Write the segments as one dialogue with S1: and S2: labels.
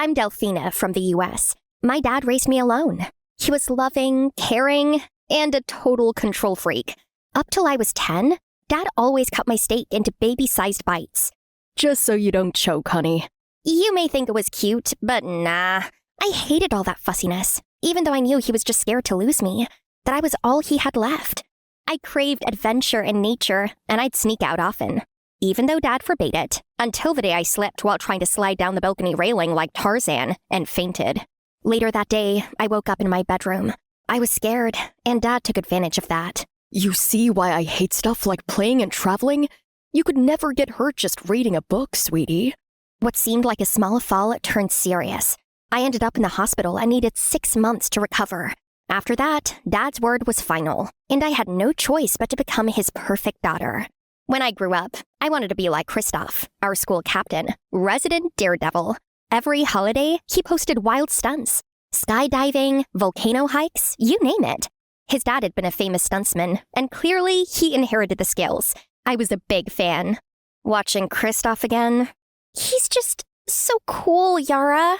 S1: I'm Delphina from the US. My dad raised me alone. He was loving, caring, and a total control freak. Up till I was 10, Dad always cut my steak into baby-sized bites.
S2: Just so you don't choke, honey.
S1: You may think it was cute, but nah. I hated all that fussiness, even though I knew he was just scared to lose me, that I was all he had left. I craved adventure and nature, and I'd sneak out often, even though Dad forbade it, until the day I slipped while trying to slide down the balcony railing like Tarzan and fainted. Later that day, I woke up in my bedroom. I was scared, and Dad took advantage of that.
S2: You see why I hate stuff like playing and traveling? You could never get hurt just reading a book, sweetie.
S1: What seemed like a small fall turned serious. I ended up in the hospital and needed 6 months to recover. After that, Dad's word was final, and I had no choice but to become his perfect daughter. When I grew up, I wanted to be like Christoph, our school captain, resident daredevil. Every holiday, he posted wild stunts. Skydiving, volcano hikes, you name it. His dad had been a famous stuntsman, and clearly he inherited the skills. I was a big fan. Watching Christoph again, he's just so cool, Yara.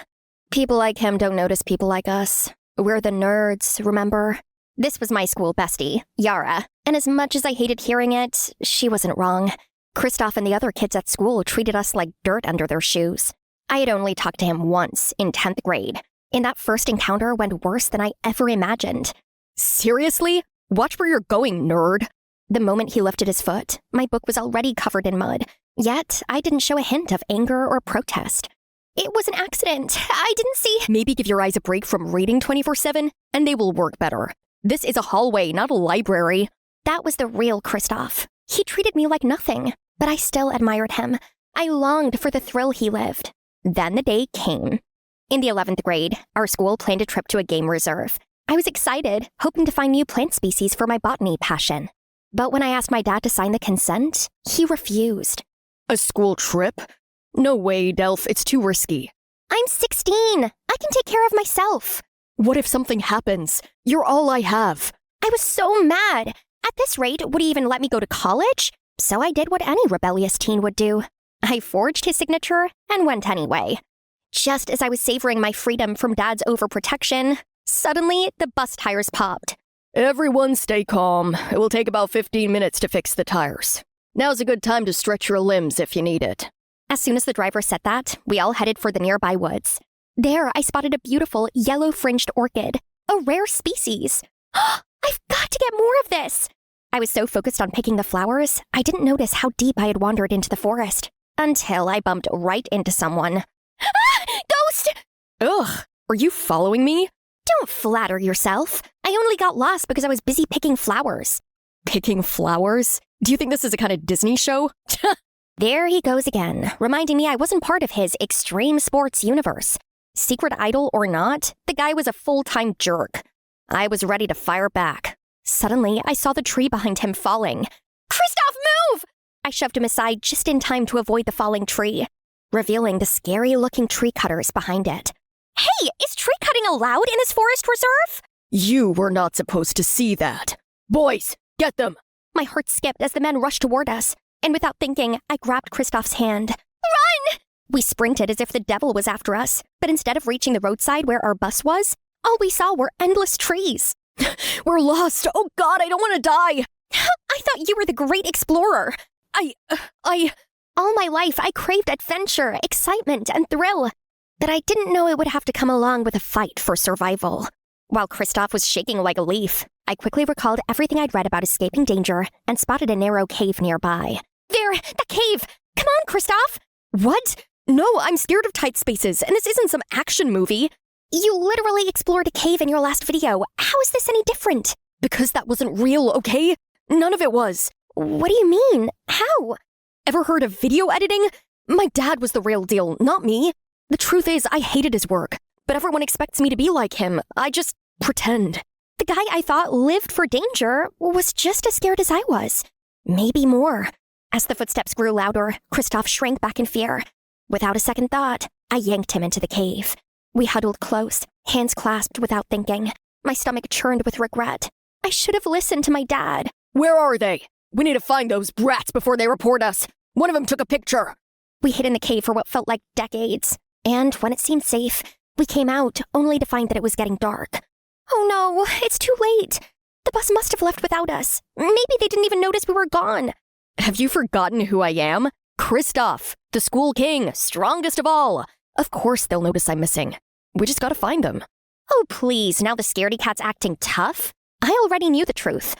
S1: People like him don't notice people like us. We're the nerds, remember? This was my school bestie, Yara, and as much as I hated hearing it, she wasn't wrong. Christoph and the other kids at school treated us like dirt under their shoes. I had only talked to him once in 10th grade, and that first encounter went worse than I ever imagined.
S2: Seriously? Watch where you're going, nerd.
S1: The moment he lifted his foot, my book was already covered in mud, yet I didn't show a hint of anger or protest. It was an accident. I didn't see—
S2: Maybe give your eyes a break from reading 24/7, and they will work better. This is a hallway, not a library.
S1: That was the real Christoph. He treated me like nothing, but I still admired him. I longed for the thrill he lived. Then the day came. In the 11th grade, our school planned a trip to a game reserve. I was excited, hoping to find new plant species for my botany passion. But when I asked my dad to sign the consent, he refused.
S2: A school trip? No way, Delph, it's too risky.
S1: I'm 16. I can take care of myself.
S2: What if something happens? You're all I have.
S1: I was so mad. At this rate, would he even let me go to college? So I did what any rebellious teen would do. I forged his signature and went anyway. Just as I was savoring my freedom from Dad's overprotection, suddenly the bus tires popped.
S2: Everyone stay calm. It will take about 15 minutes to fix the tires. Now's a good time to stretch your limbs if you need it.
S1: As soon as the driver said that, we all headed for the nearby woods. There, I spotted a beautiful yellow-fringed orchid, a rare species. I've got to get more of this! I was so focused on picking the flowers, I didn't notice how deep I had wandered into the forest, until I bumped right into someone. Ah! Ghost!
S2: Ugh, are you following me?
S1: Don't flatter yourself. I only got lost because I was busy picking flowers.
S2: Picking flowers? Do you think this is a kind of Disney show?
S1: There he goes again, reminding me I wasn't part of his extreme sports universe. Secret idol or not, the guy was a full-time jerk. I was ready to fire back. Suddenly, I saw the tree behind him falling. Christoph, move! I shoved him aside just in time to avoid the falling tree, revealing the scary-looking tree cutters behind it. Hey, is tree cutting allowed in this forest reserve?
S2: You were not supposed to see that. Boys, get them!
S1: My heart skipped as the men rushed toward us, and without thinking, I grabbed Christoph's hand. Run! We sprinted as if the devil was after us, but instead of reaching the roadside where our bus was, all we saw were endless trees.
S2: We're lost! Oh God, I don't want to die!
S1: I thought you were the great explorer. All my life, I craved adventure, excitement, and thrill. But I didn't know it would have to come along with a fight for survival. While Christoph was shaking like a leaf, I quickly recalled everything I'd read about escaping danger and spotted a narrow cave nearby. There, that cave! Come on, Christoph!
S2: What? No, I'm scared of tight spaces, and this isn't some action movie.
S1: You literally explored a cave in your last video. How is this any different?
S2: Because that wasn't real, okay? None of it was.
S1: What do you mean? How?
S2: Ever heard of video editing? My dad was the real deal, not me. The truth is, I hated his work, but everyone expects me to be like him. I just pretend.
S1: The guy I thought lived for danger was just as scared as I was. Maybe more. As the footsteps grew louder, Christoph shrank back in fear. Without a second thought, I yanked him into the cave. We huddled close, hands clasped without thinking. My stomach churned with regret. I should have listened to my dad.
S2: Where are they? We need to find those brats before they report us. One of them took a picture.
S1: We hid in the cave for what felt like decades. And when it seemed safe, we came out only to find that it was getting dark. Oh no, it's too late. The bus must have left without us. Maybe they didn't even notice we were gone.
S2: Have you forgotten who I am? Kristoff, the school king, strongest of all. Of course they'll notice I'm missing. We just gotta find them.
S1: Oh please, now the scaredy cat's acting tough? I already knew the truth.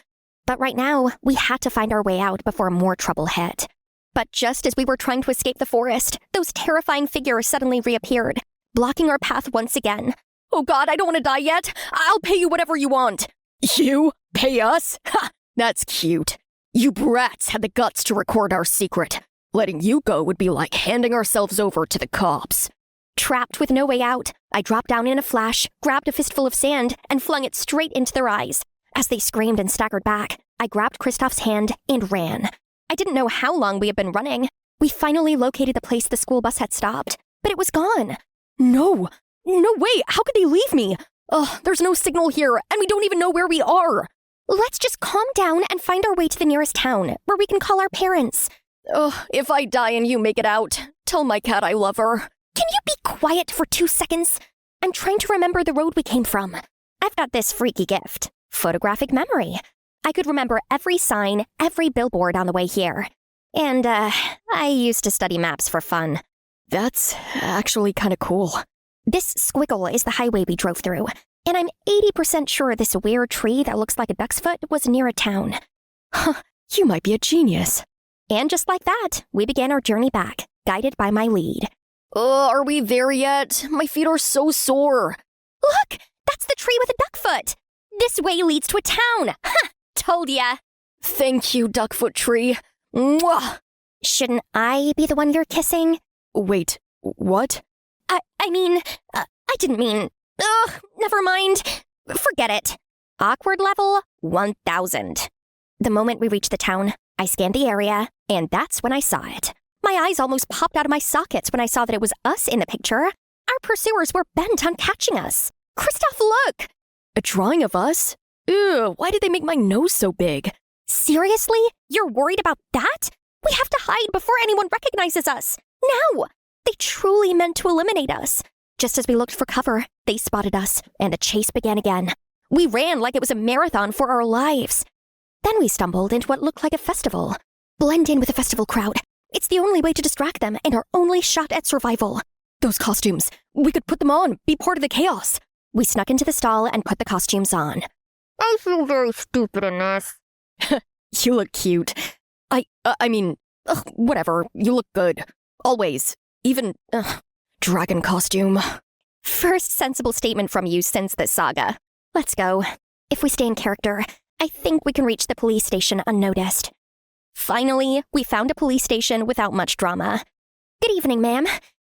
S1: But right now, we had to find our way out before more trouble hit. But just as we were trying to escape the forest, those terrifying figures suddenly reappeared, blocking our path once again.
S2: Oh God, I don't want to die yet. I'll pay you whatever you want. You? Pay us? Ha! That's cute. You brats had the guts to record our secret. Letting you go would be like handing ourselves over to the cops.
S1: Trapped with no way out, I dropped down in a flash, grabbed a fistful of sand, and flung it straight into their eyes. As they screamed and staggered back, I grabbed Kristoff's hand and ran. I didn't know how long we had been running. We finally located the place the school bus had stopped, but it was gone.
S2: No way, how could they leave me? Ugh, there's no signal here, and we don't even know where we are.
S1: Let's just calm down and find our way to the nearest town, where we can call our parents.
S2: Ugh, if I die and you make it out, tell my cat I love her.
S1: Can you be quiet for 2 seconds? I'm trying to remember the road we came from. I've got this freaky gift. Photographic memory. I could remember every sign, every billboard on the way here. And, I used to study maps for fun.
S2: That's actually kind of cool.
S1: This squiggle is the highway we drove through, and I'm 80% sure this weird tree that looks like a duck's foot was near a town.
S2: Huh, you might be a genius.
S1: And just like that, we began our journey back, guided by my lead.
S2: Are we there yet? My feet are so sore.
S1: Look! That's the tree with a duck foot! This way leads to a town! Ha! Told ya!
S2: Thank you, Duckfoot Tree. Mwah!
S1: Shouldn't I be the one you're kissing?
S2: Wait, what?
S1: I didn't mean... Ugh, never mind. Forget it. Awkward level 1000. The moment we reached the town, I scanned the area, and that's when I saw it. My eyes almost popped out of my sockets when I saw that it was us in the picture. Our pursuers were bent on catching us. Kristoff, look!
S2: A drawing of us? Ew, why did they make my nose so big?
S1: Seriously? You're worried about that? We have to hide before anyone recognizes us. Now! They truly meant to eliminate us. Just as we looked for cover, they spotted us, and the chase began again. We ran like it was a marathon for our lives. Then we stumbled into what looked like a festival. Blend in with the festival crowd. It's the only way to distract them and our only shot at survival.
S2: Those costumes. We could put them on, be part of the chaos.
S1: We snuck into the stall and put the costumes on.
S3: I feel very stupid in this.
S2: You look cute. Whatever. You look good. Always. Even, dragon costume.
S1: First sensible statement from you since this saga. Let's go. If we stay in character, I think we can reach the police station unnoticed. Finally, we found a police station without much drama. Good evening, ma'am.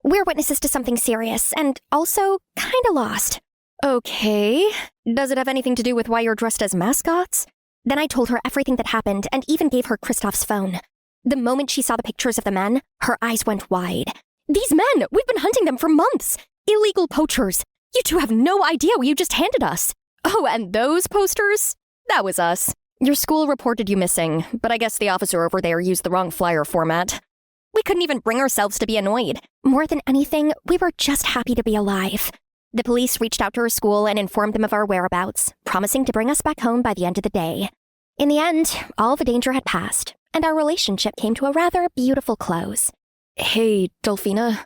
S1: We're witnesses to something serious, and also kinda lost.
S2: Okay. Does it have anything to do with why you're dressed as mascots?
S1: Then I told her everything that happened and even gave her Kristoff's phone. The moment she saw the pictures of the men, her eyes went wide.
S2: These men! We've been hunting them for months! Illegal poachers! You two have no idea what you just handed us! Oh, and those posters? That was us. Your school reported you missing, but I guess the officer over there used the wrong flyer format.
S1: We couldn't even bring ourselves to be annoyed. More than anything, we were just happy to be alive. The police reached out to our school and informed them of our whereabouts, promising to bring us back home by the end of the day. In the end, all the danger had passed, and our relationship came to a rather beautiful close.
S2: Hey, Delphina.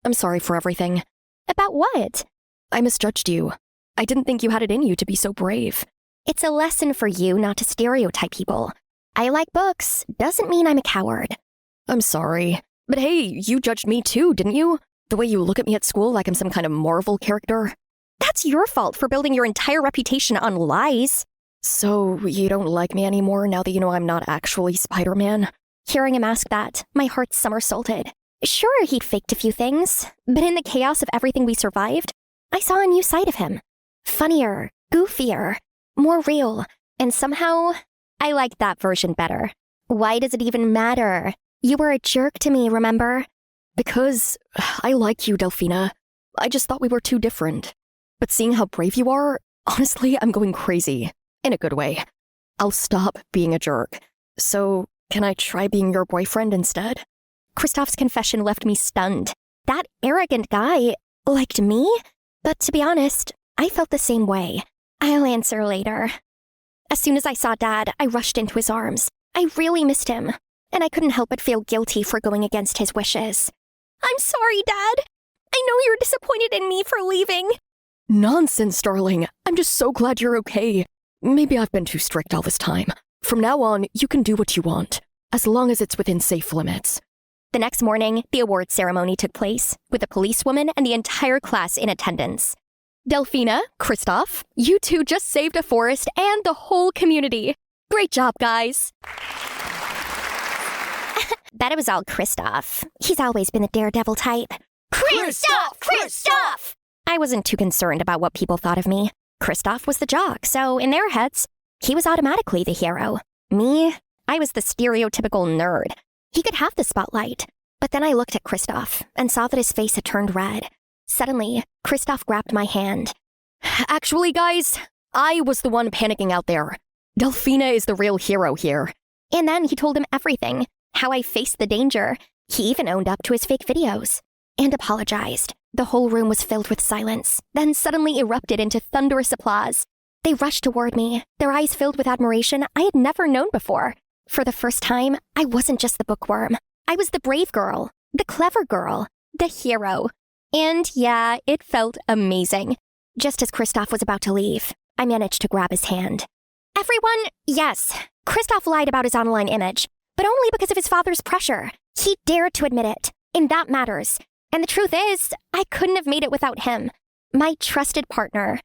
S2: I'm sorry for everything.
S1: About what?
S2: I misjudged you. I didn't think you had it in you to be so brave.
S1: It's a lesson for you not to stereotype people. I like books, doesn't mean I'm a coward.
S2: I'm sorry. But hey, you judged me too, didn't you? The way you look at me at school like I'm some kind of Marvel character.
S1: That's your fault for building your entire reputation on lies.
S2: So, you don't like me anymore now that you know I'm not actually Spider-Man?
S1: Hearing him ask that, my heart somersaulted. Sure, he'd faked a few things, but in the chaos of everything we survived, I saw a new side of him. Funnier, goofier, more real, and somehow, I liked that version better. Why does it even matter? You were a jerk to me, remember?
S2: Because I like you, Delphina. I just thought we were too different. But seeing how brave you are, honestly, I'm going crazy. In a good way. I'll stop being a jerk. So, can I try being your boyfriend instead?
S1: Kristoff's confession left me stunned. that arrogant guy liked me? But to be honest, I felt the same way. I'll answer later. As soon as I saw Dad, I rushed into his arms. I really missed him, and I couldn't help but feel guilty for going against his wishes. I'm sorry, Dad. I know you're disappointed in me for leaving.
S2: Nonsense, darling. I'm just so glad you're okay. Maybe I've been too strict all this time. From now on, you can do what you want, as long as it's within safe limits.
S1: The next morning, the award ceremony took place, with a policewoman and the entire class in attendance.
S2: Delphina, Kristoff, you two just saved a forest and the whole community. Great job, guys.
S1: Bet it was all Kristoff. He's always been the daredevil type. Kristoff! Kristoff! I wasn't too concerned about what people thought of me. Kristoff was the jock, so in their heads, he was automatically the hero. Me, I was the stereotypical nerd. He could have the spotlight. But then I looked at Kristoff and saw that his face had turned red. Suddenly, Kristoff grabbed my hand.
S2: Actually, guys, I was the one panicking out there. Delphina is the real hero here.
S1: And then he told him everything, how I faced the danger. He even owned up to his fake videos. And apologized. The whole room was filled with silence, then suddenly erupted into thunderous applause. They rushed toward me, their eyes filled with admiration I had never known before. For the first time, I wasn't just the bookworm. I was the brave girl, the clever girl, the hero. And yeah, it felt amazing. Just as Kristoff was about to leave, I managed to grab his hand. Everyone, yes, Kristoff lied about his online image, but only because of his father's pressure. He dared to admit it, and that matters. And the truth is, I couldn't have made it without him. My trusted partner.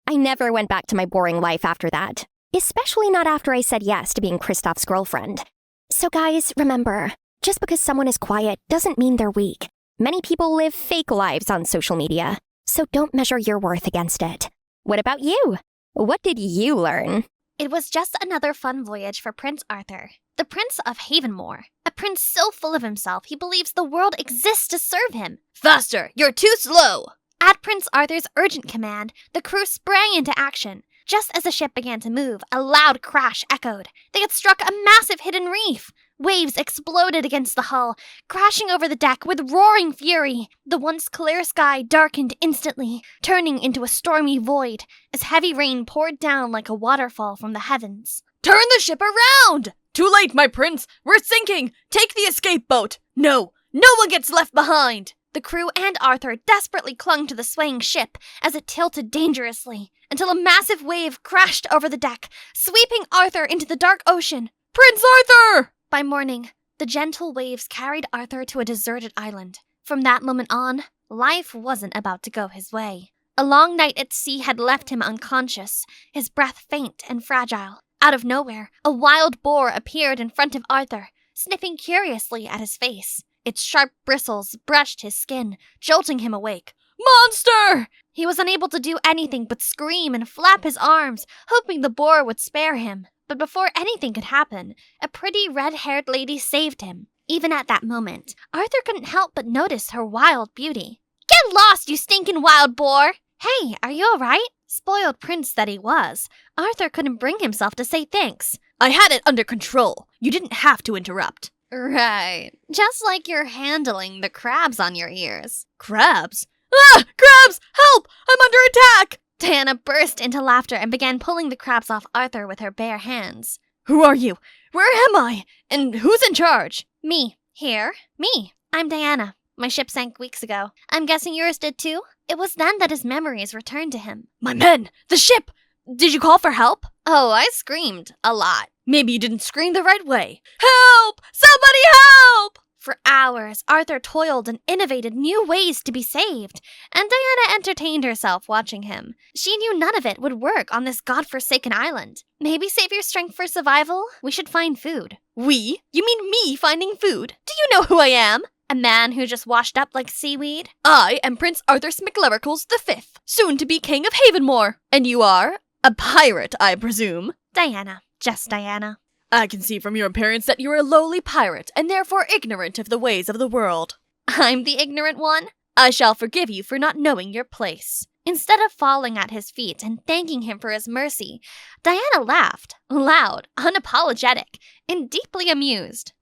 S1: I never went back to my boring life after that. Especially not after I said yes to being Kristoff's girlfriend. So guys, remember, just because someone is quiet doesn't mean they're weak. Many people live fake lives on social media, so don't measure your worth against it. What about you? What did you learn?
S4: It was just another fun voyage for Prince Arthur, the Prince of Havenmore. A prince so full of himself he believes the world exists to serve him.
S5: Faster! You're too slow!
S4: At Prince Arthur's urgent command, the crew sprang into action. Just as the ship began to move, a loud crash echoed. They had struck a massive hidden reef. Waves exploded against the hull, crashing over the deck with roaring fury. The once clear sky darkened instantly, turning into a stormy void, as heavy rain poured down like a waterfall from the heavens.
S5: Turn the ship around! Too late, my prince! We're sinking! Take the escape boat! No one gets left behind!
S4: The crew and Arthur desperately clung to the swaying ship as it tilted dangerously, until a massive wave crashed over the deck, sweeping Arthur into the dark ocean.
S5: Prince Arthur!
S4: By morning, the gentle waves carried Arthur to a deserted island. From that moment on, life wasn't about to go his way. A long night at sea had left him unconscious, his breath faint and fragile. Out of nowhere, a wild boar appeared in front of Arthur, sniffing curiously at his face. Its sharp bristles brushed his skin, jolting him awake.
S5: Monster!
S4: He was unable to do anything but scream and flap his arms, hoping the boar would spare him. But before anything could happen, a pretty red-haired lady saved him. Even at that moment, Arthur couldn't help but notice her wild beauty. "Get lost, you stinking wild boar!" "Hey, are you all right?" Spoiled prince that he was, Arthur couldn't bring himself to say thanks.
S5: I had it under control. You didn't have to interrupt.
S4: Right. Just like you're handling the crabs on your ears.
S5: Crabs? Ah! Crabs! Help! I'm under attack!
S4: Diana burst into laughter and began pulling the crabs off Arthur with her bare hands.
S5: Who are you? Where am I? And who's in charge?
S4: Me. Here? Me. I'm Diana. My ship sank weeks ago. I'm guessing yours did too? It was then that his memories returned to him.
S5: My men! The ship! Did you call for help?
S4: Oh, I screamed. A lot.
S5: Maybe you didn't scream the right way. Help! Somebody help!
S4: For hours, Arthur toiled and innovated new ways to be saved, and Diana entertained herself watching him. She knew none of it would work on this godforsaken island. Maybe save your strength for survival? We should find food.
S5: We? You mean me finding food? Do you know who I am?
S4: A man who just washed up like seaweed?
S5: I am Prince Arthur McLuricles V, soon to be King of Havenmore. And you are? A pirate, I presume.
S4: Diana. Just Diana.
S5: I can see from your appearance that you're a lowly pirate, and therefore ignorant of the ways of the world.
S4: I'm the ignorant one?
S5: I shall forgive you for not knowing your place.
S4: Instead of falling at his feet and thanking him for his mercy, Diana laughed, loud, unapologetic, and deeply amused.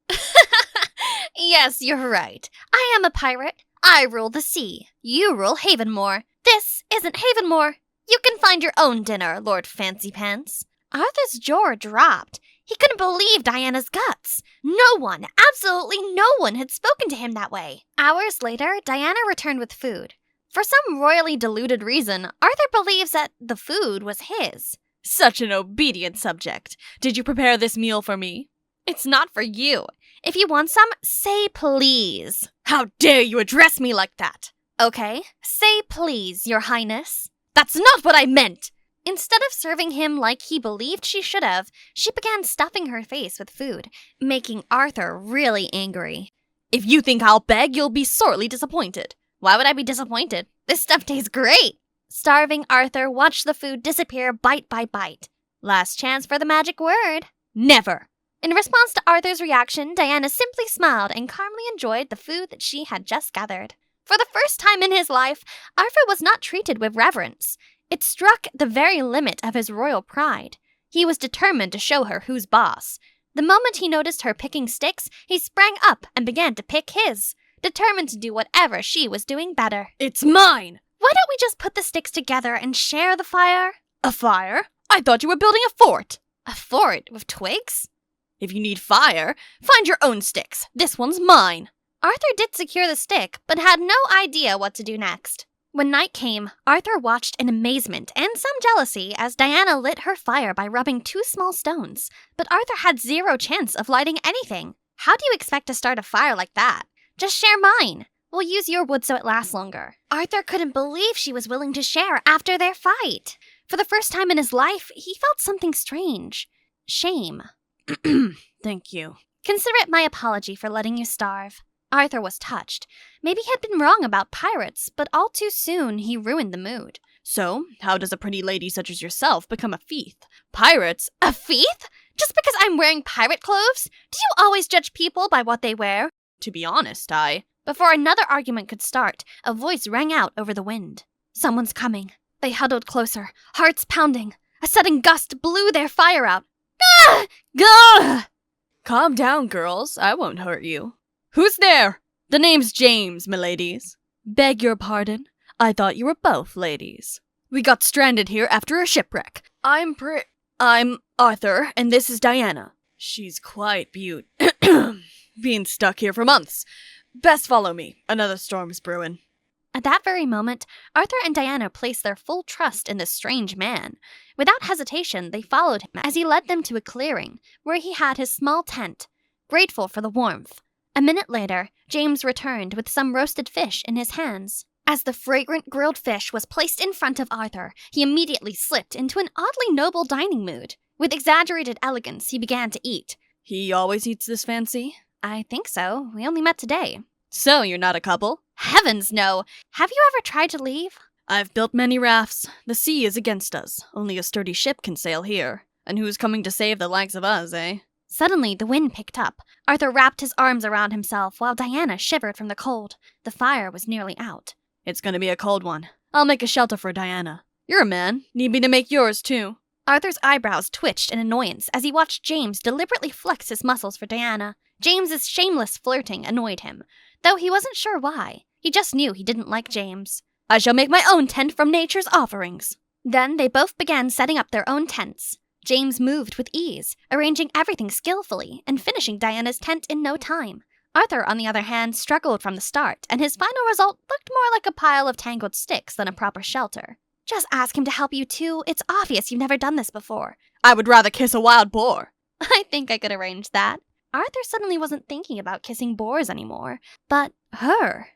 S4: Yes, you're right. I am a pirate. I rule the sea. You rule Havenmore. This isn't Havenmore. You can find your own dinner, Lord Fancy Pants. Arthur's jaw dropped. He couldn't believe Diana's guts. No one, absolutely no one, had spoken to him that way. Hours later, Diana returned with food. For some royally deluded reason, Arthur believes that the food was his.
S5: Such an obedient subject. Did you prepare this meal for me?
S4: It's not for you. If you want some, say please.
S5: How dare you address me like that?
S4: Okay, say please, Your Highness.
S5: That's not what I meant!
S4: Instead of serving him like he believed she should have, she began stuffing her face with food, making Arthur really angry.
S5: If you think I'll beg, you'll be sorely disappointed.
S4: Why would I be disappointed? This stuff tastes great. Starving Arthur watched the food disappear bite by bite. Last chance for the magic word.
S5: Never!
S4: In response to Arthur's reaction, Diana simply smiled and calmly enjoyed the food that she had just gathered. For the first time in his life, Arthur was not treated with reverence. It struck the very limit of his royal pride. He was determined to show her who's boss. The moment he noticed her picking sticks, he sprang up and began to pick his, determined to do whatever she was doing better.
S5: It's mine!
S4: Why don't we just put the sticks together and share the fire?
S5: A fire? I thought you were building a fort.
S4: A fort with twigs?
S5: If you need fire, find your own sticks. This one's mine.
S4: Arthur did secure the stick, but had no idea what to do next. When night came, Arthur watched in amazement and some jealousy as Diana lit her fire by rubbing 2 small stones. But Arthur had 0 chance of lighting anything. How do you expect to start a fire like that? Just share mine. We'll use your wood so it lasts longer. Arthur couldn't believe she was willing to share after their fight. For the first time in his life, he felt something strange. Shame.
S5: Thank you.
S4: Consider it my apology for letting you starve. Arthur was touched. Maybe he had been wrong about pirates, but all too soon he ruined the mood.
S5: So, how does a pretty lady such as yourself become a thief? Pirates?
S4: A thief? Just because I'm wearing pirate clothes? Do you always judge people by what they wear?
S5: To be honest,
S4: Before another argument could start, a voice rang out over the wind. Someone's coming. They huddled closer, hearts pounding. A sudden gust blew their fire out. Gah! Gah!
S5: Calm down, girls. I won't hurt you. Who's there? The name's James, miladies. Beg your pardon. I thought you were both ladies. We got stranded here after a shipwreck. I'm Arthur, and this is Diana. She's quite been stuck here for months. Best follow me. Another storm's brewing.
S4: At that very moment, Arthur and Diana placed their full trust in this strange man. Without hesitation, they followed him as he led them to a clearing, where he had his small tent, grateful for the warmth. A minute later, James returned with some roasted fish in his hands. As the fragrant grilled fish was placed in front of Arthur, he immediately slipped into an oddly noble dining mood. With exaggerated elegance, he began to eat.
S5: He always eats this fancy?
S4: I think so. We only met today.
S5: So, you're not a couple?
S4: Heavens, no. Have you ever tried to leave?
S5: I've built many rafts. The sea is against us. Only a sturdy ship can sail here. And who's coming to save the likes of us, eh?
S4: Suddenly, the wind picked up. Arthur wrapped his arms around himself while Diana shivered from the cold. The fire was nearly out.
S5: It's gonna be a cold one. I'll make a shelter for Diana. You're a man. Need me to make yours, too.
S4: Arthur's eyebrows twitched in annoyance as he watched James deliberately flex his muscles for Diana. James's shameless flirting annoyed him, though he wasn't sure why. He just knew he didn't like James.
S5: I shall make my own tent from nature's offerings.
S4: Then they both began setting up their own tents. James moved with ease, arranging everything skillfully and finishing Diana's tent in no time. Arthur, on the other hand, struggled from the start, and his final result looked more like a pile of tangled sticks than a proper shelter. Just ask him to help you too. It's obvious you've never done this before.
S5: I would rather kiss a wild boar.
S4: I think I could arrange that. Arthur suddenly wasn't thinking about kissing boars anymore, but her.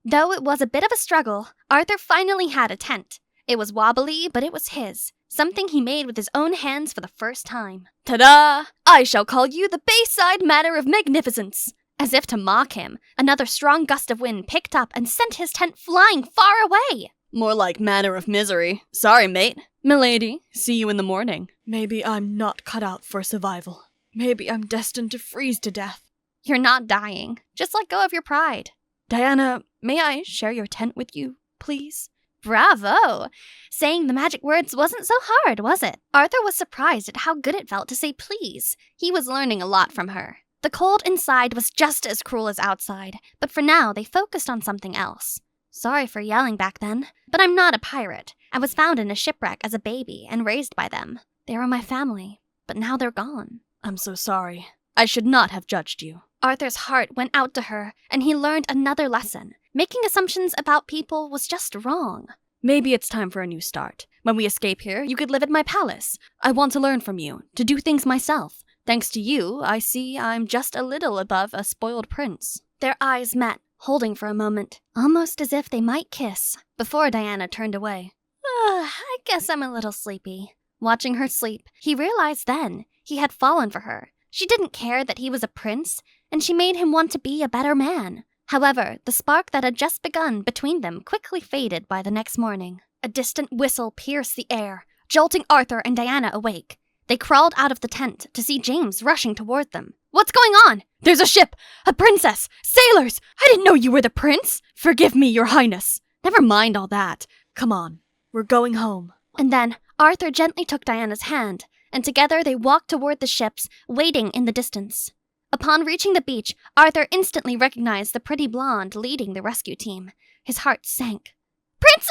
S4: Though it was a bit of a struggle, Arthur finally had a tent. It was wobbly, but it was his. Something he made with his own hands for the first time.
S5: Ta-da! I shall call you the Bayside Manor of Magnificence.
S4: As if to mock him, another strong gust of wind picked up and sent his tent flying far away.
S5: More like Manor of Misery. Sorry, mate. Milady, see you in the morning. Maybe I'm not cut out for survival. Maybe I'm destined to freeze to death.
S4: You're not dying. Just let go of your pride.
S5: Diana, may I share your tent with you, please?
S4: Bravo! Saying the magic words wasn't so hard, was it? Arthur was surprised at how good it felt to say please. He was learning a lot from her. The cold inside was just as cruel as outside, but for now they focused on something else. Sorry for yelling back then, but I'm not a pirate. I was found in a shipwreck as a baby and raised by them. They were my family, but now they're gone.
S5: I'm so sorry. I should not have judged you.
S4: Arthur's heart went out to her, and he learned another lesson. Making assumptions about people was just wrong.
S5: Maybe it's time for a new start. When we escape here, you could live at my palace. I want to learn from you, to do things myself. Thanks to you, I see I'm just a little above a spoiled prince.
S4: Their eyes met, holding for a moment, almost as if they might kiss, before Diana turned away. I guess I'm a little sleepy. Watching her sleep, he realized then he had fallen for her. She didn't care that he was a prince, and she made him want to be a better man. However, the spark that had just begun between them quickly faded by the next morning. A distant whistle pierced the air, jolting Arthur and Diana awake. They crawled out of the tent to see James rushing toward them. What's going on?
S5: There's a ship! A princess! Sailors! I didn't know you were the prince! Forgive me, your highness! Never mind all that. Come on, we're going home.
S4: And then Arthur gently took Diana's hand, and together they walked toward the ships, waiting in the distance. Upon reaching the beach, Arthur instantly recognized the pretty blonde leading the rescue team. His heart sank. Prince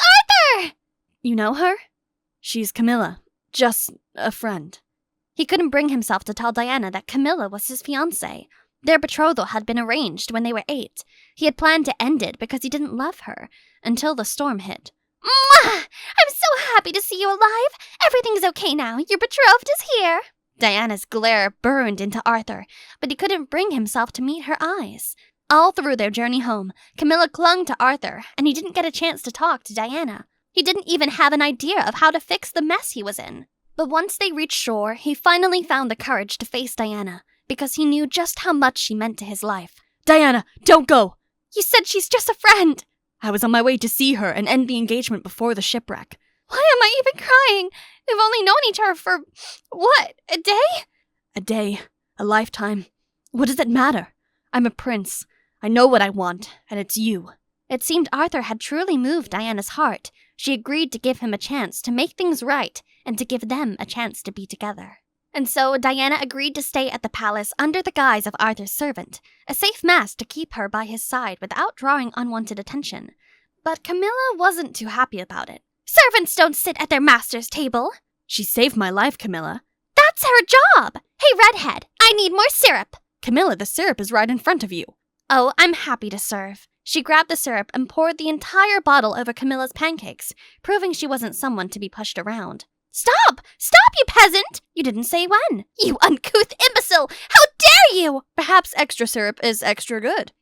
S4: Arthur!
S5: You know her? She's Camilla. Just a friend.
S4: He couldn't bring himself to tell Diana that Camilla was his fiancée. Their betrothal had been arranged when they were 8. He had planned to end it because he didn't love her, until the storm hit. Mwah! I'm so happy to see you alive. Everything's okay now. Your betrothed is here. Diana's glare burned into Arthur, but he couldn't bring himself to meet her eyes. All through their journey home, Camilla clung to Arthur, and he didn't get a chance to talk to Diana. He didn't even have an idea of how to fix the mess he was in. But once they reached shore, he finally found the courage to face Diana, because he knew just how much she meant to his life.
S5: Diana, don't go!
S4: You said she's just a friend!
S5: I was on my way to see her and end the engagement before the shipwreck.
S4: Why am I even crying? We've only known each other for, what, a day?
S5: A day. A lifetime. What does it matter? I'm a prince. I know what I want, and it's you.
S4: It seemed Arthur had truly moved Diana's heart. She agreed to give him a chance to make things right and to give them a chance to be together. And so Diana agreed to stay at the palace under the guise of Arthur's servant, a safe mask to keep her by his side without drawing unwanted attention. But Camilla wasn't too happy about it. Servants don't sit at their master's table.
S5: She saved my life, Camilla.
S4: That's her job. Hey, redhead, I need more syrup.
S5: Camilla, the syrup is right in front of you.
S4: Oh, I'm happy to serve. She grabbed the syrup and poured the entire bottle over Camilla's pancakes, proving she wasn't someone to be pushed around. Stop! Stop, you peasant! You didn't say when. You uncouth imbecile! How dare you!
S5: Perhaps extra syrup is extra good.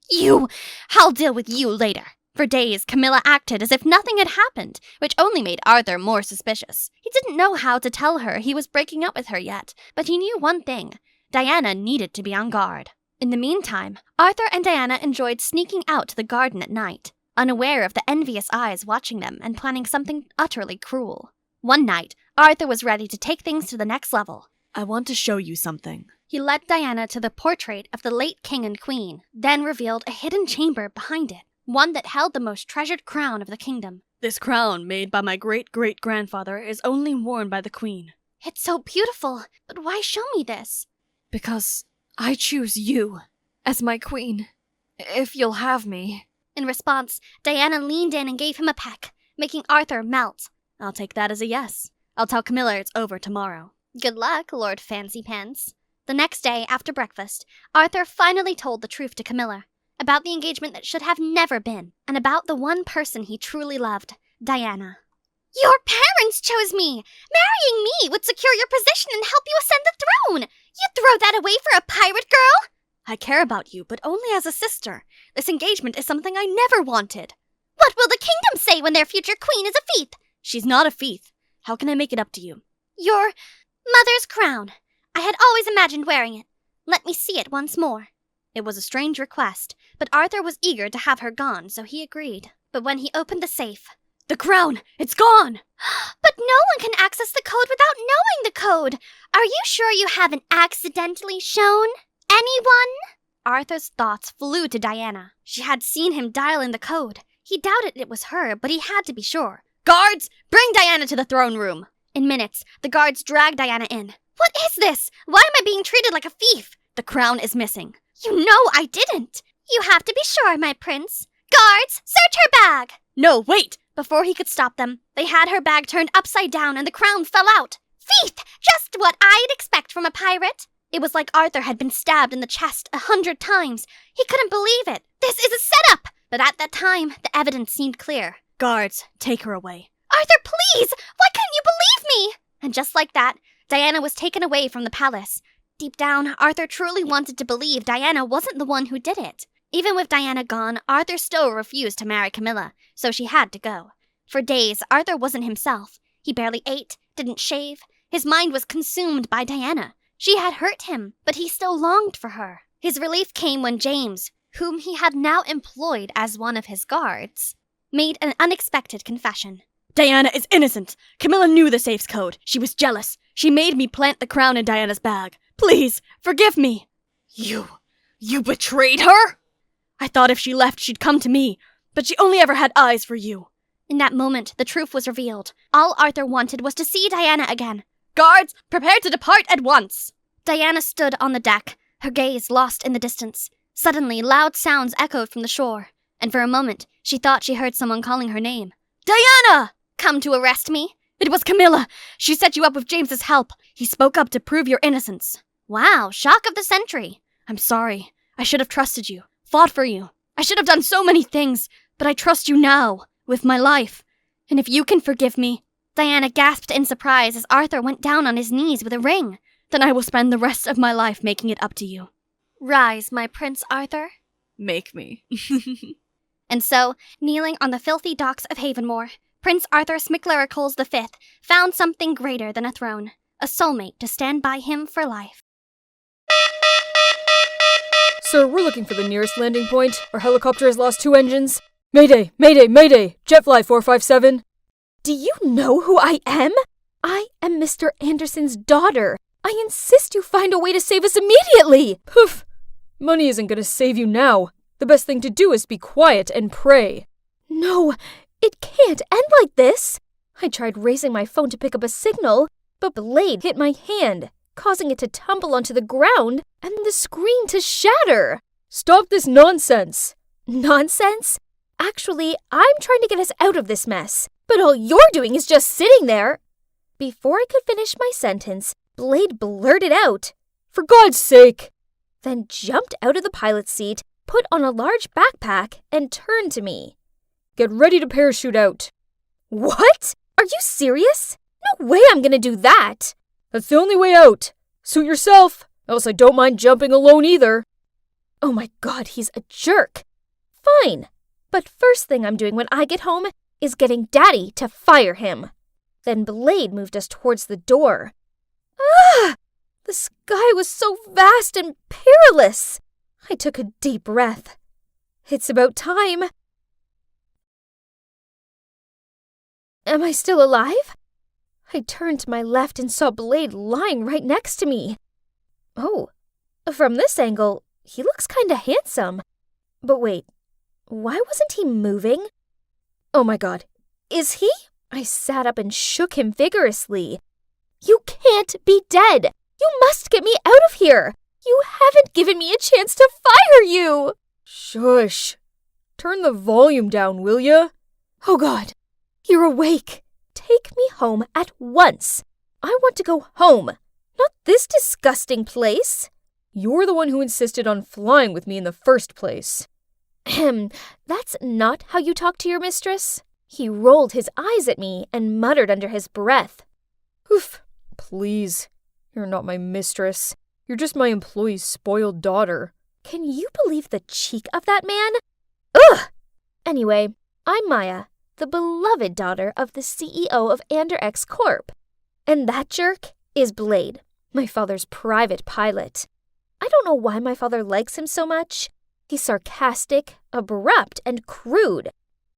S4: I'll deal with you later. For days, Camilla acted as if nothing had happened, which only made Arthur more suspicious. He didn't know how to tell her he was breaking up with her yet, but he knew one thing. Diana needed to be on guard. In the meantime, Arthur and Diana enjoyed sneaking out to the garden at night, unaware of the envious eyes watching them and planning something utterly cruel. One night, Arthur was ready to take things to the next level.
S5: I want to show you something.
S4: He led Diana to the portrait of the late king and queen, then revealed a hidden chamber behind it, one that held the most treasured crown of the kingdom.
S5: This crown, made by my great-great-grandfather, is only worn by the queen.
S4: It's so beautiful, but why show me this?
S5: Because I choose you as my queen, if you'll have me.
S4: In response, Diana leaned in and gave him a peck, making Arthur melt.
S5: I'll take that as a yes. I'll tell Camilla it's over tomorrow.
S4: Good luck, Lord Fancy Pants. The next day, after breakfast, Arthur finally told the truth to Camilla, about the engagement that should have never been, and about the one person he truly loved, Diana. Your parents chose me! Marrying me would secure your position and help you ascend the throne! You throw that away for a pirate girl?
S5: I care about you, but only as a sister. This engagement is something I never wanted.
S4: What will the kingdom say when their future queen is a fief?
S5: She's not a fief. How can I make it up to you?
S4: Your mother's crown. I had always imagined wearing it. Let me see it once more. It was a strange request, but Arthur was eager to have her gone, so he agreed. But when he opened the safe...
S5: The crown! It's gone!
S4: But no one can access the code without knowing the code! Are you sure you haven't accidentally shown anyone? Arthur's thoughts flew to Diana. She had seen him dial in the code. He doubted it was her, but he had to be sure.
S5: Guards! Bring Diana to the throne room!
S4: In minutes, the guards dragged Diana in. What is this? Why am I being treated like a thief?
S5: The crown is missing.
S4: You know I didn't. You have to be sure, my prince. Guards, search her bag!
S5: No, wait!
S4: Before he could stop them, they had her bag turned upside down and the crown fell out. Faith! Just what I'd expect from a pirate. It was like Arthur had been stabbed in the chest 100 times. He couldn't believe it. This is a setup! But at that time, the evidence seemed clear.
S5: Guards, take her away.
S4: Arthur, please! Why couldn't you believe me? And just like that, Diana was taken away from the palace. Deep down, Arthur truly wanted to believe Diana wasn't the one who did it. Even with Diana gone, Arthur still refused to marry Camilla, so she had to go. For days, Arthur wasn't himself. He barely ate, didn't shave. His mind was consumed by Diana. She had hurt him, but he still longed for her. His relief came when James, whom he had now employed as one of his guards, made an unexpected confession.
S5: Diana is innocent. Camilla knew the safe's code. She was jealous. She made me plant the crown in Diana's bag. Please, forgive me. You betrayed her? I thought if she left, she'd come to me, but she only ever had eyes for you.
S4: In that moment, the truth was revealed. All Arthur wanted was to see Diana again.
S5: Guards, prepare to depart at once.
S4: Diana stood on the deck, her gaze lost in the distance. Suddenly, loud sounds echoed from the shore, and for a moment, she thought she heard someone calling her name.
S5: Diana!
S4: Come to arrest me?
S5: It was Camilla. She set you up with James's help. He spoke up to prove your innocence.
S4: Wow, shock of the century.
S5: I'm sorry. I should have trusted you, fought for you. I should have done so many things, but I trust you now, with my life. And if you can forgive me...
S4: Diana gasped in surprise as Arthur went down on his knees with a ring.
S5: Then I will spend the rest of my life making it up to you.
S4: Rise, my Prince Arthur.
S5: Make me.
S4: And so, kneeling on the filthy docks of Havenmore, Prince Arthur Smicklericles V found something greater than a throne, a soulmate to stand by him for life.
S6: Sir, we're looking for the nearest landing point. Our helicopter has lost 2 engines. Mayday! Mayday! Mayday! Jetfly 457.
S2: Do you know who I am? I am Mr. Anderson's daughter. I insist you find a way to save us immediately.
S6: Poof! Money isn't gonna save you now. The best thing to do is be quiet and pray.
S2: No, it can't end like this. I tried raising my phone to pick up a signal, but Blade hit my hand, causing it to tumble onto the ground and the screen to shatter.
S6: Stop this nonsense.
S2: Nonsense? Actually, I'm trying to get us out of this mess, but all you're doing is just sitting there. Before I could finish my sentence, Blade blurted out,
S6: For God's sake!
S2: Then jumped out of the pilot's seat, put on a large backpack, and turned to me.
S6: Get ready to parachute out.
S2: What? Are you serious? No way I'm gonna do that.
S6: That's the only way out. Suit yourself, else I don't mind jumping alone either.
S2: Oh my God, he's a jerk. Fine. But first thing I'm doing when I get home is getting Daddy to fire him. Then Blade moved us towards the door. Ah! The sky was so vast and perilous. I took a deep breath. It's about time. Am I still alive? I turned to my left and saw Blade lying right next to me. Oh, from this angle, he looks kinda handsome. But wait, why wasn't he moving? Oh my God, is he? I sat up and shook him vigorously. You can't be dead! You must get me out of here! You haven't given me a chance to fire you!
S6: Shush. Turn the volume down, will ya?
S2: Oh God, you're awake. Take me home at once. I want to go home, not this disgusting place.
S6: You're the one who insisted on flying with me in the first place.
S2: That's not how you talk to your mistress. He rolled his eyes at me and muttered under his breath.
S6: Oof, please. You're not my mistress. You're just my employee's spoiled daughter.
S2: Can you believe the cheek of that man? Ugh! Anyway, I'm Maya, the beloved daughter of the CEO of Anderx Corp. And that jerk is Blade, my father's private pilot. I don't know why my father likes him so much. He's sarcastic, abrupt, and crude.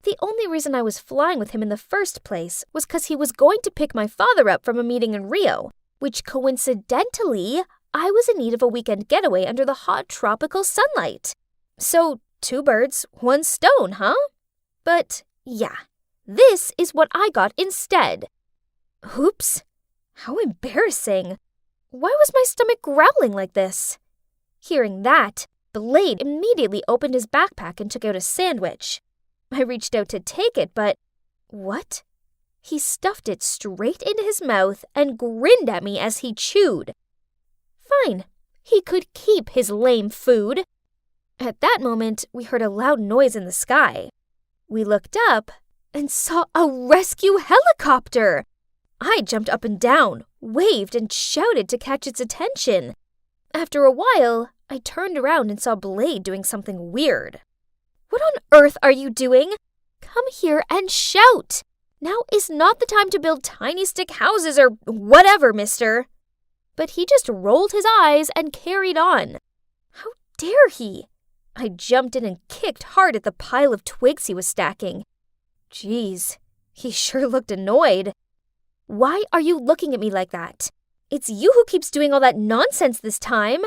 S2: The only reason I was flying with him in the first place was because he was going to pick my father up from a meeting in Rio, which coincidentally, I was in need of a weekend getaway under the hot tropical sunlight. So, 2 birds, 1 stone, huh? But, yeah, this is what I got instead. Oops, how embarrassing. Why was my stomach growling like this? Hearing that,
S7: Blade immediately opened his backpack and took out a sandwich. I reached out to take it, but what? He stuffed it straight into his mouth and grinned at me as he chewed. Fine, he could keep his lame food. At that moment, we heard a loud noise in the sky. We looked up and saw a rescue helicopter. I jumped up and down, waved, and shouted to catch its attention. After a while, I turned around and saw Blade doing something weird. What on earth are you doing? Come here and shout. Now is not the time to build tiny stick houses or whatever, mister. But he just rolled his eyes and carried on. How dare he? I jumped in and kicked hard at the pile of twigs he was stacking. Geez, he sure looked annoyed. Why are you looking at me like that? It's you who keeps doing all that nonsense this time.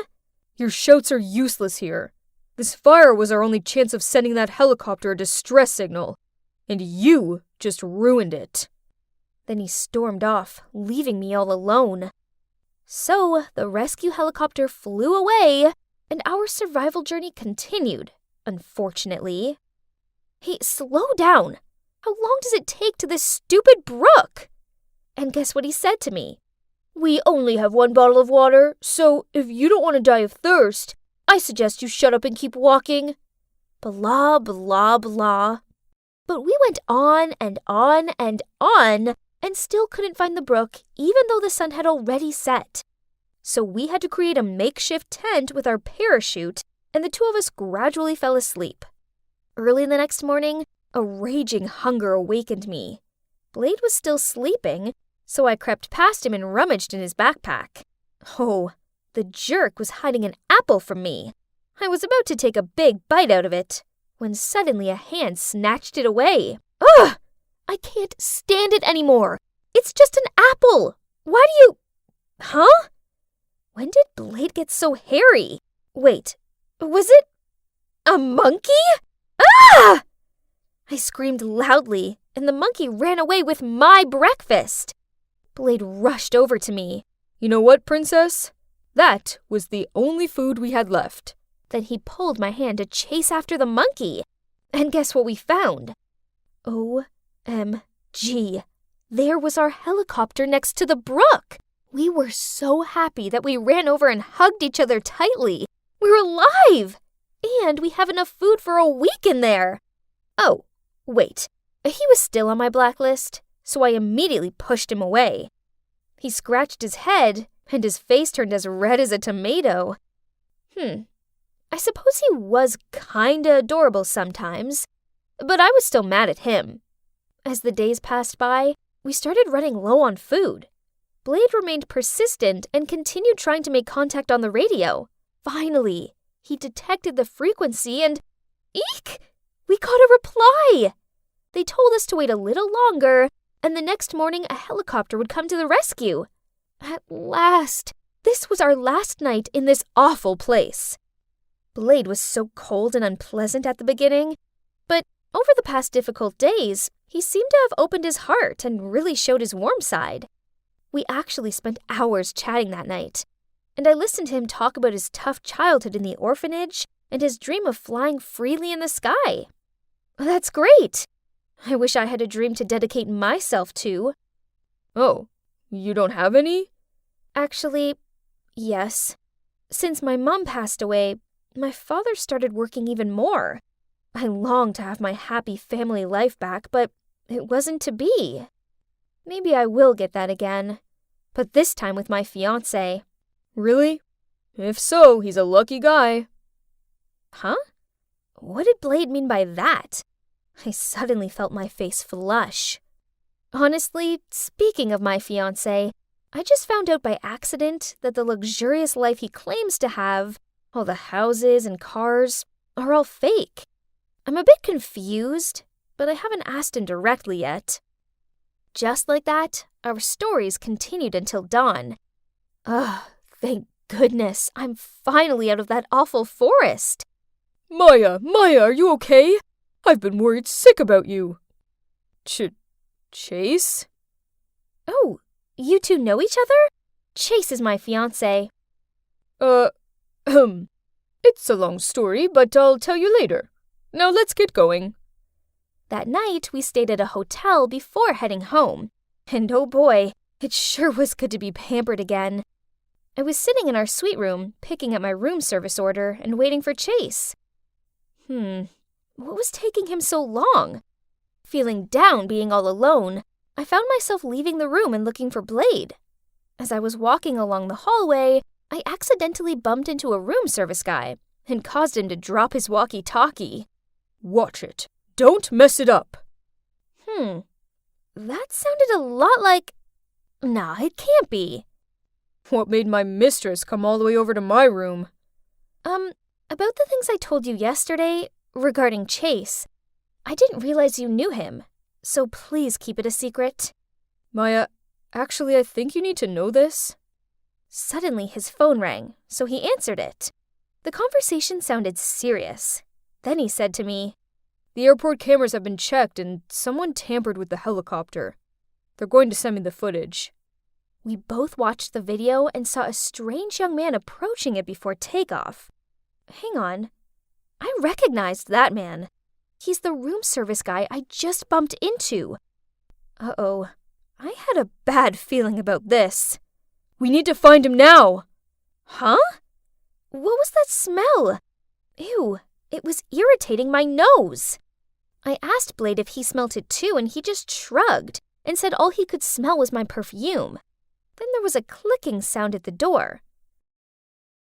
S6: Your shouts are useless here. This fire was our only chance of sending that helicopter a distress signal, and you just ruined it.
S7: Then he stormed off, leaving me all alone. So the rescue helicopter flew away, and our survival journey continued, unfortunately. Hey, slow down. How long does it take to this stupid brook? And guess what he said to me? We only have one bottle of water, so if you don't want to die of thirst, I suggest you shut up and keep walking. Blah, blah, blah. But we went on and on and on, and still couldn't find the brook, even though the sun had already set. So we had to create a makeshift tent with our parachute, and the two of us gradually fell asleep. Early the next morning, a raging hunger awakened me. Blade was still sleeping, so I crept past him and rummaged in his backpack. Oh, the jerk was hiding an apple from me. I was about to take a big bite out of it, when suddenly a hand snatched it away. Ugh! I can't stand it anymore. It's just an apple. Why do you... Huh? When did Blade get so hairy? Wait, was it a monkey? Ah! I screamed loudly, and the monkey ran away with my breakfast. Blade rushed over to me.
S6: You know what, princess? That was the only food we had left.
S7: Then he pulled my hand to chase after the monkey. And guess what we found? OMG. There was our helicopter next to the brook. We were so happy that we ran over and hugged each other tightly. We're alive! And we have enough food for a week in there. Oh, wait. He was still on my blacklist, so I immediately pushed him away. He scratched his head, and his face turned as red as a tomato. I suppose he was kinda adorable sometimes, but I was still mad at him. As the days passed by, we started running low on food. Blade remained persistent and continued trying to make contact on the radio. Finally, he detected the frequency and... Eek! We got a reply! They told us to wait a little longer, and the next morning a helicopter would come to the rescue. At last! This was our last night in this awful place. Blade was so cold and unpleasant at the beginning, but over the past difficult days, he seemed to have opened his heart and really showed his warm side. We actually spent hours chatting that night, and I listened to him talk about his tough childhood in the orphanage and his dream of flying freely in the sky. That's great! I wish I had a dream to dedicate myself to.
S6: Oh, you don't have any?
S7: Actually, yes. Since my mom passed away, my father started working even more. I longed to have my happy family life back, but it wasn't to be. Maybe I will get that again, but this time with my fiancé.
S6: Really? If so, he's a lucky guy.
S7: Huh? What did Blade mean by that? I suddenly felt my face flush. Honestly, speaking of my fiancé, I just found out by accident that the luxurious life he claims to have, all the houses and cars, are all fake. I'm a bit confused, but I haven't asked him directly yet. Just like that, our stories continued until dawn. Thank goodness, I'm finally out of that awful forest.
S6: Maya, are you okay? I've been worried sick about you. Chase?
S7: Oh, you two know each other? Chase is my fiancé.
S6: It's It's a long story, but I'll tell you later. Now let's get going.
S7: That night, we stayed at a hotel before heading home. And oh boy, it sure was good to be pampered again. I was sitting in our suite room, picking up my room service order and waiting for Chase. What was taking him so long? Feeling down being all alone, I found myself leaving the room and looking for Blade. As I was walking along the hallway, I accidentally bumped into a room service guy and caused him to drop his walkie-talkie.
S6: Watch it. Don't mess it up.
S7: That sounded a lot like... Nah, it can't be.
S6: What made my mistress come all the way over to my room?
S7: About the things I told you yesterday regarding Chase. I didn't realize you knew him, so please keep it a secret.
S6: Maya, actually, I think you need to know this.
S7: Suddenly, his phone rang, so he answered it. The conversation sounded serious. Then he said to me,
S6: The airport cameras have been checked and someone tampered with the helicopter. They're going to send me the footage.
S7: We both watched the video and saw a strange young man approaching it before takeoff. Hang on. I recognized that man. He's the room service guy I just bumped into. Uh-oh. I had a bad feeling about this.
S6: We need to find him now.
S7: Huh? What was that smell? Ew, it was irritating my nose. I asked Blade if he smelt it too, and he just shrugged and said all he could smell was my perfume. Then there was a clicking sound at the door.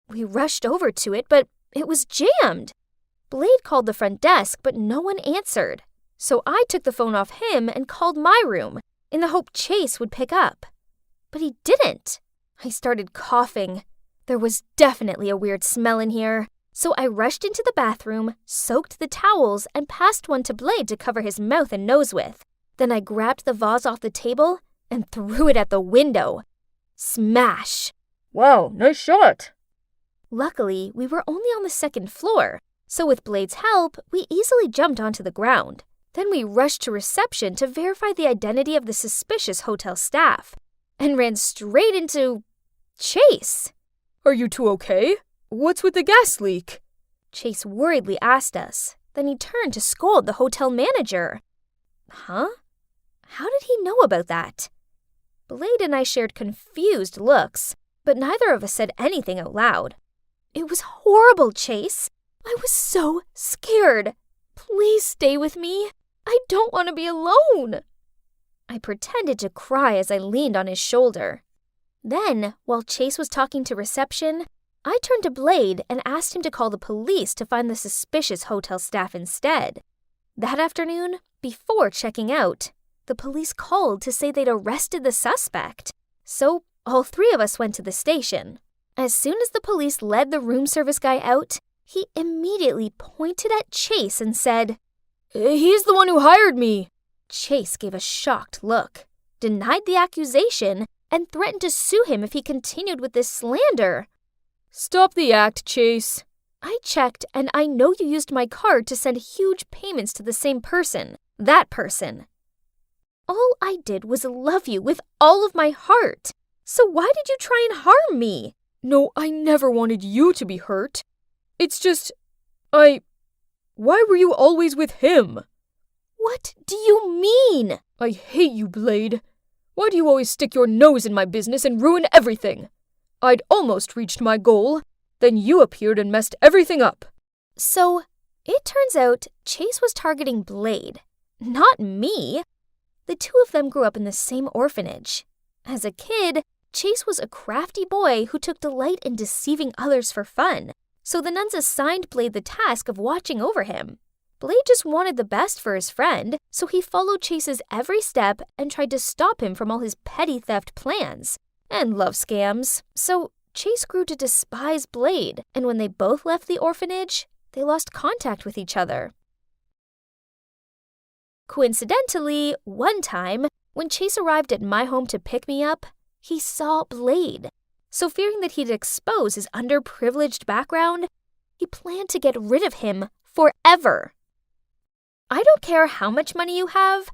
S7: We rushed over to it, but it was jammed. Blade called the front desk, but no one answered. So I took the phone off him and called my room, in the hope Chase would pick up. But he didn't. I started coughing. There was definitely a weird smell in here. So I rushed into the bathroom, soaked the towels, and passed one to Blade to cover his mouth and nose with. Then I grabbed the vase off the table and threw it at the window. Smash!
S6: Wow, nice shot.
S7: Luckily, we were only on the second floor, so with Blade's help, we easily jumped onto the ground. Then we rushed to reception to verify the identity of the suspicious hotel staff, and ran straight into... Chase!
S6: Are you two okay? What's with the gas leak?
S7: Chase worriedly asked us. Then he turned to scold the hotel manager. Huh? How did he know about that? Blade and I shared confused looks, but neither of us said anything out loud. It was horrible, Chase. I was so scared. Please stay with me. I don't want to be alone. I pretended to cry as I leaned on his shoulder. Then, while Chase was talking to reception, I turned to Blade and asked him to call the police to find the suspicious hotel staff instead. That afternoon, before checking out, the police called to say they'd arrested the suspect. So, all three of us went to the station. As soon as the police led the room service guy out, he immediately pointed at Chase and said,
S6: He's the one who hired me.
S7: Chase gave a shocked look, denied the accusation, and threatened to sue him if he continued with this slander.
S6: Stop the act, Chase.
S7: I checked, and I know you used my card to send huge payments to the same person, that person. All I did was love you with all of my heart. So why did you try and harm me?
S6: No, I never wanted you to be hurt. It's just... Why were you always with him?
S7: What do you mean?
S6: I hate you, Blade. Why do you always stick your nose in my business and ruin everything? I'd almost reached my goal. Then you appeared and messed everything up.
S7: So, it turns out Chase was targeting Blade, not me. The two of them grew up in the same orphanage. As a kid, Chase was a crafty boy who took delight in deceiving others for fun. So the nuns assigned Blade the task of watching over him. Blade just wanted the best for his friend, so he followed Chase's every step and tried to stop him from all his petty theft plans and love scams. So Chase grew to despise Blade, and when they both left the orphanage, they lost contact with each other. Coincidentally, one time, when Chase arrived at my home to pick me up, he saw Blade. So fearing that he'd expose his underprivileged background, he planned to get rid of him forever. I don't care how much money you have.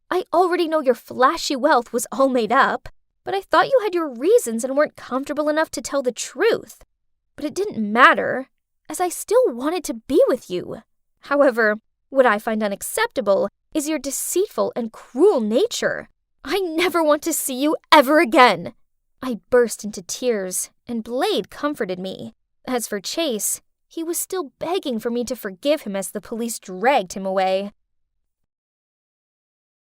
S7: I already know your flashy wealth was all made up, but I thought you had your reasons and weren't comfortable enough to tell the truth. But it didn't matter. as I still wanted to be with you. However, what I find unacceptable is your deceitful and cruel nature. I never want to see you ever again. I burst into tears, and Blade comforted me. As for Chase, he was still begging for me to forgive him as the police dragged him away.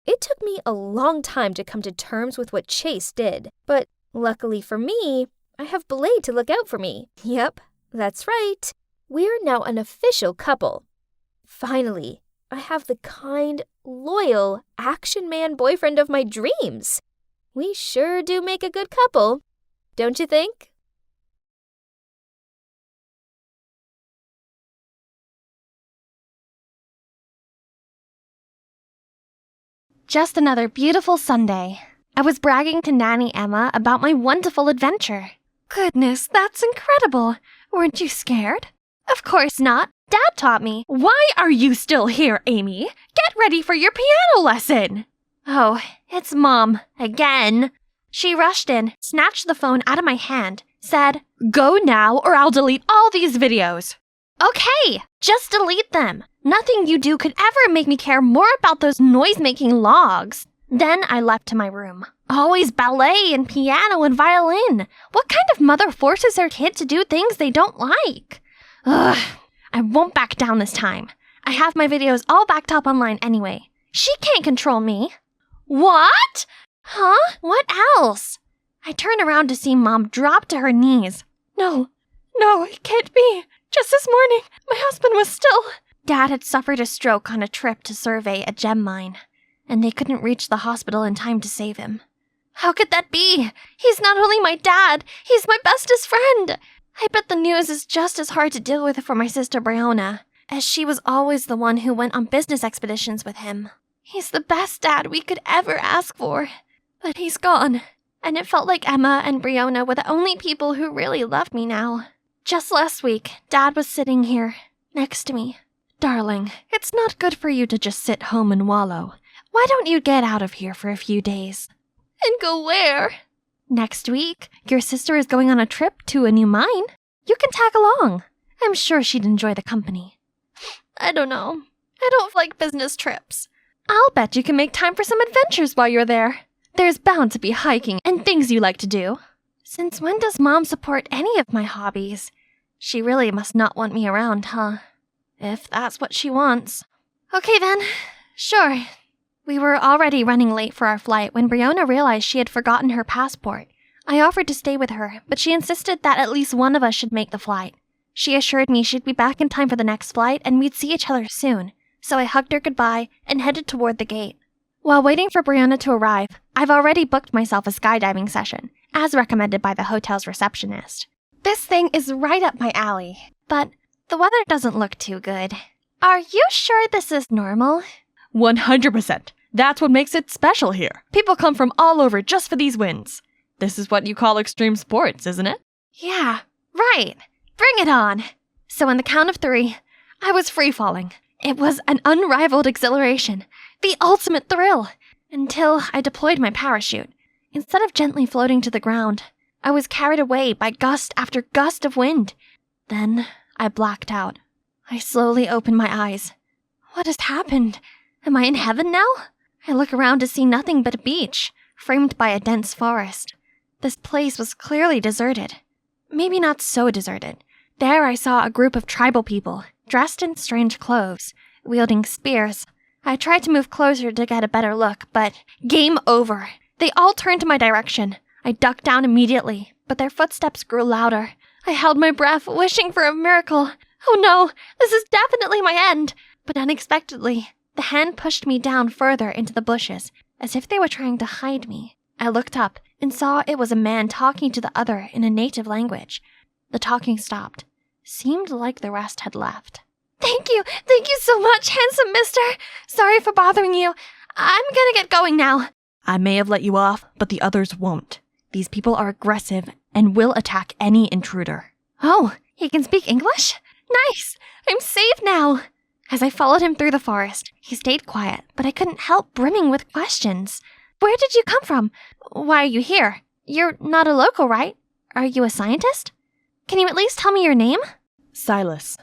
S7: It took me a long time to come to terms with what Chase did, but luckily for me, I have Blade to look out for me. Yep, that's right. We're now an official couple. Finally, I have the kind, loyal, action man boyfriend of my dreams. We sure do make a good couple, don't you think?
S4: Just another beautiful Sunday. I was bragging to Nanny Emma about my wonderful adventure. Goodness, that's incredible. Weren't you scared? Of course not. Dad taught me. Why are you still here, Amy? Get ready for your piano lesson. Oh, it's Mom. Again. She rushed in, snatched the phone out of my hand, said, "Go now or I'll delete all these videos." Okay, just delete them. Nothing you do could ever make me care more about those noise-making logs. Then I left to my room. Always ballet and piano and violin. What kind of mother forces their kid to do things they don't like? Ugh, I won't back down this time. I have my videos all backed up online anyway. She can't control me. What? Huh? What else? I turn around to see Mom drop to her knees. No, it can't be. Just this morning, my husband was still... Dad had suffered a stroke on a trip to survey a gem mine, and they couldn't reach the hospital in time to save him. How could that be? He's not only my dad, he's my bestest friend. I bet the news is just as hard to deal with for my sister Brianna, as she was always the one who went on business expeditions with him. He's the best dad we could ever ask for. But he's gone, and it felt like Emma and Brianna were the only people who really loved me now. Just last week, Dad was sitting here, next to me. Darling, it's not good for you to just sit home and wallow. Why don't you get out of here for a few days? And go where? Next week, your sister is going on a trip to a new mine. You can tag along. I'm sure she'd enjoy the company. I don't know. I don't like business trips. I'll bet you can make time for some adventures while you're there. There's bound to be hiking and things you like to do. Since when does Mom support any of my hobbies? She really must not want me around, huh? If that's what she wants. Okay then, sure. We were already running late for our flight when Brianna realized she had forgotten her passport. I offered to stay with her, but she insisted that at least one of us should make the flight. She assured me she'd be back in time for the next flight and we'd see each other soon, so I hugged her goodbye and headed toward the gate. While waiting for Brianna to arrive, I've already booked myself a skydiving session, as recommended by the hotel's receptionist. This thing is right up my alley, but the weather doesn't look too good. Are you sure this is normal?
S5: 100%. That's what makes it special here. People come from all over just for these wins. This is what you call extreme sports, isn't it?
S4: Yeah, right. Bring it on. So on the count of 3, I was free-falling. It was an unrivaled exhilaration, the ultimate thrill, until I deployed my parachute. Instead of gently floating to the ground, I was carried away by gust after gust of wind. Then I blacked out. I slowly opened my eyes. What has happened? Am I in heaven now? I look around to see nothing but a beach, framed by a dense forest. This place was clearly deserted. Maybe not so deserted. There I saw a group of tribal people, dressed in strange clothes, wielding spears. I tried to move closer to get a better look, but game over. They all turned to my direction. I ducked down immediately, but their footsteps grew louder. I held my breath, wishing for a miracle. Oh no, this is definitely my end. But unexpectedly, the hand pushed me down further into the bushes, as if they were trying to hide me. I looked up and saw it was a man talking to the other in a native language. The talking stopped. Seemed like the rest had left. Thank you so much, handsome mister. Sorry for bothering you. I'm gonna get going now.
S5: I may have let you off, but the others won't. These people are aggressive and will attack any intruder.
S4: Oh, he can speak English? Nice! I'm safe now! As I followed him through the forest, he stayed quiet, but I couldn't help brimming with questions. Where did you come from? Why are you here? You're not a local, right? Are you a scientist? Can you at least tell me your name?
S8: Silas.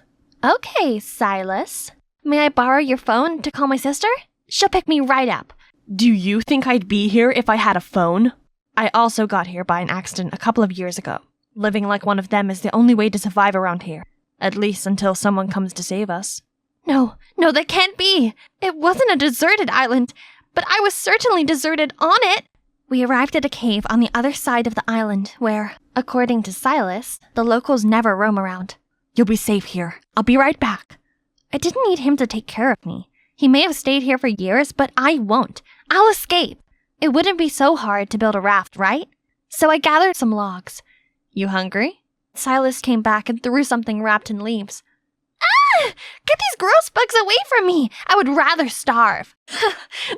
S4: Okay, Silas. May I borrow your phone to call my sister? She'll pick me right up.
S8: Do you think I'd be here if I had a phone? I also got here by an accident a couple of years ago. Living like one of them is the only way to survive around here. At least until someone comes to save us.
S4: No, that can't be. It wasn't a deserted island, but I was certainly deserted on it. We arrived at a cave on the other side of the island where, according to Silas, the locals never roam around.
S8: You'll be safe here. I'll be right back.
S4: I didn't need him to take care of me. He may have stayed here for years, but I won't. I'll escape. It wouldn't be so hard to build a raft, right? So I gathered some logs.
S5: You hungry?
S4: Silas came back and threw something wrapped in leaves. Ah! Get these gross bugs away from me! I would rather starve.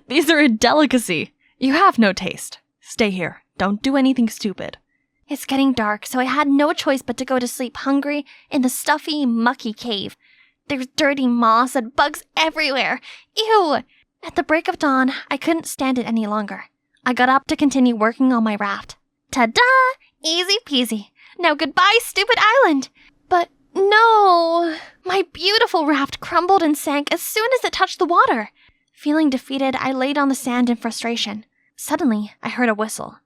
S5: These are a delicacy. You have no taste. Stay here. Don't do anything stupid.
S4: It's getting dark, so I had no choice but to go to sleep hungry in the stuffy, mucky cave. There's dirty moss and bugs everywhere. Ew! At the break of dawn, I couldn't stand it any longer. I got up to continue working on my raft. Ta-da! Easy peasy. Now goodbye, stupid island! But no! My beautiful raft crumbled and sank as soon as it touched the water. Feeling defeated, I laid on the sand in frustration. Suddenly, I heard a whistle.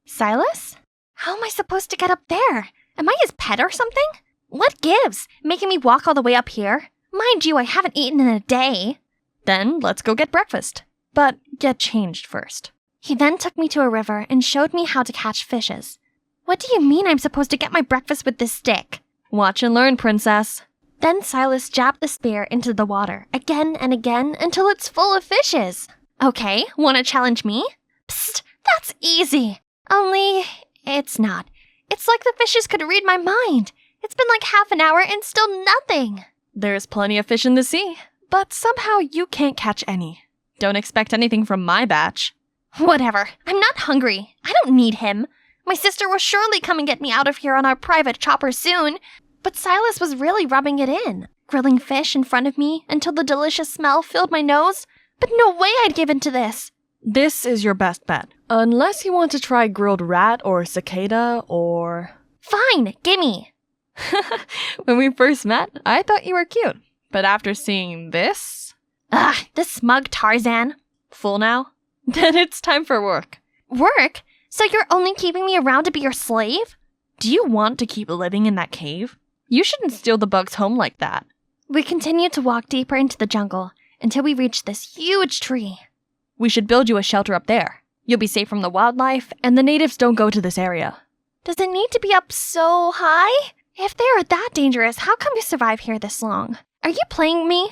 S4: Silas? How am I supposed to get up there? Am I his pet or something? What gives? Making me walk all the way up here? Mind you, I haven't eaten in a day.
S5: Then let's go get breakfast. But get changed first.
S4: He then took me to a river and showed me how to catch fishes. What do you mean I'm supposed to get my breakfast with this stick?
S5: Watch and learn, princess.
S4: Then Silas jabbed the spear into the water again and again until it's full of fishes. Okay, wanna challenge me? Psst, that's easy. Only, it's not. It's like the fishes could read my mind. It's been like half an hour and still nothing.
S5: There's plenty of fish in the sea, but somehow you can't catch any. Don't expect anything from my batch.
S4: Whatever. I'm not hungry. I don't need him. My sister will surely come and get me out of here on our private chopper soon. But Silas was really rubbing it in, grilling fish in front of me until the delicious smell filled my nose. But no way I'd give in to this.
S5: This is your best bet. Unless you want to try grilled rat or cicada or...
S4: Fine, gimme.
S5: When we first met, I thought you were cute. But after seeing this...
S4: Ugh, this smug Tarzan.
S5: Full now? Then it's time for work.
S4: Work? So you're only keeping me around to be your slave?
S5: Do you want to keep living in that cave? You shouldn't steal the bugs home like that.
S4: We continued to walk deeper into the jungle until we reached this huge tree.
S5: We should build you a shelter up there. You'll be safe from the wildlife, and the natives don't go to this area.
S4: Does it need to be up so high? If they are that dangerous, how come you survive here this long? Are you playing me?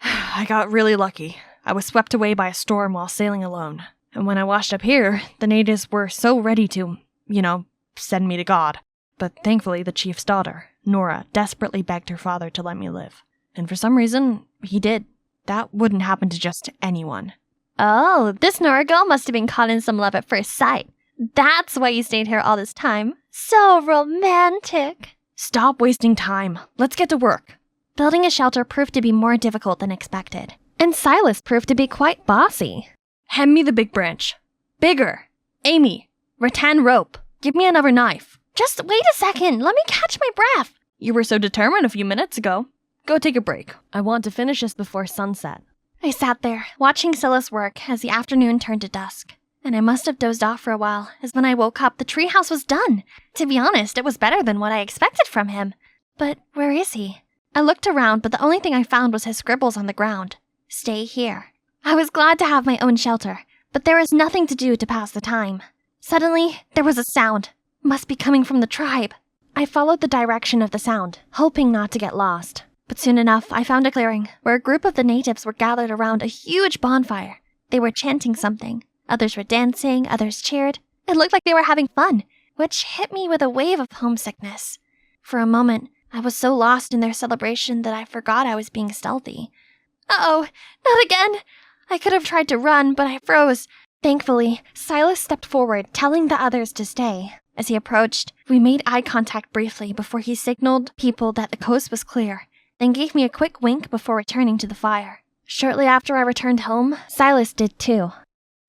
S5: I got really lucky. I was swept away by a storm while sailing alone. And when I washed up here, the natives were so ready to, send me to God. But thankfully, the chief's daughter, Nora, desperately begged her father to let me live. And for some reason, he did. That wouldn't happen to just anyone.
S4: Oh, this Nora girl must have been caught in some love at first sight. That's why you stayed here all this time. So romantic.
S5: Stop wasting time. Let's get to work.
S4: Building a shelter proved to be more difficult than expected. And Silas proved to be quite bossy.
S5: Hand me the big branch. Bigger. Amy. Rattan rope. Give me another knife.
S4: Just wait a second. Let me catch my breath.
S5: You were so determined a few minutes ago. Go take a break. I want to finish this before sunset.
S4: I sat there, watching Silas work as the afternoon turned to dusk. And I must have dozed off for a while, as when I woke up, the treehouse was done. To be honest, it was better than what I expected from him. But where is he? I looked around, but the only thing I found was his scribbles on the ground. Stay here. I was glad to have my own shelter, but there was nothing to do to pass the time. Suddenly, there was a sound. Must be coming from the tribe. I followed the direction of the sound, hoping not to get lost. But soon enough, I found a clearing where a group of the natives were gathered around a huge bonfire. They were chanting something. Others were dancing, others cheered. It looked like they were having fun, which hit me with a wave of homesickness. For a moment, I was so lost in their celebration that I forgot I was being stealthy. Uh-oh, not again! I could have tried to run, but I froze. Thankfully, Silas stepped forward, telling the others to stay. As he approached, we made eye contact briefly before he signaled people that the coast was clear, then gave me a quick wink before returning to the fire. Shortly after I returned home, Silas did too.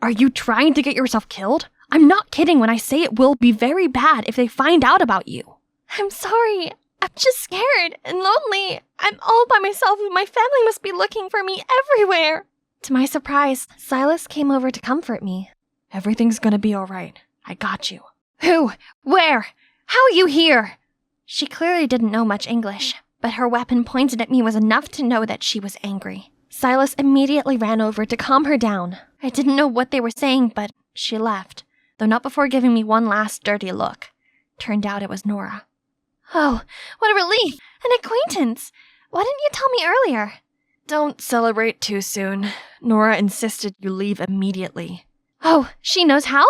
S5: Are you trying to get yourself killed? I'm not kidding when I say it will be very bad if they find out about you.
S4: I'm sorry.
S8: I'm just scared and lonely. I'm all by myself and my family must be looking for me everywhere. To my surprise, Silas came over to comfort me.
S5: Everything's gonna be alright. I got you.
S2: Who? Where? How are you here?
S4: She clearly didn't know much English, but her weapon pointed at me was enough to know that she was angry. Silas immediately ran over to calm her down. I didn't know what they were saying, but she left, though not before giving me one last dirty look. Turned out it was Nora.
S2: Oh, what a relief! An acquaintance! Why didn't you tell me earlier?
S5: Don't celebrate too soon. Nora insisted you leave immediately.
S2: Oh, she knows how?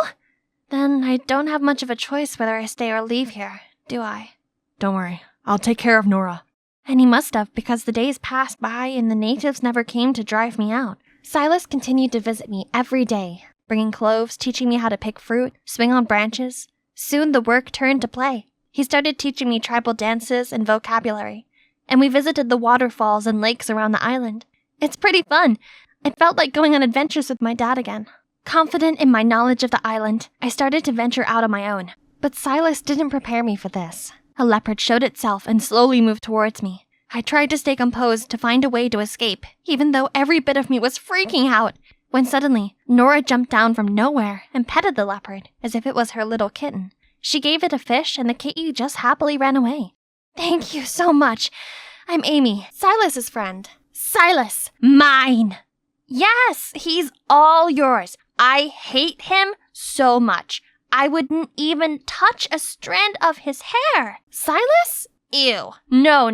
S2: Then I don't have much of a choice whether I stay or leave here, do I?
S5: Don't worry. I'll take care of Nora.
S4: And he must have, because the days passed by and the natives never came to drive me out. Silas continued to visit me every day, bringing cloves, teaching me how to pick fruit, swing on branches. Soon the work turned to play. He started teaching me tribal dances and vocabulary, and we visited the waterfalls and lakes around the island. It's pretty fun. It felt like going on adventures with my dad again. Confident in my knowledge of the island, I started to venture out on my own. But Silas didn't prepare me for this. A leopard showed itself and slowly moved towards me. I tried to stay composed to find a way to escape, even though every bit of me was freaking out, when suddenly, Nora jumped down from nowhere and petted the leopard as if it was her little kitten. She gave it a fish and the kitty just happily ran away. Thank you so much. I'm Amy, Silas's friend. Silas, mine! Yes, he's all yours. I hate him so much. I wouldn't even touch a strand of his hair. Silas? Ew. No.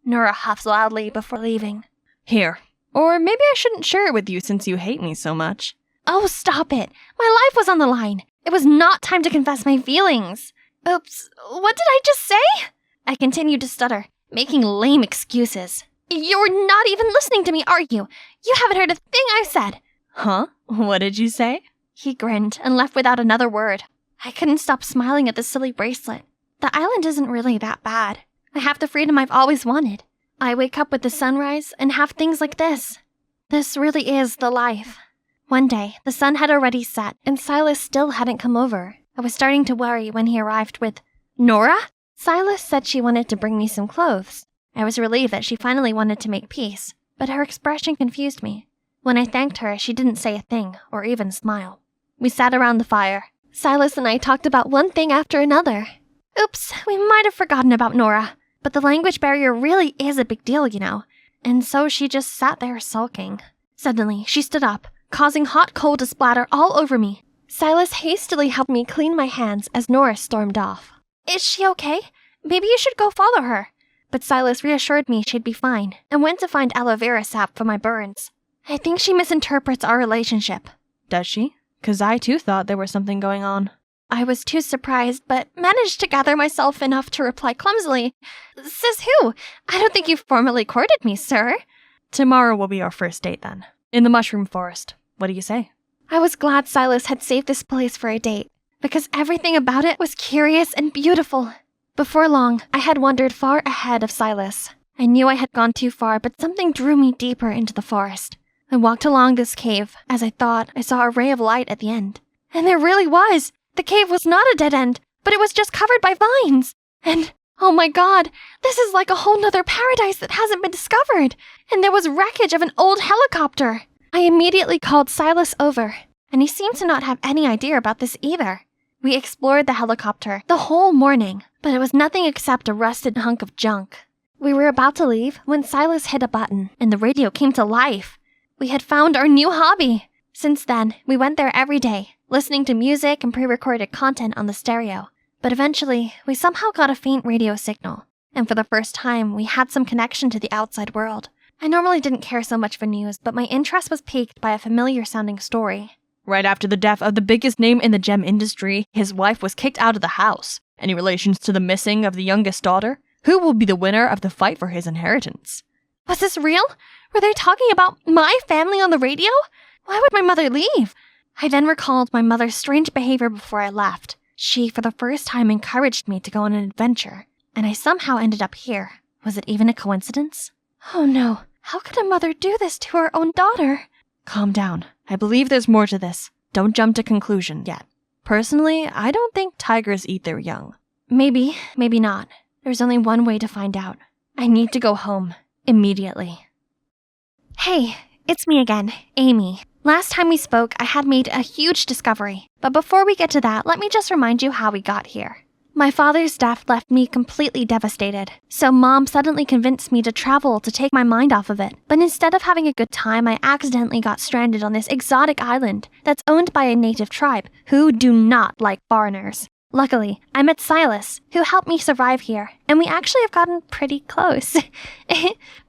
S4: Nora huffed loudly before leaving.
S5: Here. Or maybe I shouldn't share it with you since you hate me so much.
S4: Oh, stop it. My life was on the line. It was not time to confess my feelings. Oops, what did I just say? I continued to stutter, making lame excuses. You're not even listening to me, are you? You haven't heard a thing I've said.
S5: Huh? What did you say?
S4: He grinned and left without another word. I couldn't stop smiling at the silly bracelet. The island isn't really that bad. I have the freedom I've always wanted. I wake up with the sunrise and have things like this. This really is the life. One day, the sun had already set and Silas still hadn't come over. I was starting to worry when he arrived with, Nora? Silas said she wanted to bring me some clothes. I was relieved that she finally wanted to make peace, but her expression confused me. When I thanked her, she didn't say a thing or even smile. We sat around the fire. Silas and I talked about one thing after another. Oops, we might have forgotten about Nora. But the language barrier really is a big deal, you know. And so she just sat there sulking. Suddenly, she stood up, causing hot coal to splatter all over me. Silas hastily helped me clean my hands as Nora stormed off. Is she okay? Maybe you should go follow her. But Silas reassured me she'd be fine and went to find aloe vera sap for my burns. I think she misinterprets our relationship.
S5: Does she? 'Cause I too thought there was something going on.
S4: I was too surprised, but managed to gather myself enough to reply clumsily. Says who? I don't think you formally courted me, sir.
S5: Tomorrow will be our first date then. In the mushroom forest. What do you say?
S4: I was glad Silas had saved this place for a date, because everything about it was curious and beautiful. Before long, I had wandered far ahead of Silas. I knew I had gone too far, but something drew me deeper into the forest. I walked along this cave, as I thought I saw a ray of light at the end. And there really was! The cave was not a dead end, but it was just covered by vines. And, oh my god, this is like a whole nother paradise that hasn't been discovered. And there was wreckage of an old helicopter. I immediately called Silas over, and he seemed to not have any idea about this either. We explored the helicopter the whole morning, but it was nothing except a rusted hunk of junk. We were about to leave when Silas hit a button, and the radio came to life. We had found our new hobby. Since then, we went there every day, listening to music and pre-recorded content on the stereo. But eventually, we somehow got a faint radio signal, and for the first time, we had some connection to the outside world. I normally didn't care so much for news, but my interest was piqued by a familiar-sounding story.
S5: Right after the death of the biggest name in the gem industry, his wife was kicked out of the house. Any relations to the missing of the youngest daughter? Who will be the winner of the fight for his inheritance?
S4: Was this real? Were they talking about my family on the radio? Why would my mother leave? I then recalled my mother's strange behavior before I left. She, for the first time, encouraged me to go on an adventure, and I somehow ended up here. Was it even a coincidence? Oh no, how could a mother do this to her own daughter?
S5: Calm down. I believe there's more to this. Don't jump to conclusion yet. Personally, I don't think tigers eat their young.
S4: Maybe, maybe not.
S8: There's only one way to find out. I need to go home. Immediately.
S4: Hey, it's me again, Amy. Last time we spoke, I had made a huge discovery. But before we get to that, let me just remind you how we got here. My father's death left me completely devastated, so Mom suddenly convinced me to travel to take my mind off of it. But instead of having a good time, I accidentally got stranded on this exotic island that's owned by a native tribe who do not like foreigners. Luckily, I met Silas, who helped me survive here, and we actually have gotten pretty close.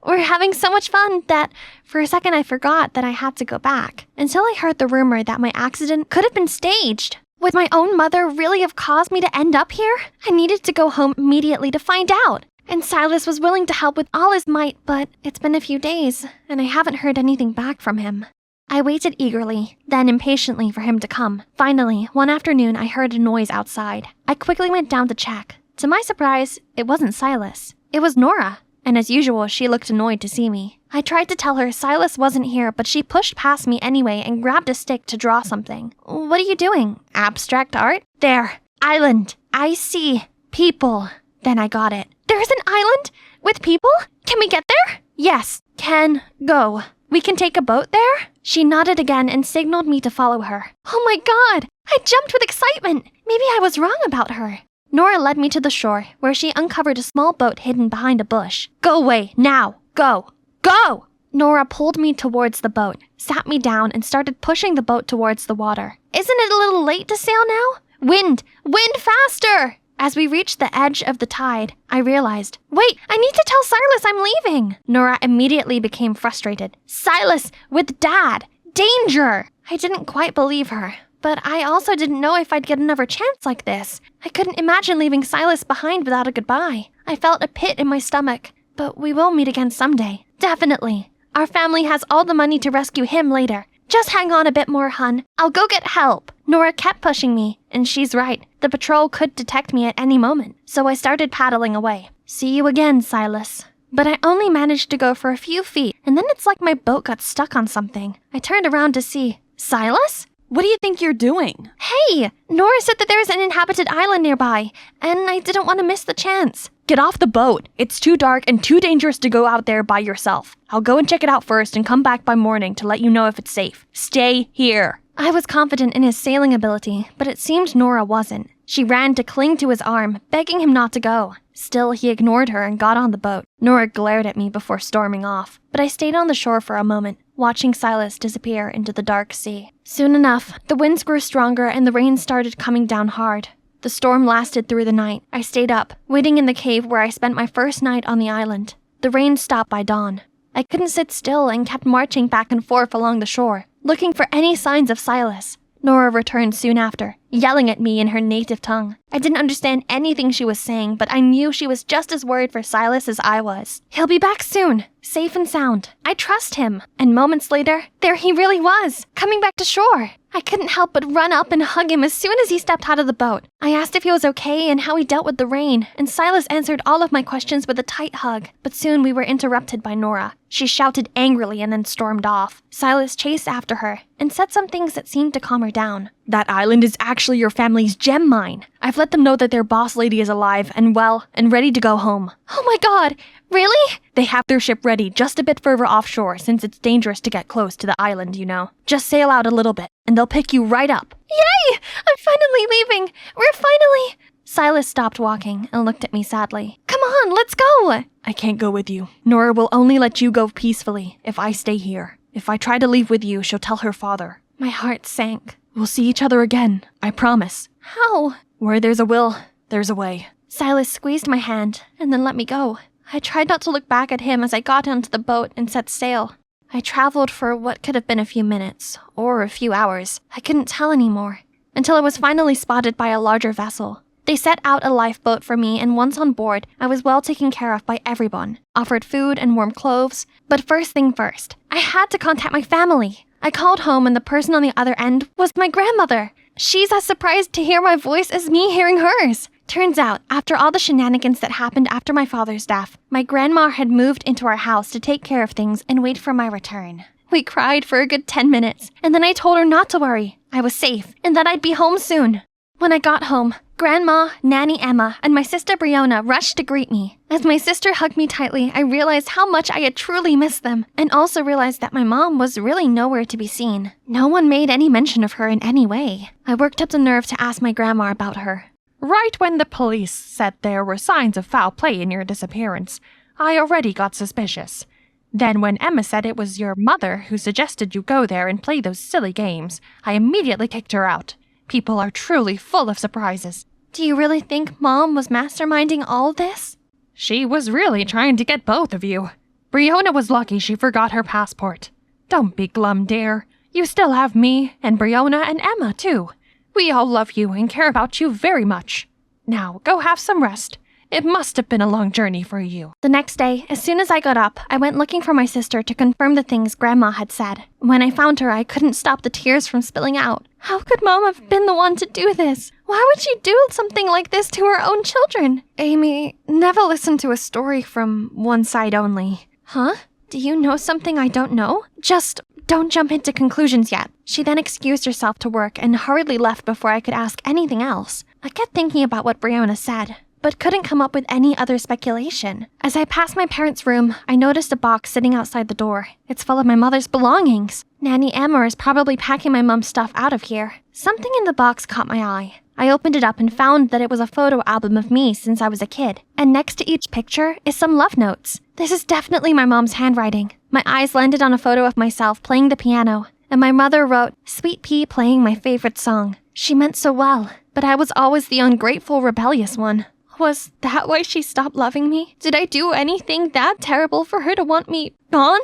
S4: We're having so much fun that for a second I forgot that I had to go back, until I heard the rumor that my accident could have been staged. Would my own mother really have caused me to end up here? I needed to go home immediately to find out. And Silas was willing to help with all his might, but it's been a few days, and I haven't heard anything back from him. I waited eagerly, then impatiently for him to come. Finally, one afternoon I heard a noise outside. I quickly went down to check. To my surprise, it wasn't Silas. It was Nora. And as usual, she looked annoyed to see me. I tried to tell her Silas wasn't here, but she pushed past me anyway and grabbed a stick to draw something. What are you doing? Abstract art? There. Island. I see. People. Then I got it. There's an island? With people? Can we get there? Yes. Can. Go. We can take a boat there? She nodded again and signaled me to follow her. Oh my god! I jumped with excitement. Maybe I was wrong about her. Nora led me to the shore, where she uncovered a small boat hidden behind a bush. Go away, now! Go! Go! Nora pulled me towards the boat, sat me down, and started pushing the boat towards the water. Isn't it a little late to sail now? Wind! Wind faster! As we reached the edge of the tide, I realized, wait, I need to tell Silas I'm leaving! Nora immediately became frustrated. Silas, with Dad! Danger! I didn't quite believe her. But I also didn't know if I'd get another chance like this. I couldn't imagine leaving Silas behind without a goodbye. I felt a pit in my stomach. But we will meet again someday. Definitely. Our family has all the money to rescue him later. Just hang on a bit more, hun. I'll go get help. Nora kept pushing me, and she's right. The patrol could detect me at any moment. So I started paddling away. See you again, Silas. But I only managed to go for a few feet, and then it's like my boat got stuck on something. I turned around to see. Silas?
S5: What do you think you're doing?
S4: Hey! Nora said that there's an inhabited island nearby, and I didn't want to miss the chance.
S5: Get off the boat. It's too dark and too dangerous to go out there by yourself. I'll go and check it out first and come back by morning to let you know if it's safe. Stay here.
S4: I was confident in his sailing ability, but it seemed Nora wasn't. She ran to cling to his arm, begging him not to go. Still, he ignored her and got on the boat. Nora glared at me before storming off, but I stayed on the shore for a moment, watching Silas disappear into the dark sea. Soon enough, the winds grew stronger and the rain started coming down hard. The storm lasted through the night. I stayed up, waiting in the cave where I spent my first night on the island. The rain stopped by dawn. I couldn't sit still and kept marching back and forth along the shore, looking for any signs of Silas. Nora returned soon after, yelling at me in her native tongue. I didn't understand anything she was saying, but I knew she was just as worried for Silas as I was. He'll be back soon, safe and sound. I trust him. And moments later, there he really was, coming back to shore. I couldn't help but run up and hug him as soon as he stepped out of the boat. I asked if he was okay and how he dealt with the rain, and Silas answered all of my questions with a tight hug. But soon we were interrupted by Nora. She shouted angrily and then stormed off. Silas chased after her and said some things that seemed to calm her down.
S5: That island is actually your family's gem mine. I've let them know that their boss lady is alive and well and ready to go home.
S4: Oh my god, really?
S5: They have their ship ready just a bit further offshore since it's dangerous to get close to the island, you know. Just sail out a little bit and they'll pick you right up.
S4: Yay! I'm finally leaving! We're finally... Silas stopped walking and looked at me sadly. Come on, let's go!
S5: I can't go with you. Nora will only let you go peacefully if I stay here. If I try to leave with you, she'll tell her father.
S4: My heart sank.
S5: We'll see each other again, I promise.
S4: How?
S5: Where there's a will, there's a way.
S4: Silas squeezed my hand and then let me go. I tried not to look back at him as I got onto the boat and set sail. I traveled for what could have been a few minutes, or a few hours. I couldn't tell anymore, until I was finally spotted by a larger vessel. They set out a lifeboat for me, and once on board, I was well taken care of by everyone, offered food and warm clothes. But first thing first, I had to contact my family. I called home and the person on the other end was my grandmother. She's as surprised to hear my voice as me hearing hers. Turns out, after all the shenanigans that happened after my father's death, my grandma had moved into our house to take care of things and wait for my return. We cried for a good 10 minutes, and then I told her not to worry. I was safe, and that I'd be home soon. When I got home, Grandma, Nanny Emma, and my sister Brionna rushed to greet me. As my sister hugged me tightly, I realized how much I had truly missed them, and also realized that my mom was really nowhere to be seen. No one made any mention of her in any way. I worked up the nerve to ask my grandma about her.
S8: Right when the police said there were signs of foul play in your disappearance, I already got suspicious. Then when Emma said it was your mother who suggested you go there and play those silly games, I immediately kicked her out. People are truly full of surprises.
S4: Do you really think Mom was masterminding all this?
S8: She was really trying to get both of you. Brionna was lucky she forgot her passport. Don't be glum, dear. You still have me, and Brionna and Emma, too. We all love you and care about you very much. Now, go have some rest. It must have been a long journey for you.
S4: The next day, as soon as I got up, I went looking for my sister to confirm the things Grandma had said. When I found her, I couldn't stop the tears from spilling out. How could Mom have been the one to do this? Why would she do something like this to her own children?
S2: Amy, never listen to a story from one side only.
S4: Huh? Do you know something I don't know?
S2: Just don't jump into conclusions yet. She then excused herself to work and hurriedly left before I could ask anything else. I kept thinking about what Brionna said, but couldn't come up with any other speculation. As I passed my parents' room, I noticed a box sitting outside the door. It's full of my mother's belongings. Nanny Emma is probably packing my mom's stuff out of here. Something in the box caught my eye. I opened it up and found that it was a photo album of me since I was a kid. And next to each picture is some love notes. This is definitely my mom's handwriting. My eyes landed on a photo of myself playing the piano, and my mother wrote, "Sweet Pea playing my favorite song." She meant so well, but I was always the ungrateful, rebellious one. Was that why she stopped loving me? Did I do anything that terrible for her to want me gone?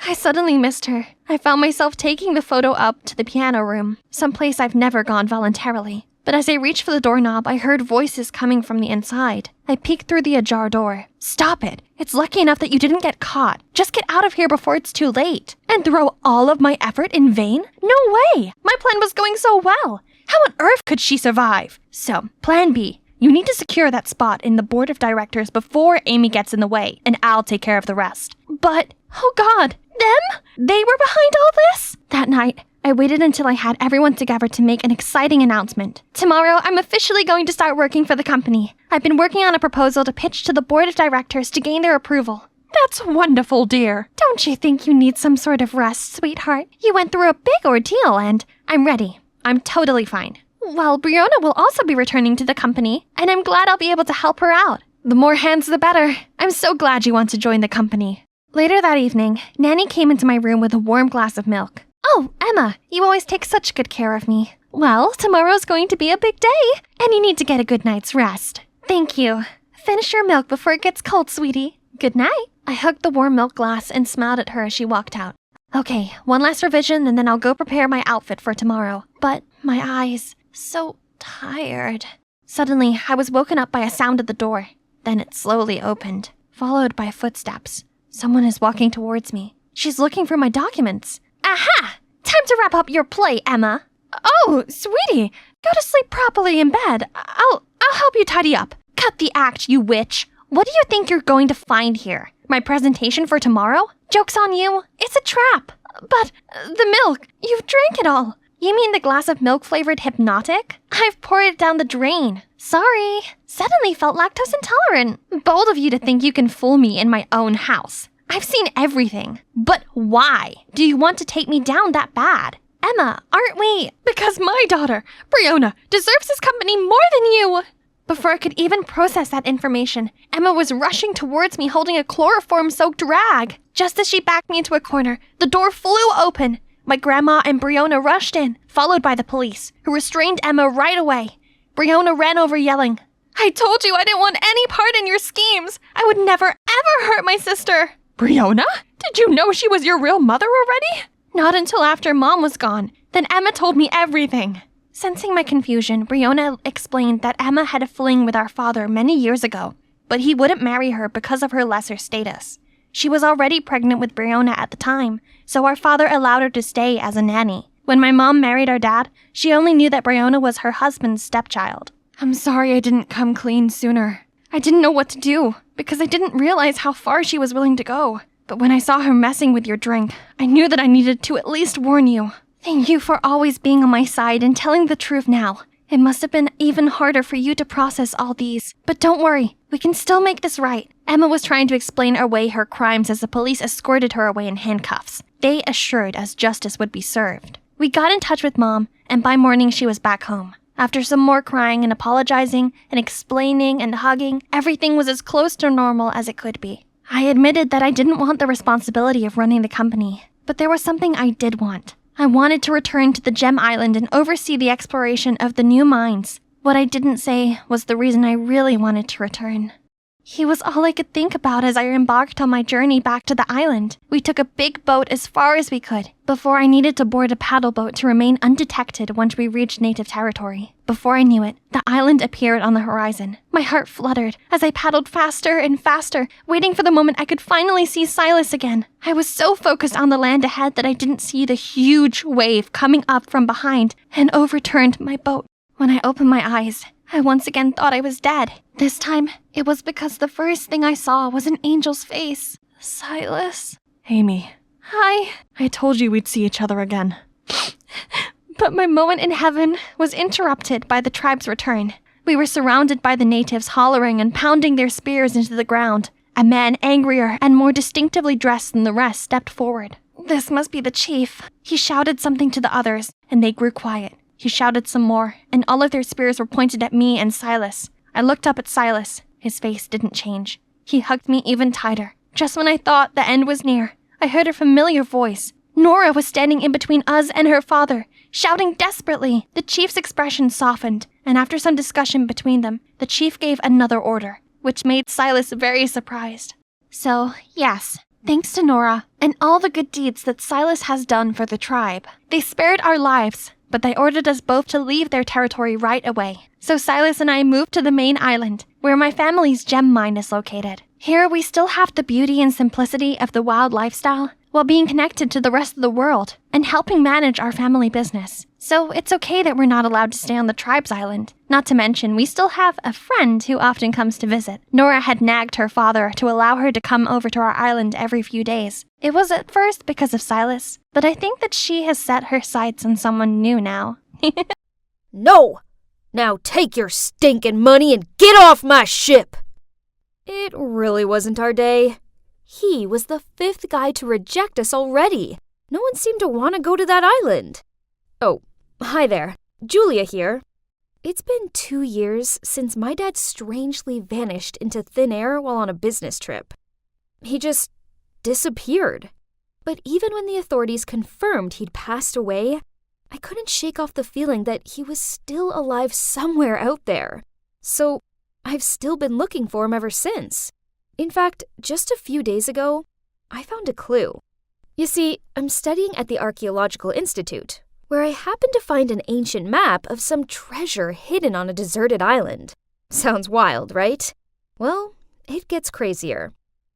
S2: I suddenly missed her. I found myself taking the photo up to the piano room, someplace I've never gone voluntarily. But as I reached for the doorknob, I heard voices coming from the inside. I peeked through the ajar door. Stop it! It's lucky enough that you didn't get caught. Just get out of here before it's too late. And throw all of my effort in vain? No way! My plan was going so well. How on earth could she survive? So, plan B. You need to secure that spot in the board of directors before Amy gets in the way, and I'll take care of the rest. But, oh God, them? They were behind all this? That night, I waited until I had everyone together to make an exciting announcement. Tomorrow, I'm officially going to start working for the company. I've been working on a proposal to pitch to the board of directors to gain their approval.
S8: That's wonderful, dear.
S2: Don't you think you need some sort of rest, sweetheart? You went through a big ordeal, and I'm ready. I'm totally fine. Well, Brionna will also be returning to the company, and I'm glad I'll be able to help her out. The more hands, the better. I'm so glad you want to join the company. Later that evening, Nanny came into my room with a warm glass of milk. Oh, Emma, you always take such good care of me. Well, tomorrow's going to be a big day, and you need to get a good night's rest. Thank you. Finish your milk before it gets cold, sweetie. Good night. I hugged the warm milk glass and smiled at her as she walked out. Okay, one last revision, and then I'll go prepare my outfit for tomorrow. But my eyes... so tired. Suddenly, I was woken up by a sound at the door. Then it slowly opened, followed by footsteps. Someone is walking towards me. She's looking for my documents. Aha! Time to wrap up your play, Emma. Oh, sweetie, go to sleep properly in bed. I'll help you tidy up. Cut the act, you witch. What do you think you're going to find here? My presentation for tomorrow? Joke's on you. It's a trap. But the milk, you've drank it all. You mean the glass of milk-flavored hypnotic? I've poured it down the drain. Sorry. Suddenly felt lactose intolerant. Bold of you to think you can fool me in my own house. I've seen everything. But why do you want to take me down that bad? Emma, aren't we? Because my daughter, Brionna, deserves this company more than you. Before I could even process that information, Emma was rushing towards me holding a chloroform-soaked rag. Just as she backed me into a corner, the door flew open. My grandma and Brionna rushed in, followed by the police, who restrained Emma right away. Brionna ran over yelling, I told you I didn't want any part in your schemes. I would never, ever hurt my sister.
S8: Brionna? Did you know she was your real mother already?
S2: Not until after Mom was gone. Then Emma told me everything. Sensing my confusion, Brionna explained that Emma had a fling with our father many years ago, but he wouldn't marry her because of her lesser status. She was already pregnant with Brionna at the time, so our father allowed her to stay as a nanny. When my mom married our dad, she only knew that Brionna was her husband's stepchild. I'm sorry I didn't come clean sooner. I didn't know what to do, because I didn't realize how far she was willing to go. But when I saw her messing with your drink, I knew that I needed to at least warn you. Thank you for always being on my side and telling the truth now. It must have been even harder for you to process all these. But don't worry, we can still make this right. Emma was trying to explain away her crimes as the police escorted her away in handcuffs. They assured us justice would be served. We got in touch with Mom, and by morning she was back home. After some more crying and apologizing and explaining and hugging, everything was as close to normal as it could be. I admitted that I didn't want the responsibility of running the company, but there was something I did want. I wanted to return to the Gem Island and oversee the exploration of the new mines. What I didn't say was the reason I really wanted to return. He was all I could think about as I embarked on my journey back to the island. We took a big boat as far as we could, before I needed to board a paddle boat to remain undetected once we reached native territory. Before I knew it, the island appeared on the horizon. My heart fluttered as I paddled faster and faster, waiting for the moment I could finally see Silas again. I was so focused on the land ahead that I didn't see the huge wave coming up from behind and overturned my boat. When I opened my eyes, I once again thought I was dead. This time, it was because the first thing I saw was an angel's face. Silas.
S8: Amy,
S2: Hi.
S8: I told you we'd see each other again.
S2: But my moment in heaven was interrupted by the tribe's return. We were surrounded by the natives hollering and pounding their spears into the ground. A man angrier and more distinctively dressed than the rest stepped forward. This must be the chief. He shouted something to the others, and they grew quiet. He shouted some more, and all of their spears were pointed at me and Silas. I looked up at Silas. His face didn't change. He hugged me even tighter. Just when I thought the end was near, I heard a familiar voice. Nora was standing in between us and her father, shouting desperately. The chief's expression softened, and after some discussion between them, the chief gave another order, which made Silas very surprised. So, yes, thanks to Nora and all the good deeds that Silas has done for the tribe, they spared our lives. But they ordered us both to leave their territory right away. So Silas and I moved to the main island, where my family's gem mine is located. Here we still have the beauty and simplicity of the wild lifestyle, while being connected to the rest of the world and helping manage our family business. So it's okay that we're not allowed to stay on the tribe's island. Not to mention, we still have a friend who often comes to visit. Nora had nagged her father to allow her to come over to our island every few days. It was at first because of Silas, but I think that she has set her sights on someone new now.
S7: No! Now take your stinking money and get off my ship! It really wasn't our day. He was the 5th guy to reject us already. No one seemed to want to go to that island. Oh, hi there. Julia here. It's been 2 years since my dad strangely vanished into thin air while on a business trip. He just disappeared. But even when the authorities confirmed he'd passed away, I couldn't shake off the feeling that he was still alive somewhere out there. So I've still been looking for him ever since. In fact, just a few days ago, I found a clue. You see, I'm studying at the Archaeological Institute, where I happened to find an ancient map of some treasure hidden on a deserted island. Sounds wild, right? Well, it gets crazier.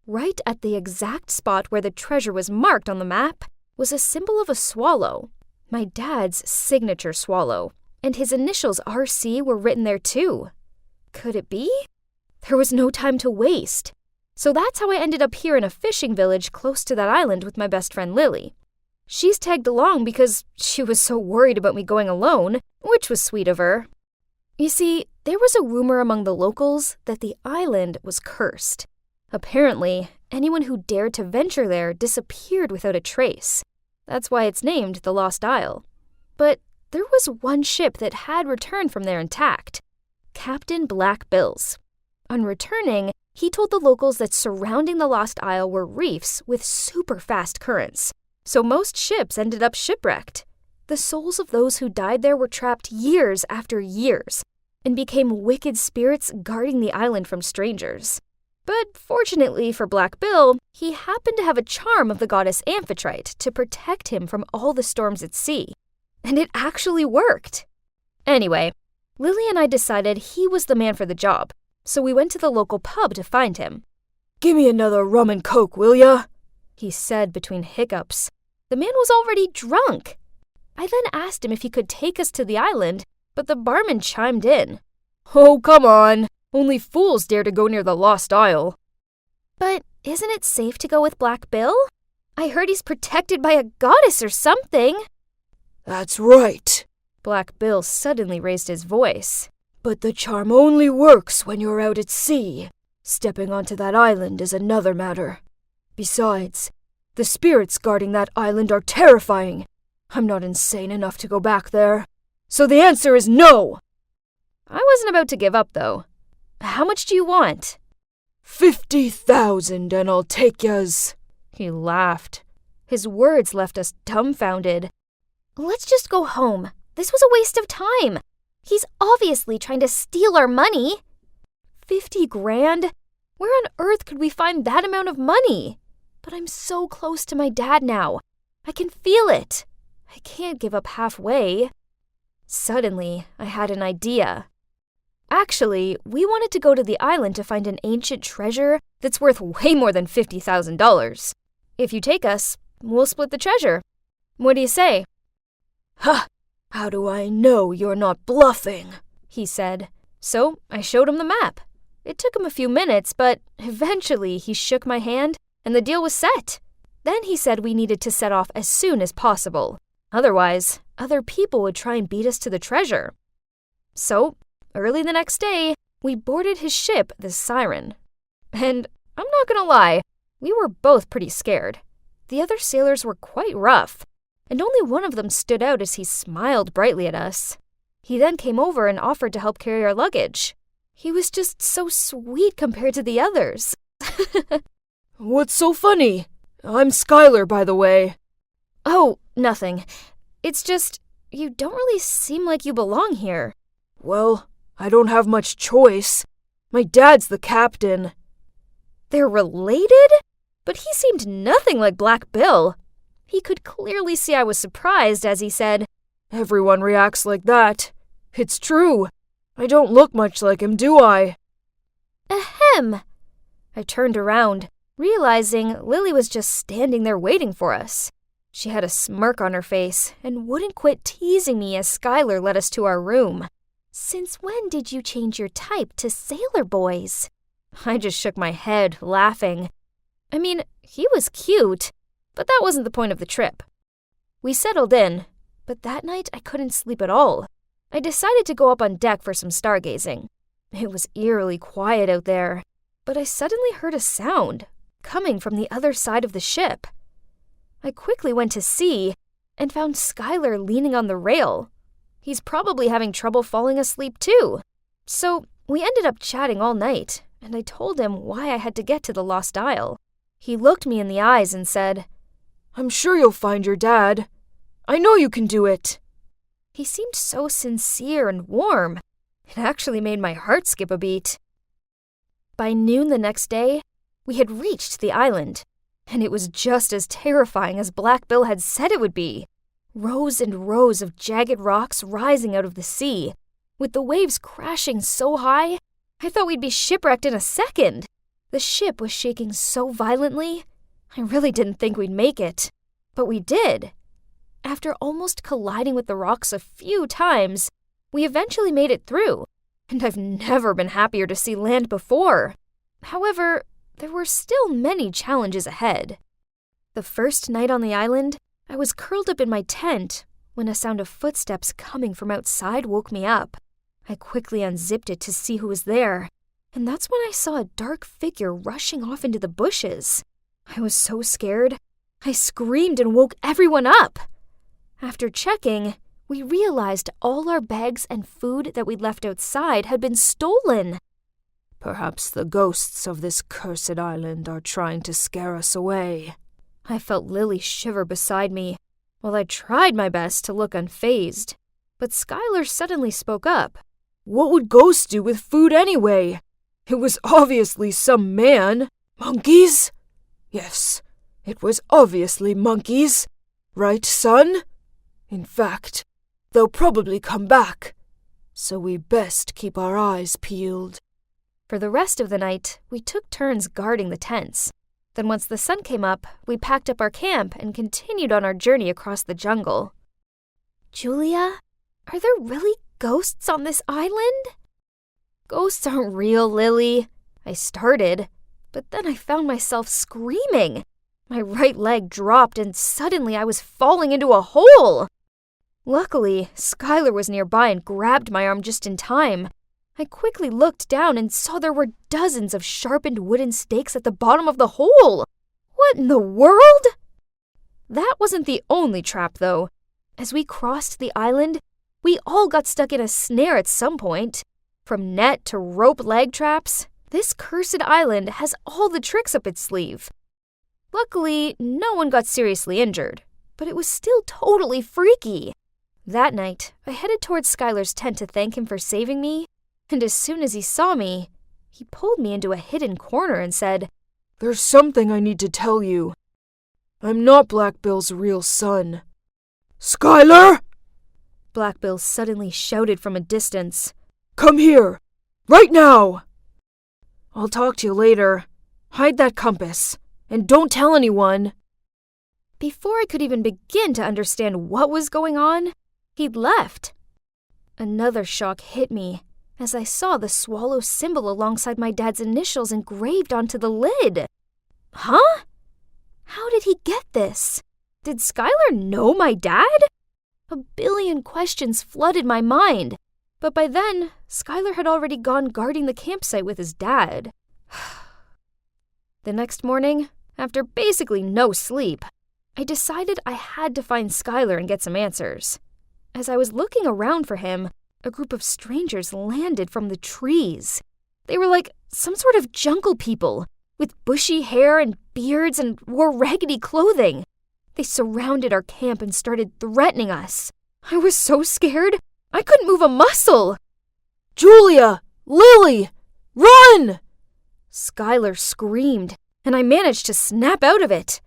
S7: Right at the exact spot where the treasure was marked on the map was a symbol of a swallow. My dad's signature swallow, and his initials RC were written there too. Could it be? There was no time to waste. So that's how I ended up here in a fishing village close to that island with my best friend Lily. She's tagged along because she was so worried about me going alone, which was sweet of her. You see, there was a rumor among the locals that the island was cursed. Apparently, anyone who dared to venture there disappeared without a trace. That's why it's named the Lost Isle. But there was one ship that had returned from there intact. Captain Black Bill's. On returning, he told the locals that surrounding the Lost Isle were reefs with super fast currents. So most ships ended up shipwrecked. The souls of those who died there were trapped years after years and became wicked spirits guarding the island from strangers. But fortunately for Black Bill, he happened to have a charm of the goddess Amphitrite to protect him from all the storms at sea. And it actually worked. Anyway, Lily and I decided he was the man for the job, so we went to the local pub to find him. "Give me another rum and coke, will ya?" he said between hiccups. The man was already drunk. I then asked him if he could take us to the island, but the barman chimed in. "Oh, come on. Only fools dare to go near the Lost Isle." But isn't it safe to go with Black Bill? I heard he's protected by a goddess or something. "That's right. Black Bill suddenly raised his voice.
S6: But the charm only works when you're out at sea. Stepping onto that island is another matter. Besides, the spirits guarding that island are terrifying. I'm not insane enough to go back there. So the answer is no!
S7: I wasn't about to give up, though. How much do you want?
S6: 50,000 and I'll take yas.
S7: He laughed. His words left us dumbfounded. Let's just go home. This was a waste of time. He's obviously trying to steal our money. 50 grand? Where on earth could we find that amount of money? But I'm so close to my dad now. I can feel it. I can't give up halfway. Suddenly, I had an idea. Actually, we wanted to go to the island to find an ancient treasure that's worth way more than $50,000. If you take us, we'll split the treasure. What do you say?
S6: Ha! How do I know you're not bluffing?
S7: He said. So I showed him the map. It took him a few minutes, but eventually he shook my hand and the deal was set. Then he said we needed to set off as soon as possible. Otherwise, other people would try and beat us to the treasure. So, early the next day, we boarded his ship, the Siren. And I'm not gonna lie, we were both pretty scared. The other sailors were quite rough, and only one of them stood out as he smiled brightly at us. He then came over and offered to help carry our luggage. He was just so sweet compared to the others.
S6: What's so funny? I'm Skylar, by the way.
S7: Oh, nothing. It's just, you don't really seem like you belong here.
S6: Well, I don't have much choice. My dad's the captain.
S7: They're related? But he seemed nothing like Black Bill. He could clearly see I was surprised as he said,
S6: Everyone reacts like that. It's true. I don't look much like him, do I?
S7: Ahem. I turned around, realizing Lily was just standing there waiting for us. She had a smirk on her face and wouldn't quit teasing me as Skylar led us to our room. Since when did you change your type to sailor boys? I just shook my head, laughing. I mean, he was cute, but that wasn't the point of the trip. We settled in, but that night I couldn't sleep at all. I decided to go up on deck for some stargazing. It was eerily quiet out there, but I suddenly heard a sound coming from the other side of the ship. I quickly went to see and found Skylar leaning on the rail. He's probably having trouble falling asleep too. So we ended up chatting all night, and I told him why I had to get to the Lost Isle. He looked me in the eyes and said,
S6: I'm sure you'll find your dad. I know you can do it.
S7: He seemed so sincere and warm. It actually made my heart skip a beat. By noon the next day, we had reached the island, and it was just as terrifying as Black Bill had said it would be. Rows and rows of jagged rocks rising out of the sea, with the waves crashing so high, I thought we'd be shipwrecked in a second. The ship was shaking so violently, I really didn't think we'd make it. But we did. After almost colliding with the rocks a few times, we eventually made it through, and I've never been happier to see land before. However, there were still many challenges ahead. The first night on the island, I was curled up in my tent when a sound of footsteps coming from outside woke me up. I quickly unzipped it to see who was there, and that's when I saw a dark figure rushing off into the bushes. I was so scared, I screamed and woke everyone up. After checking, we realized all our bags and food that we'd left outside had been stolen.
S6: Perhaps the ghosts of this cursed island are trying to scare us away.
S7: I felt Lily shiver beside me, while I tried my best to look unfazed. But Skylar suddenly spoke up.
S6: What would ghosts do with food anyway? It was obviously some man. Monkeys? Yes, it was obviously monkeys. Right, son? In fact, they'll probably come back. So we best keep our eyes peeled.
S7: For the rest of the night, we took turns guarding the tents. Then once the sun came up, we packed up our camp and continued on our journey across the jungle. Julia, are there really ghosts on this island? Ghosts aren't real, Lily. I started, but then I found myself screaming. My right leg dropped and suddenly I was falling into a hole. Luckily, Skylar was nearby and grabbed my arm just in time. I quickly looked down and saw there were dozens of sharpened wooden stakes at the bottom of the hole. What in the world? That wasn't the only trap, though. As we crossed the island, we all got stuck in a snare at some point. From net to rope leg traps, this cursed island has all the tricks up its sleeve. Luckily, no one got seriously injured, but it was still totally freaky. That night, I headed towards Skylar's tent to thank him for saving me, and as soon as he saw me, he pulled me into a hidden corner and said,
S6: "There's something I need to tell you. I'm not Black Bill's real son." "Skylar!"
S7: Black Bill suddenly shouted from a distance.
S6: "Come here! Right now!" "I'll talk to you later. Hide that compass, and don't tell anyone."
S7: Before I could even begin to understand what was going on, he'd left. Another shock hit me as I saw the swallow symbol alongside my dad's initials engraved onto the lid. Huh? How did he get this? Did Skylar know my dad? A billion questions flooded my mind, but by then, Skylar had already gone guarding the campsite with his dad. The next morning, after basically no sleep, I decided I had to find Skylar and get some answers. As I was looking around for him, a group of strangers landed from the trees. They were like some sort of jungle people, with bushy hair and beards and wore raggedy clothing. They surrounded our camp and started threatening us. I was so scared, I couldn't move a muscle.
S6: "Julia! Lily! Run!"
S7: Skylar screamed, and I managed to snap out of it.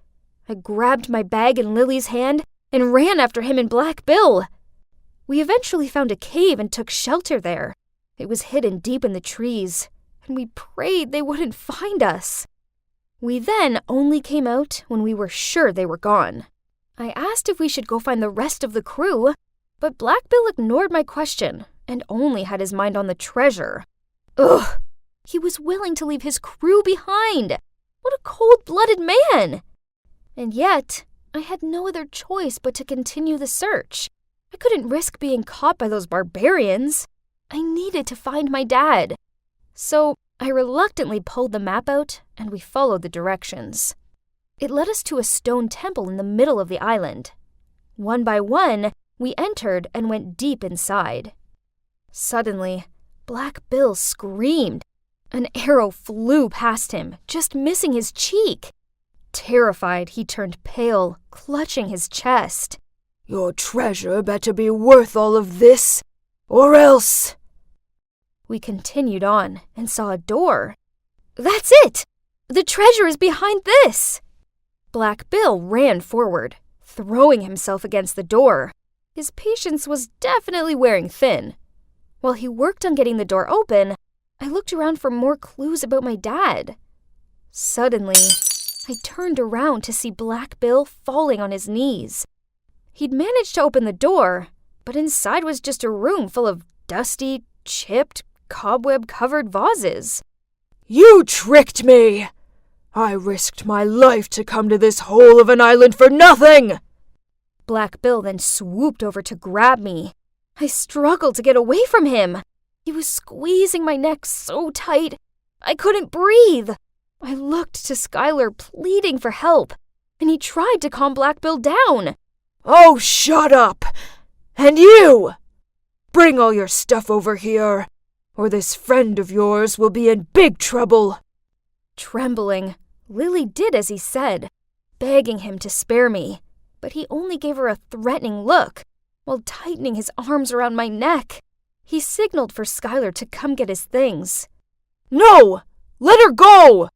S7: I grabbed my bag in Lily's hand and ran after him and Black Bill. We eventually found a cave and took shelter there. It was hidden deep in the trees, and we prayed they wouldn't find us. We then only came out when we were sure they were gone. I asked if we should go find the rest of the crew, but Black Bill ignored my question and only had his mind on the treasure. Ugh! He was willing to leave his crew behind. What a cold-blooded man! And yet, I had no other choice but to continue the search. I couldn't risk being caught by those barbarians. I needed to find my dad. So I reluctantly pulled the map out, and we followed the directions. It led us to a stone temple in the middle of the island. One by one, we entered and went deep inside. Suddenly, Black Bill screamed. An arrow flew past him, just missing his cheek. Terrified, he turned pale, clutching his chest.
S6: "Your treasure better be worth all of this, or else."
S7: We continued on and saw a door. "That's it! The treasure is behind this!" Black Bill ran forward, throwing himself against the door. His patience was definitely wearing thin. While he worked on getting the door open, I looked around for more clues about my dad. Suddenly, I turned around to see Black Bill falling on his knees. He'd managed to open the door, but inside was just a room full of dusty, chipped, cobweb-covered vases.
S6: "You tricked me! I risked my life to come to this hole of an island for nothing!"
S7: Black Bill then swooped over to grab me. I struggled to get away from him. He was squeezing my neck so tight, I couldn't breathe. I looked to Skylar pleading for help, and he tried to calm Black Bill down.
S6: "Oh, shut up! And you! Bring all your stuff over here, or this friend of yours will be in big trouble."
S7: Trembling, Lily did as he said, begging him to spare me, but he only gave her a threatening look while tightening his arms around my neck. He signaled for Skylar to come get his things.
S6: "No! Let her go!"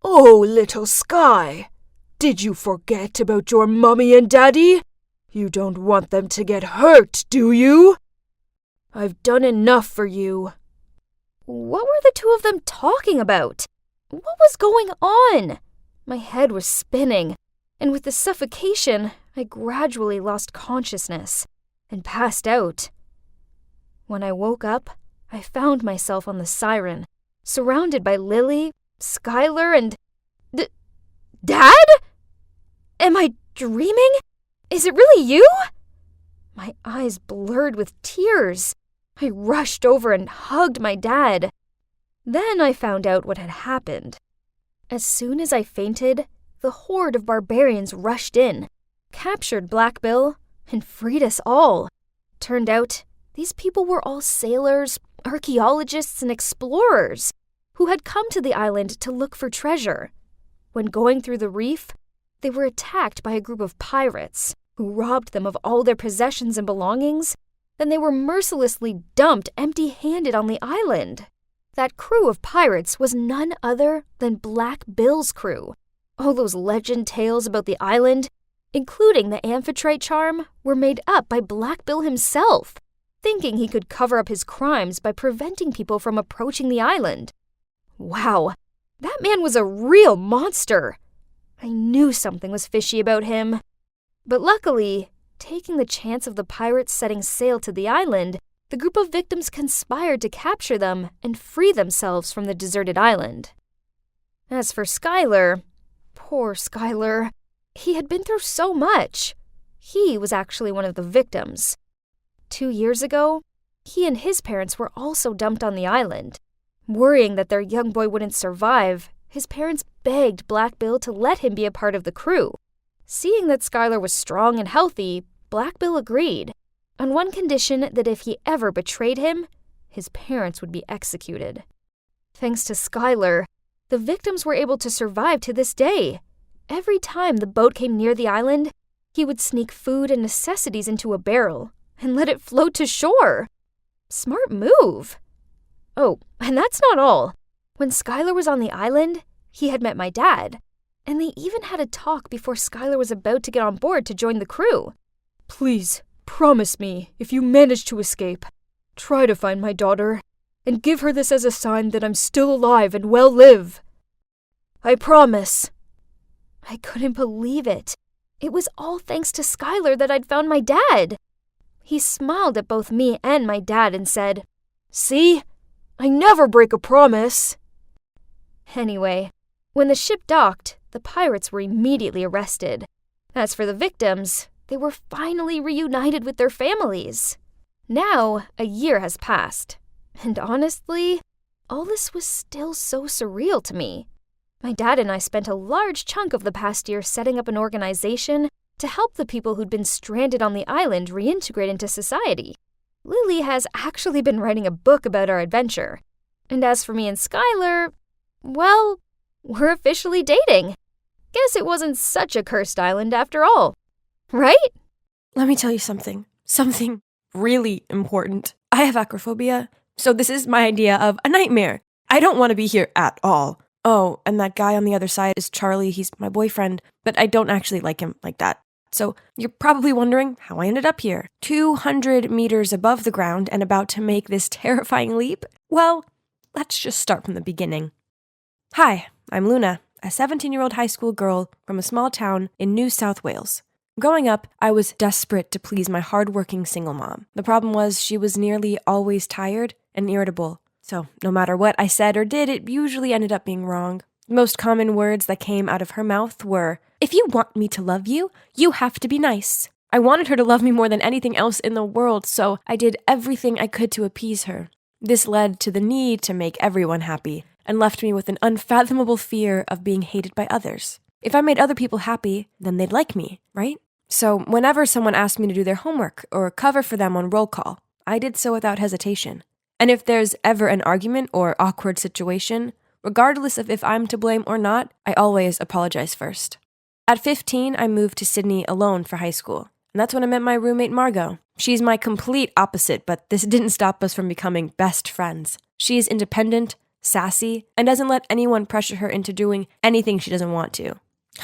S6: "Oh, little Sky, did you forget about your mummy and daddy? You don't want them to get hurt, do you? I've done enough for you."
S7: What were the two of them talking about? What was going on? My head was spinning, and with the suffocation, I gradually lost consciousness and passed out. When I woke up, I found myself on the Siren, surrounded by Lily, Skylar, and... Dad? Am I dreaming? Is it really you? My eyes blurred with tears. I rushed over and hugged my dad. Then I found out what had happened. As soon as I fainted, the horde of barbarians rushed in, captured Black Bill, and freed us all. Turned out, these people were all sailors, archaeologists, and explorers who had come to the island to look for treasure. When going through the reef, they were attacked by a group of pirates who robbed them of all their possessions and belongings. Then they were mercilessly dumped empty-handed on the island. That crew of pirates was none other than Black Bill's crew. All those legend tales about the island, including the amphitrite charm, were made up by Black Bill himself, thinking he could cover up his crimes by preventing people from approaching the island. Wow, that man was a real monster. I knew something was fishy about him. But luckily, taking the chance of the pirates setting sail to the island, the group of victims conspired to capture them and free themselves from the deserted island. As for Skylar, poor Skylar, he had been through so much. He was actually one of the victims. 2 years ago, he and his parents were also dumped on the island. Worrying that their young boy wouldn't survive, his parents begged Black Bill to let him be a part of the crew. Seeing that Skylar was strong and healthy, Black Bill agreed, on one condition that if he ever betrayed him, his parents would be executed. Thanks to Skylar, the victims were able to survive to this day. Every time the boat came near the island, he would sneak food and necessities into a barrel and let it float to shore. Smart move. Oh, and that's not all. When Skylar was on the island, he had met my dad, and they even had a talk before Skylar was about to get on board to join the crew.
S6: Please, promise me, if you manage to escape, try to find my daughter, and give her this as a sign that I'm still alive and well live. I promise.
S7: I couldn't believe it. It was all thanks to Skylar that I'd found my dad. He smiled at both me and my dad and said,
S6: "See? I never break a promise."
S7: Anyway, when the ship docked, the pirates were immediately arrested. As for the victims, they were finally reunited with their families. Now, a year has passed, and honestly, all this was still so surreal to me. My dad and I spent a large chunk of the past year setting up an organization to help the people who'd been stranded on the island reintegrate into society. Lily has actually been writing a book about our adventure. And as for me and Skylar, well, we're officially dating. Guess it wasn't such a cursed island after all. Right?
S9: Let me tell you something. Something really important. I have acrophobia, so this is my idea of a nightmare. I don't want to be here at all. Oh, and that guy on the other side is Charlie. He's my boyfriend, but I don't actually like him like that. So you're probably wondering how I ended up here, 200 meters above the ground and about to make this terrifying leap. Well, let's just start from the beginning. Hi, I'm Luna, a 17-year-old high school girl from a small town in New South Wales. Growing up, I was desperate to please my hardworking single mom. The problem was she was nearly always tired and irritable. So no matter what I said or did, it usually ended up being wrong. The most common words that came out of her mouth were, "If you want me to love you, you have to be nice." I wanted her to love me more than anything else in the world, so I did everything I could to appease her. This led to the need to make everyone happy, and left me with an unfathomable fear of being hated by others. If I made other people happy, then they'd like me, right? So whenever someone asked me to do their homework or cover for them on roll call, I did so without hesitation. And if there's ever an argument or awkward situation, regardless of if I'm to blame or not, I always apologize first. At 15, I moved to Sydney alone for high school, and that's when I met my roommate Margot. She's my complete opposite, but this didn't stop us from becoming best friends. She's independent, sassy, and doesn't let anyone pressure her into doing anything she doesn't want to.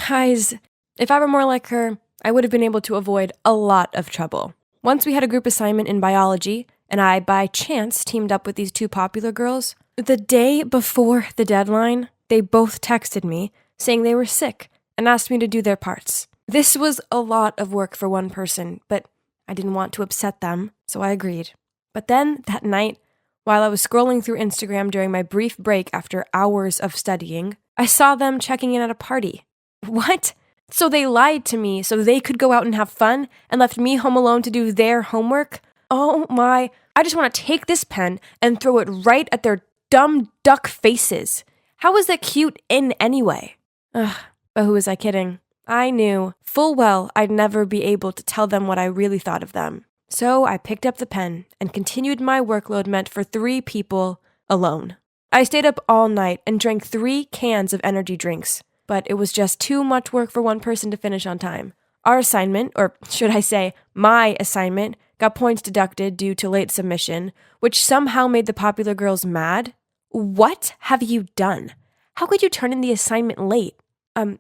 S9: Guys, if I were more like her, I would have been able to avoid a lot of trouble. Once we had a group assignment in biology, and I, by chance, teamed up with these two popular girls. The day before the deadline, they both texted me saying they were sick and asked me to do their parts. This was a lot of work for one person, but I didn't want to upset them, so I agreed. But then, that night, while I was scrolling through Instagram during my brief break after hours of studying, I saw them checking in at a party. What? So they lied to me so they could go out and have fun and left me home alone to do their homework? Oh my, I just want to take this pen and throw it right at their dumb duck faces. How is that cute in anyway? Ugh, but who was I kidding? I knew full well I'd never be able to tell them what I really thought of them. So I picked up the pen and continued my workload meant for 3 people alone. I stayed up all night and drank 3 cans of energy drinks, but it was just too much work for one person to finish on time. Our assignment, or should I say, my assignment, got points deducted due to late submission, which somehow made the popular girls mad. What have you done? How could you turn in the assignment late? I'm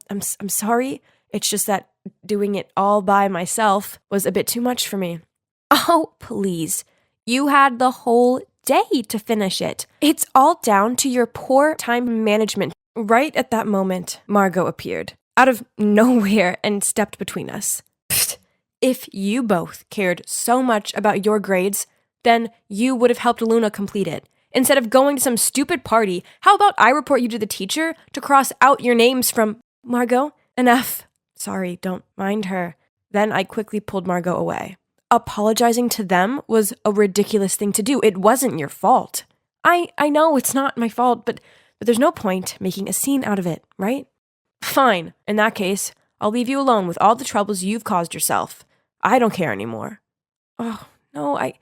S9: sorry. It's just that doing it all by myself was a bit too much for me. Oh, please. You had the whole day to finish it. It's all down to your poor time management. Right at that moment, Margot appeared, out of nowhere, and stepped between us. Pfft. If you both cared so much about your grades, then you would have helped Luna complete it. Instead of going to some stupid party, how about I report you to the teacher to cross out your names from... Margot, enough. Sorry, don't mind her. Then I quickly pulled Margot away. Apologizing to them was a ridiculous thing to do. It wasn't your fault. I know it's not my fault, but there's no point making a scene out of it, right? Fine. In that case, I'll leave you alone with all the troubles you've caused yourself. I don't care anymore. Oh, no, I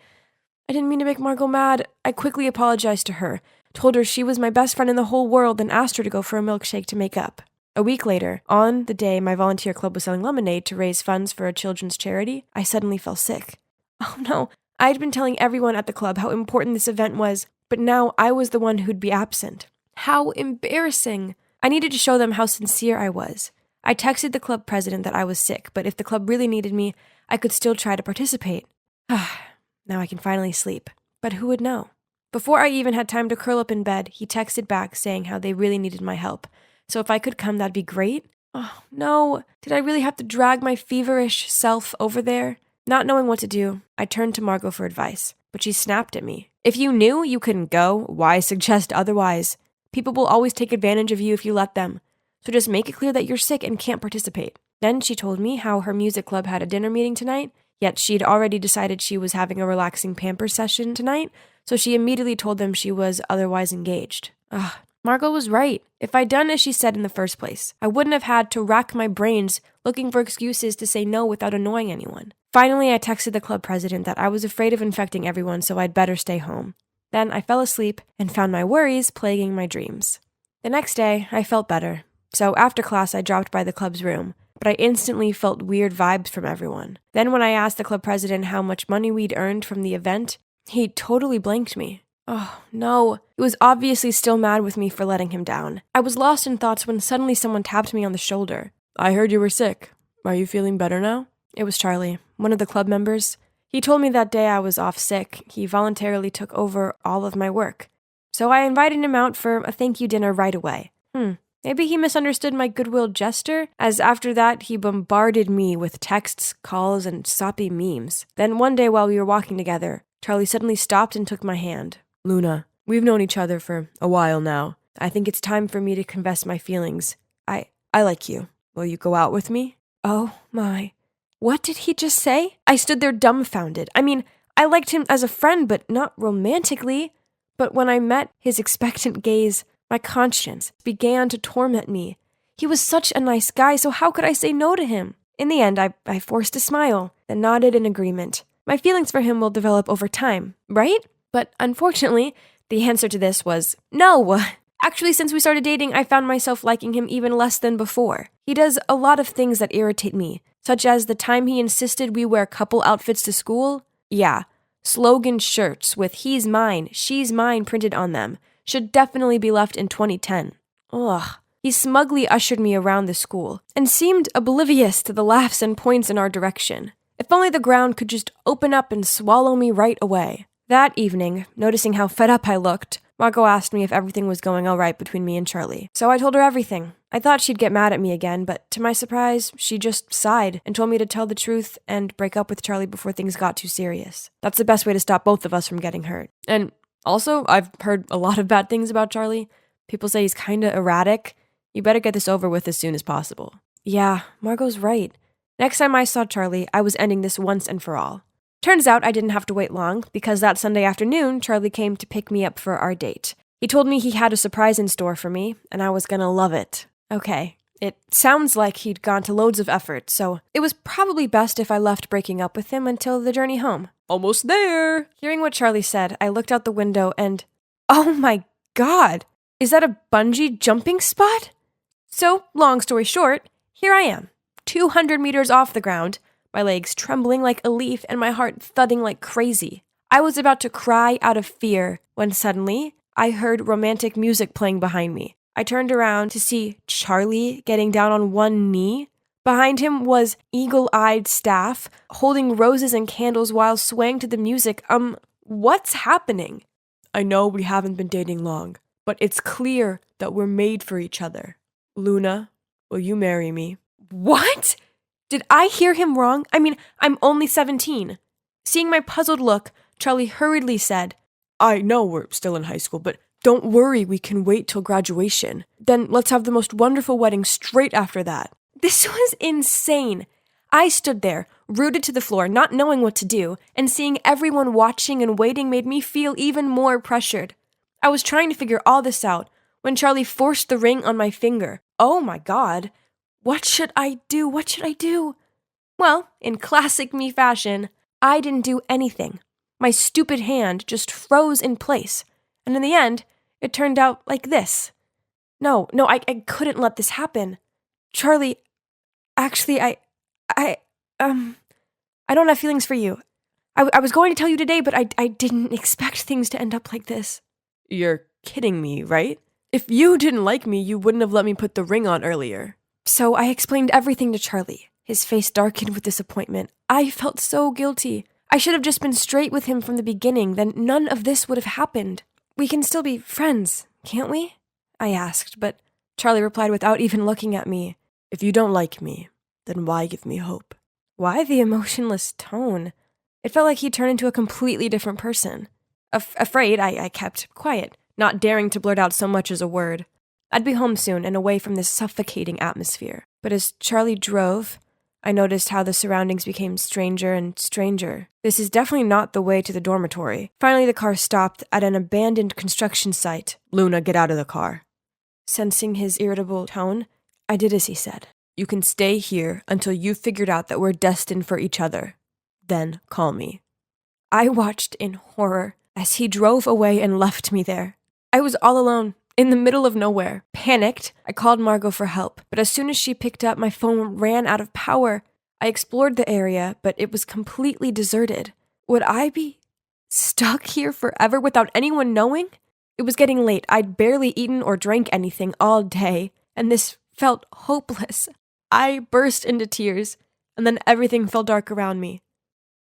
S9: didn't mean to make Margot mad. I quickly apologized to her, told her she was my best friend in the whole world, and asked her to go for a milkshake to make up. A week later, on the day my volunteer club was selling lemonade to raise funds for a children's charity, I suddenly fell sick. Oh no, I'd been telling everyone at the club how important this event was, but now I was the one who'd be absent. How embarrassing. I needed to show them how sincere I was. I texted the club president that I was sick, but if the club really needed me, I could still try to participate. Now I can finally sleep. But who would know? Before I even had time to curl up in bed, he texted back saying how they really needed my help. So if I could come, that'd be great. Oh, no. Did I really have to drag my feverish self over there? Not knowing what to do, I turned to Margot for advice, but she snapped at me. If you knew you couldn't go, why suggest otherwise? People will always take advantage of you if you let them. So just make it clear that you're sick and can't participate. Then she told me how her music club had a dinner meeting tonight, yet she'd already decided she was having a relaxing pamper session tonight, so she immediately told them she was otherwise engaged. Margot was right. If I'd done as she said in the first place, I wouldn't have had to rack my brains looking for excuses to say no without annoying anyone. Finally, I texted the club president that I was afraid of infecting everyone, so I'd better stay home. Then I fell asleep and found my worries plaguing my dreams. The next day, I felt better. So after class, I dropped by the club's room, but I instantly felt weird vibes from everyone. Then when I asked the club president how much money we'd earned from the event, he totally blanked me. Oh, no. He was obviously still mad with me for letting him down. I was lost in thoughts when suddenly someone tapped me on the shoulder. I heard you were sick. Are you feeling better now? It was Charlie, one of the club members. He told me that day I was off sick. He voluntarily took over all of my work. So I invited him out for a thank you dinner right away. Maybe he misunderstood my goodwill gesture, as after that he bombarded me with texts, calls, and soppy memes. Then one day while we were walking together, Charlie suddenly stopped and took my hand. Luna, we've known each other for a while now. I think it's time for me to confess my feelings. I like you. Will you go out with me? Oh my. What did he just say? I stood there dumbfounded. I mean, I liked him as a friend, but not romantically. But when I met his expectant gaze, my conscience began to torment me. He was such a nice guy, so how could I say no to him? In the end, I forced a smile, then nodded in agreement. My feelings for him will develop over time, right? But unfortunately, the answer to this was no. Actually, since we started dating, I found myself liking him even less than before. He does a lot of things that irritate me, such as the time he insisted we wear couple outfits to school. Yeah, slogan shirts with "he's mine, she's mine" printed on them should definitely be left in 2010. Ugh. He smugly ushered me around the school and seemed oblivious to the laughs and points in our direction. If only the ground could just open up and swallow me right away. That evening, noticing how fed up I looked, Margot asked me if everything was going all right between me and Charlie. So I told her everything. I thought she'd get mad at me again, but to my surprise, she just sighed and told me to tell the truth and break up with Charlie before things got too serious. That's the best way to stop both of us from getting hurt. And also, I've heard a lot of bad things about Charlie. People say he's kinda erratic. You better get this over with as soon as possible. Yeah, Margot's right. Next time I saw Charlie, I was ending this once and for all. Turns out I didn't have to wait long, because that Sunday afternoon, Charlie came to pick me up for our date. He told me he had a surprise in store for me, and I was gonna love it. Okay, it sounds like he'd gone to loads of effort, so it was probably best if I left breaking up with him until the journey home. Almost there! Hearing what Charlie said, I looked out the window and... Oh my god! Is that a bungee jumping spot? So, long story short, here I am, 200 meters off the ground, my legs trembling like a leaf and my heart thudding like crazy. I was about to cry out of fear when suddenly I heard romantic music playing behind me. I turned around to see Charlie getting down on one knee. Behind him was eagle-eyed staff holding roses and candles while swaying to the music. What's happening? I know we haven't been dating long, but it's clear that we're made for each other. Luna, will you marry me? What? Did I hear him wrong? I mean, I'm only 17. Seeing my puzzled look, Charlie hurriedly said, I know we're still in high school, but don't worry, we can wait till graduation. Then let's have the most wonderful wedding straight after that. This was insane. I stood there, rooted to the floor, not knowing what to do, and seeing everyone watching and waiting made me feel even more pressured. I was trying to figure all this out when Charlie forced the ring on my finger. Oh my god. What should I do? What should I do? Well, in classic me fashion, I didn't do anything. My stupid hand just froze in place. And in the end, it turned out like this. No, I couldn't let this happen. Charlie, actually, I don't have feelings for you. I was going to tell you today, but I didn't expect things to end up like this. You're kidding me, right? If you didn't like me, you wouldn't have let me put the ring on earlier. So I explained everything to Charlie. His face darkened with disappointment. I felt so guilty. I should have just been straight with him from the beginning, then none of this would have happened. We can still be friends, can't we? I asked, but Charlie replied without even looking at me. If you don't like me, then why give me hope? Why the emotionless tone? It felt like he turned into a completely different person. Afraid, I kept quiet, not daring to blurt out so much as a word. I'd be home soon and away from this suffocating atmosphere. But as Charlie drove, I noticed how the surroundings became stranger and stranger. This is definitely not the way to the dormitory. Finally, the car stopped at an abandoned construction site. Luna, get out of the car. Sensing his irritable tone, I did as he said. You can stay here until you've figured out that we're destined for each other. Then call me. I watched in horror as he drove away and left me there. I was all alone, in the middle of nowhere. Panicked, I called Margot for help, but as soon as she picked up, my phone ran out of power. I explored the area, but it was completely deserted. Would I be stuck here forever without anyone knowing? It was getting late. I'd barely eaten or drank anything all day, and this felt hopeless. I burst into tears, and then everything felt dark around me.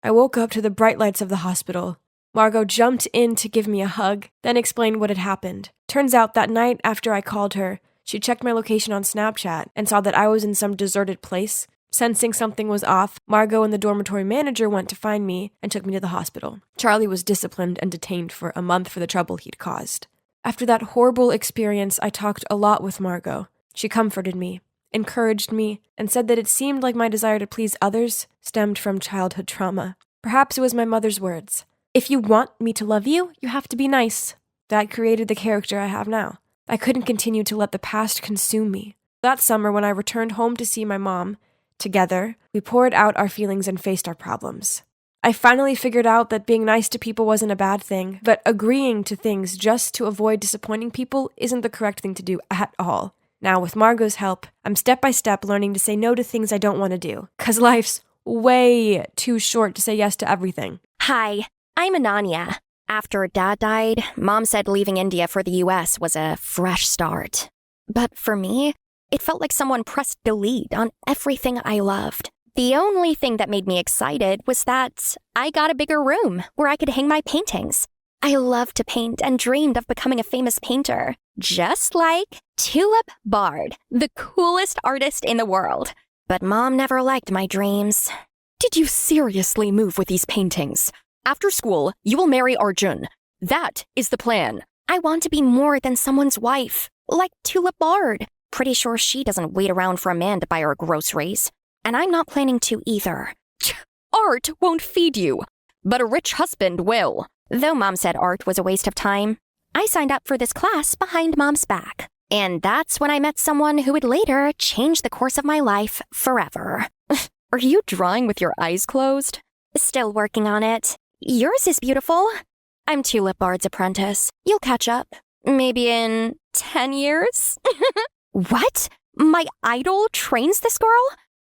S9: I woke up to the bright lights of the hospital. Margot jumped in to give me a hug, then explained what had happened. Turns out that night after I called her, she checked my location on Snapchat and saw that I was in some deserted place. Sensing something was off, Margot and the dormitory manager went to find me and took me to the hospital. Charlie was disciplined and detained for a month for the trouble he'd caused. After that horrible experience, I talked a lot with Margot. She comforted me, encouraged me, and said that it seemed like my desire to please others stemmed from childhood trauma. Perhaps it was my mother's words. If you want me to love you, you have to be nice. That created the character I have now. I couldn't continue to let the past consume me. That summer, when I returned home to see my mom, together, we poured out our feelings and faced our problems. I finally figured out that being nice to people wasn't a bad thing, but agreeing to things just to avoid disappointing people isn't the correct thing to do at all. Now, with Margot's help, I'm step by step learning to say no to things I don't want to do, 'cause life's way too short to say yes to everything.
S2: Hi, I'm Ananya. After Dad died, Mom said leaving India for the US was a fresh start. But for me, it felt like someone pressed delete on everything I loved. The only thing that made me excited was that I got a bigger room where I could hang my paintings. I loved to paint and dreamed of becoming a famous painter, just like Tulip Bard, the coolest artist in the world. But Mom never liked my dreams. Did you seriously move with these paintings? After school, you will marry Arjun. That is the plan. I want to be more than someone's wife, like Tulip Bard.
S1: Pretty sure she doesn't wait around for a man to buy her groceries. And I'm not planning to either.
S2: Art won't feed you, but a rich husband will.
S1: Though Mom said art was a waste of time, I signed up for this class behind Mom's back. And that's when I met someone who would later change the course of my life forever.
S2: Are you drawing with your eyes closed?
S1: Still working on it. Yours is beautiful. I'm Tulip Bard's apprentice. You'll catch up.
S2: Maybe in 10 years?
S1: What? My idol trains this girl?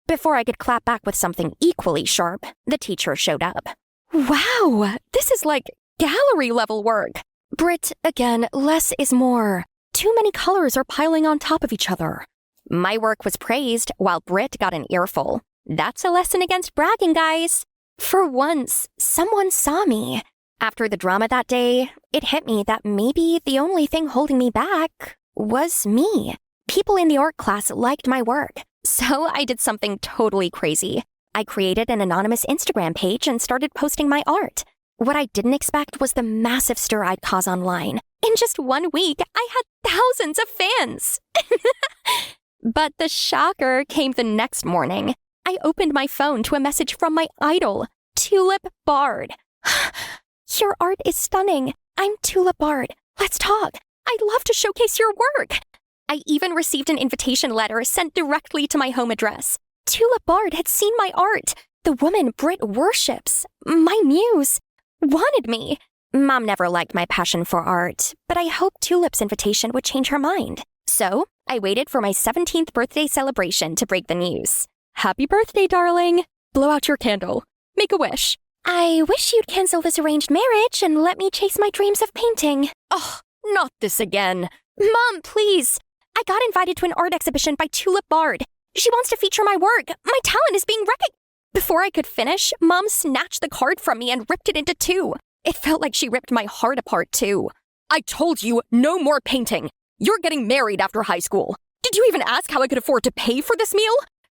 S1: Before I could clap back with something equally sharp, the teacher showed up.
S2: Wow, this is like gallery level work.
S1: Britt, again, less is more. Too many colors are piling on top of each other. My work was praised while Britt got an earful. That's a lesson against bragging, guys. For once, someone saw me. After the drama that day, it hit me that maybe the only thing holding me back was me. People in the art class liked my work, so I did something totally crazy. I created an anonymous Instagram page and started posting my art. What I didn't expect was the massive stir I'd cause online. In just 1 week, I had thousands of fans.
S2: But the shocker came the next morning. I opened my phone to a message from my idol, Tulip Bard.
S1: Your art is stunning. I'm Tulip Bard. Let's talk. I'd love to showcase your work.
S2: I even received an invitation letter sent directly to my home address.
S1: Tulip Bard had seen my art. The woman Britt worships, my muse, wanted me. Mom never liked my passion for art, but I hoped Tulip's invitation would change her mind. So I waited for my 17th birthday celebration to break the news.
S2: Happy birthday, darling. Blow out your candle. Make a wish.
S1: I wish you'd cancel this arranged marriage and let me chase my dreams of painting.
S2: Oh, not this again.
S1: Mom, please. I got invited to an art exhibition by Tulip Bard. She wants to feature my work. My talent is being recognized.
S2: Before I could finish, Mom snatched the card from me and ripped it into two. It felt like she ripped my heart apart, too. I told you, no more painting. You're getting married after high school. Did you even ask how I could afford to pay for this meal?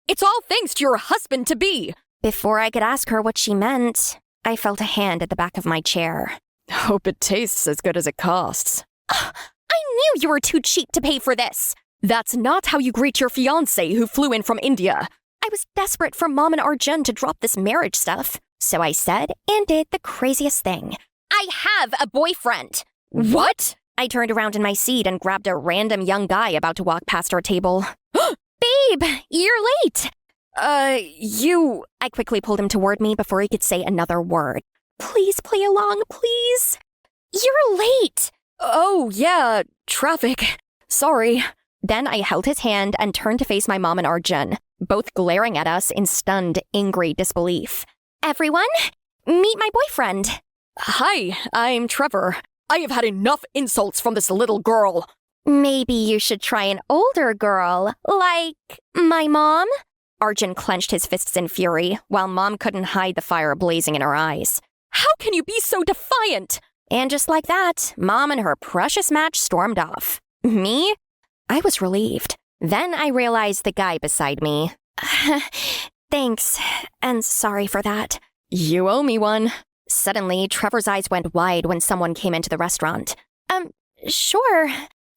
S2: It's all thanks to your husband-to-be.
S1: Before I could ask her what she meant, I felt a hand at the back of my chair.
S2: Hope it tastes as good as it costs.
S1: I knew you were too cheap to pay for this.
S2: That's not how you greet your fiancé who flew in from India.
S1: I was desperate for Mom and Arjun to drop this marriage stuff. So I said and did the craziest thing. I have a boyfriend.
S2: What?
S1: I turned around in my seat and grabbed a random young guy about to walk past our table. Babe, you're late.
S2: I
S1: quickly pulled him toward me before he could say another word. Please play along, please. You're late.
S2: Oh, yeah, traffic. Sorry.
S1: Then I held his hand and turned to face my mom and Arjun, both glaring at us in stunned, angry disbelief. Everyone, meet my boyfriend.
S2: Hi, I'm Trevor. I have had enough insults from this little girl.
S1: Maybe you should try an older girl, like my mom? Arjun clenched his fists in fury, while Mom couldn't hide the fire blazing in her eyes.
S2: How can you be so defiant?
S1: And just like that, Mom and her precious match stormed off. Me? I was relieved. Then I realized the guy beside me. Thanks, and sorry for that.
S2: You owe me one.
S1: Suddenly, Trevor's eyes went wide when someone came into the restaurant. Sure.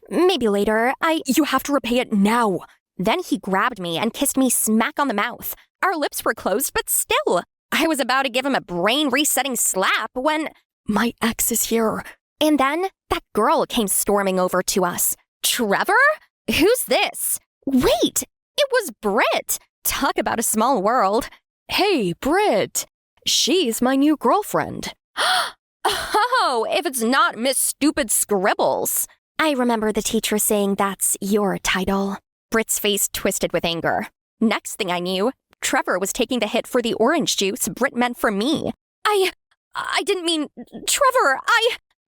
S1: Maybe later.
S2: You have to repay it now.
S1: Then he grabbed me and kissed me smack on the mouth. Our lips were closed, but still. I was about to give him a brain-resetting slap when...
S2: My ex is here.
S1: And then that girl came storming over to us. Trevor? Who's this? Wait, it was Britt. Talk about a small world.
S2: Hey, Britt. She's my new girlfriend.
S1: Oh, if it's not Miss Stupid Scribbles. I remember the teacher saying that's your title. Britt's face twisted with anger. Next thing I knew, Trevor was taking the hit for the orange juice Britt meant for me. I didn't mean... Trevor,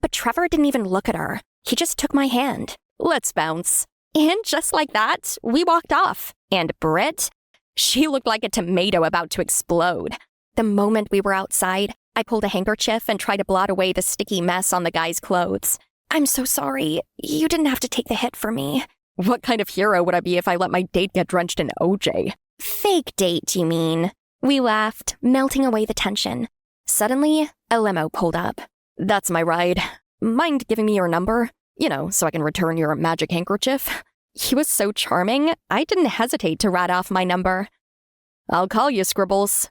S1: But Trevor didn't even look at her. He just took my hand. Let's bounce. And just like that, we walked off. And Britt, she looked like a tomato about to explode. The moment we were outside, I pulled a handkerchief and tried to blot away the sticky mess on the guy's clothes. I'm so sorry. You didn't have to take the hit for me.
S2: What kind of hero would I be if I let my date get drenched in OJ?
S1: Fake date, you mean? We laughed, melting away the tension. Suddenly, a limo pulled up.
S2: That's my ride. Mind giving me your number? You know, so I can return your magic handkerchief? He was so charming, I didn't hesitate to rat off my number. I'll call you, Scribbles.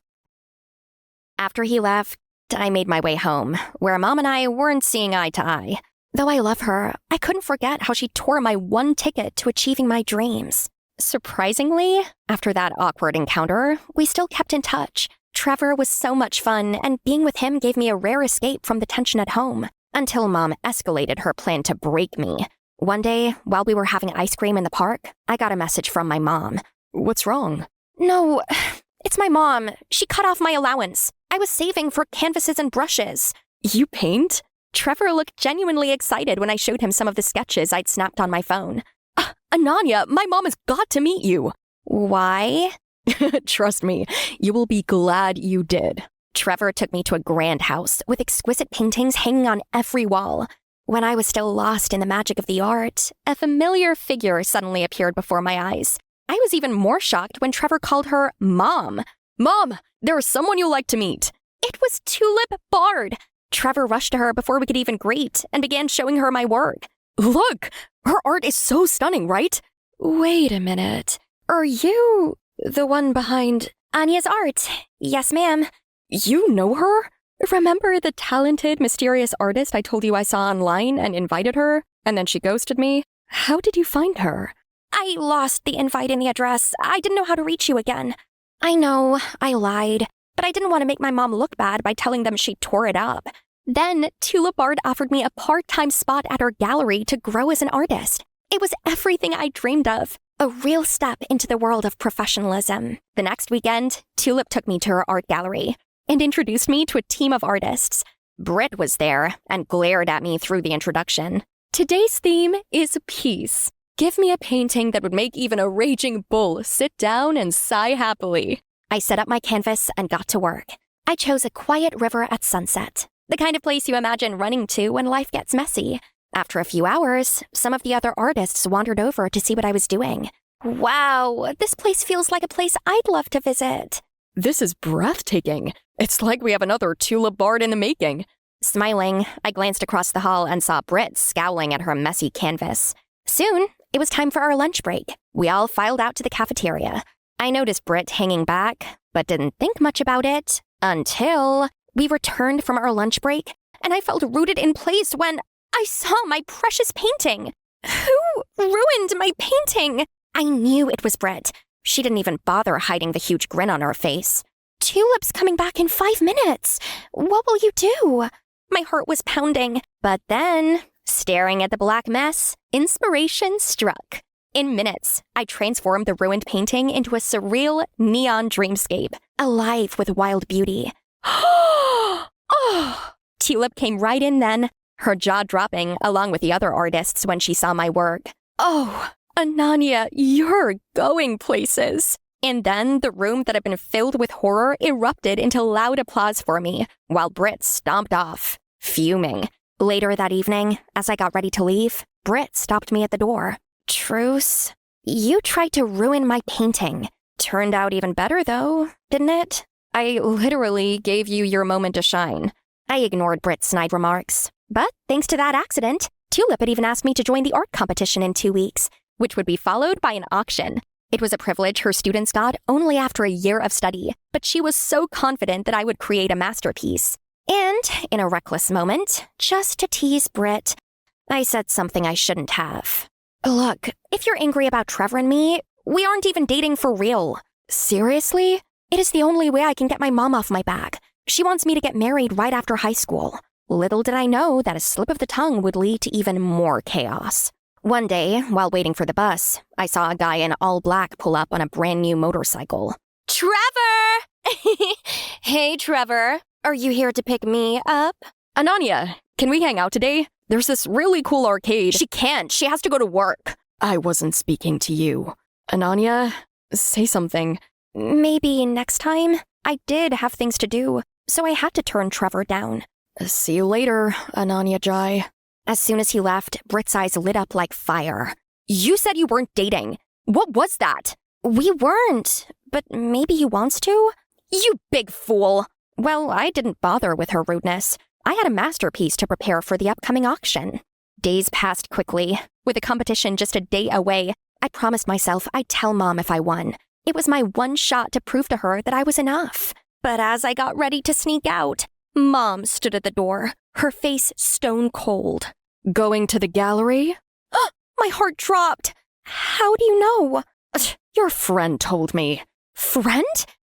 S2: After he left, I made my way home, where Mom and I weren't seeing eye to eye. Though I love her, I couldn't forget how she tore my one ticket to achieving my dreams. Surprisingly, after that awkward encounter, we still kept in touch. Trevor was so much fun, and being with him gave me a rare escape from the tension at home, until Mom escalated her plan to break me. One day, while we were having ice cream in the park, I got a message from my mom. What's wrong? No, it's my mom. She cut off my allowance. I was saving for canvases and brushes. You paint? Trevor looked genuinely excited when I showed him some of the sketches I'd snapped on my phone. Ananya, my mom has got to meet you. Why? Trust me, you will be glad you did. Trevor took me to a grand house with exquisite paintings hanging on every wall. When I was still lost in the magic of the art, a familiar figure suddenly appeared before my eyes. I was even more shocked when Trevor called her Mom. Mom, there is someone you'll like to meet. It was Tulip Bard. Trevor rushed to her before we could even greet and began showing her my work. Look, her art is so stunning, right? Wait a minute. Are you the one behind Anya's art? Yes, ma'am. You know her? Remember the talented, mysterious artist I told you I saw online and invited her, and then she ghosted me? How did you find her? I lost the invite and the address. I didn't know how to reach you again. I know, I lied, but I didn't want to make my mom look bad by telling them she tore it up. Then, Tulip Bard offered me a part-time spot at her gallery to grow as an artist. It was everything I dreamed of, a real step into the world of professionalism. The next weekend, Tulip took me to her art gallery and introduced me to a team of artists. Britt was there and glared at me through the introduction. Today's theme is peace. Give me a painting that would make even a raging bull sit down and sigh happily. I set up my canvas and got to work. I chose a quiet river at sunset, the kind of place you imagine running to when life gets messy. After a few hours, some of the other artists wandered over to see what I was doing. Wow, this place feels like a place I'd love to visit. This is breathtaking. It's like we have another Tulip Bard in the making. Smiling, I glanced across the hall and saw Britt scowling at her messy canvas. Soon, it was time for our lunch break. We all filed out to the cafeteria. I noticed Britt hanging back, but didn't think much about it until we returned from our lunch break, and I felt rooted in place when I saw my precious painting. Who ruined my painting? I knew it was Britt. She didn't even bother hiding the huge grin on her face. Tulip's coming back in 5 minutes. What will you do? My heart was pounding, but then, staring at the black mess, inspiration struck. In minutes, I transformed the ruined painting into a surreal neon dreamscape, alive with wild beauty. Oh! Tulip came right in then, her jaw dropping along with the other artists when she saw my work. Oh, Ananya, you're going places. And then the room that had been filled with horror erupted into loud applause for me, while Britt stomped off, fuming. Later that evening, as I got ready to leave, Britt stopped me at the door. Truce, you tried to ruin my painting. Turned out even better, though, didn't it? I literally gave you your moment to shine. I ignored Britt's snide remarks. But thanks to that accident, Tulip had even asked me to join the art competition in 2 weeks, which would be followed by an auction. It was a privilege her students got only after a year of study, but she was so confident that I would create a masterpiece. And, in a reckless moment, just to tease Britt, I said something I shouldn't have. Look, if you're angry about Trevor and me, we aren't even dating for real. Seriously? It is the only way I can get my mom off my back. She wants me to get married right after high school. Little did I know that a slip of the tongue would lead to even more chaos. One day, while waiting for the bus, I saw a guy in all black pull up on a brand new motorcycle. Trevor! Hey, Trevor. Are you here to pick me up? Ananya, can we hang out today? There's this really cool arcade. She can't. She has to go to work. I wasn't speaking to you. Ananya, say something. Maybe next time. I did have things to do, so I had to turn Trevor down. See you later, Ananya Jai. As soon as he left, Britt's eyes lit up like fire. You said you weren't dating. What was that? We weren't, but maybe he wants to? You big fool. Well, I didn't bother with her rudeness. I had a masterpiece to prepare for the upcoming auction. Days passed quickly. With the competition just a day away, I promised myself I'd tell Mom if I won. It was my one shot to prove to her that I was enough. But as I got ready to sneak out, Mom stood at the door, her face stone cold. Going to the gallery? My heart dropped. How do you know? Your friend told me. Friend?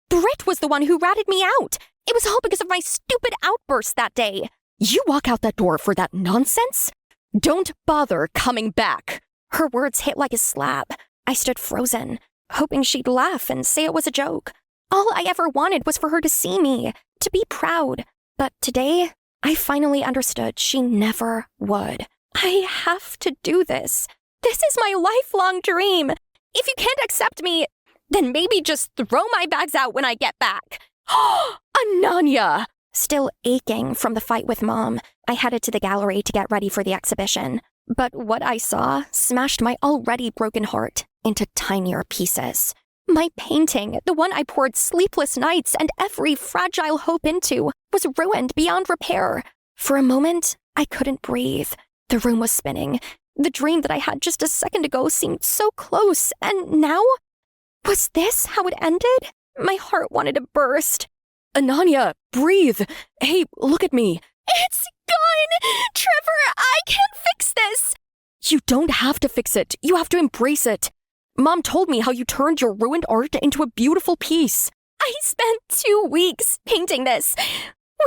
S2: Britt was the one who ratted me out. It was all because of my stupid outburst that day. You walk out that door for that nonsense? Don't bother coming back. Her words hit like a slap. I stood frozen, hoping she'd laugh and say it was a joke. All I ever wanted was for her to see me, to be proud. But today, I finally understood she never would. I have to do this. This is my lifelong dream. If you can't accept me, then maybe just throw my bags out when I get back. Ananya! Still aching from the fight with Mom, I headed to the gallery to get ready for the exhibition. But what I saw smashed my already broken heart into tinier pieces. My painting, the one I poured sleepless nights and every fragile hope into, was ruined beyond repair. For a moment, I couldn't breathe. The room was spinning. The dream that I had just a second ago seemed so close, and now? Was this how it ended? My heart wanted to burst. Ananya, breathe. Hey, look at me. It's gone! Trevor, I can't fix this! You don't have to fix it. You have to embrace it. Mom told me how you turned your ruined art into a beautiful piece. I spent 2 weeks painting this.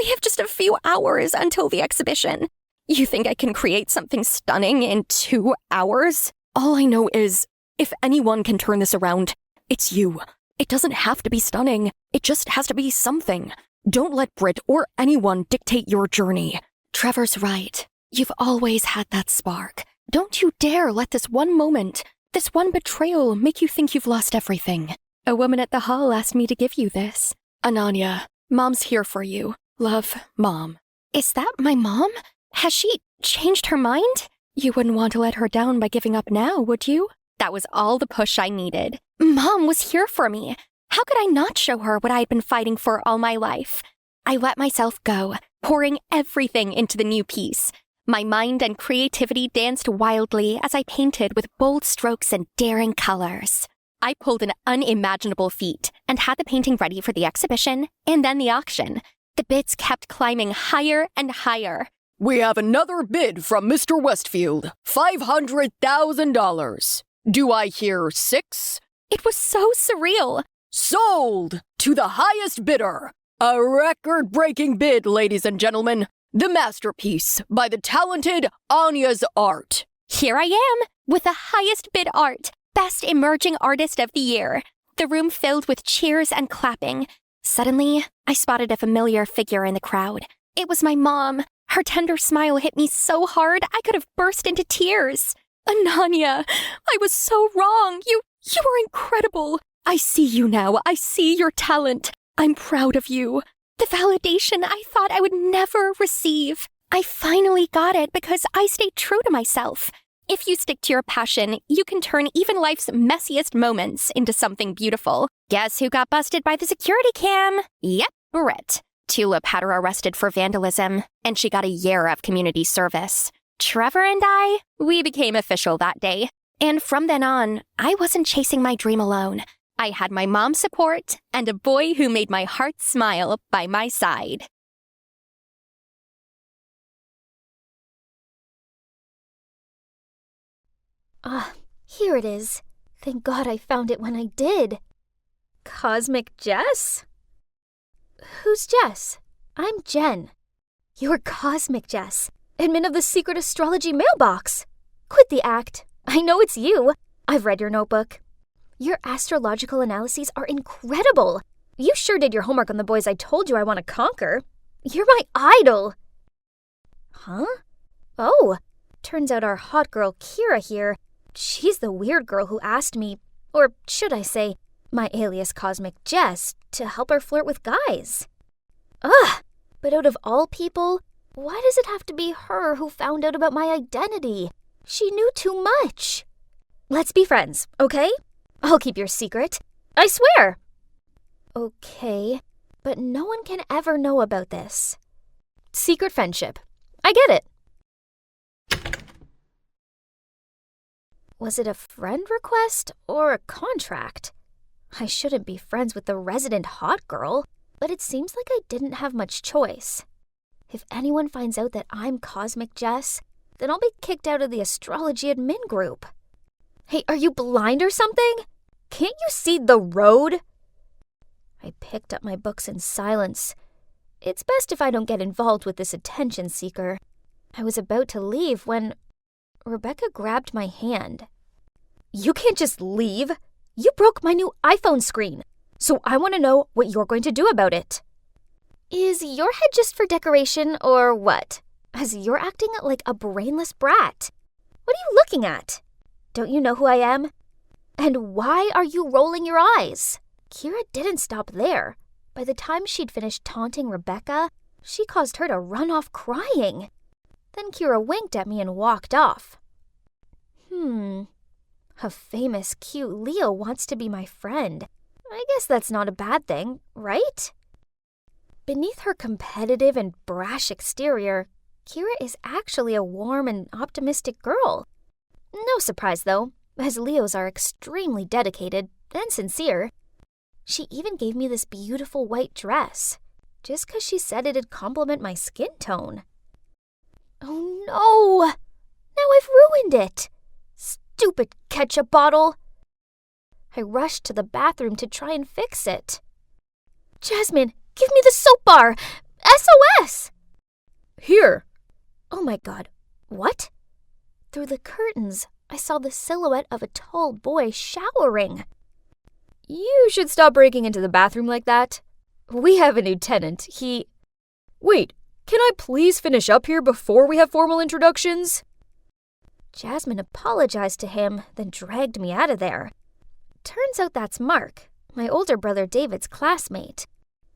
S2: We have just a few hours until the exhibition. You think I can create something stunning in 2 hours? All I know is, if anyone can turn this around, it's you. It doesn't have to be stunning. It just has to be something. Don't let Britt or anyone dictate your journey. Trevor's right. You've always had that spark. Don't you dare let this one moment, this one betrayal, make you think you've lost everything. A woman at the hall asked me to give you this. Ananya, Mom's here for you. Love, Mom. Is that my mom? Has she changed her mind? You wouldn't want to let her down by giving up now, would you? That was all the push I needed. Mom was here for me. How could I not show her what I had been fighting for all my life? I let myself go, pouring everything into the new piece. My mind and creativity danced wildly as I painted with bold strokes and daring colors. I pulled an unimaginable feat and had the painting ready for the exhibition and then the auction. The bids kept climbing higher and higher. We have another bid from Mr. Westfield. $500,000. Do I hear 6? It was so surreal. Sold to the highest bidder. A record-breaking bid, ladies and gentlemen. The masterpiece by the talented Anya's art. Here I am, with the highest bid art. Best Emerging Artist of the Year. The room filled with cheers and clapping. Suddenly, I spotted a familiar figure in the crowd. It was my mom. Her tender smile hit me so hard I could have burst into tears. Ananya, I was so wrong. You were incredible. I see you now. I see your talent. I'm proud of you. The validation I thought I would never receive. I finally got it because I stayed true to myself. If you stick to your passion, you can turn even life's messiest moments into something beautiful. Guess who got busted by the security cam? Yep, Britt. Tulip had her arrested for vandalism, and she got a year of community service. Trevor and we became official that day. And from then on, I wasn't chasing my dream alone. I had my mom's support and a boy who made my heart smile by my side.
S7: Here it is. Thank God I found it when I did. Cosmic Jess? Who's Jess? I'm Jen. You're Cosmic Jess, admin of the secret astrology mailbox. Quit the act. I know it's you. I've read your notebook. Your astrological analyses are incredible. You sure did your homework on the boys I told you I want to conquer. You're my idol. Huh? Oh, turns out our hot girl Kira here, she's the weird girl who asked me, or should I say, my alias Cosmic Jess, to help her flirt with guys. Ugh, but out of all people, why does it have to be her who found out about my identity? She knew too much. Let's be friends, okay? I'll keep your secret. I swear. Okay, but no one can ever know about this. Secret friendship. I get it. Was it a friend request or a contract? I shouldn't be friends with the resident hot girl, but it seems like I didn't have much choice. If anyone finds out that I'm Cosmic Jess, then I'll be kicked out of the astrology admin group. Hey, are you blind or something? Can't you see the road? I picked up my books in silence. It's best if I don't get involved with this attention seeker. I was about to leave when Rebecca grabbed my hand. You can't just leave. You broke my new iPhone screen, so I want to know what you're going to do about it. Is your head just for decoration or what? As you're acting like a brainless brat. What are you looking at? Don't you know who I am? And why are you rolling your eyes? Kira didn't stop there. By the time she'd finished taunting Rebecca, she caused her to run off crying. Then Kira winked at me and walked off. A famous, cute Leo wants to be my friend. I guess that's not a bad thing, right? Beneath her competitive and brash exterior, Kira is actually a warm and optimistic girl. No surprise, though, as Leos are extremely dedicated and sincere. She even gave me this beautiful white dress, just 'cause she said it'd complement my skin tone. Oh no! Now I've ruined it! Stupid ketchup bottle! I rushed to the bathroom to try and fix it. Jasmine, give me the soap bar! SOS!
S6: Here.
S7: Oh my god, what? Through the curtains, I saw the silhouette of a tall boy showering.
S6: You should stop breaking into the bathroom like that. We have a new tenant. Wait, can I please finish up here before we have formal introductions?
S7: Jasmine apologized to him, then dragged me out of there. Turns out that's Mark, my older brother David's classmate,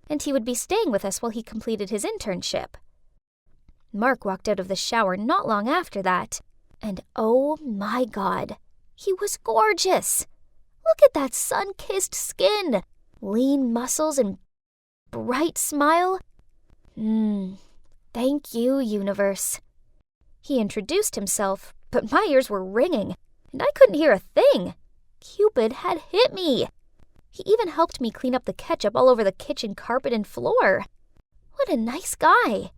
S7: and he would be staying with us while he completed his internship. Mark walked out of the shower not long after that, and oh my god, he was gorgeous. Look at that sun-kissed skin, lean muscles, and bright smile. Thank you, universe. He introduced himself, but my ears were ringing, and I couldn't hear a thing. Cupid had hit me. He even helped me clean up the ketchup all over the kitchen carpet and floor. What a nice guy.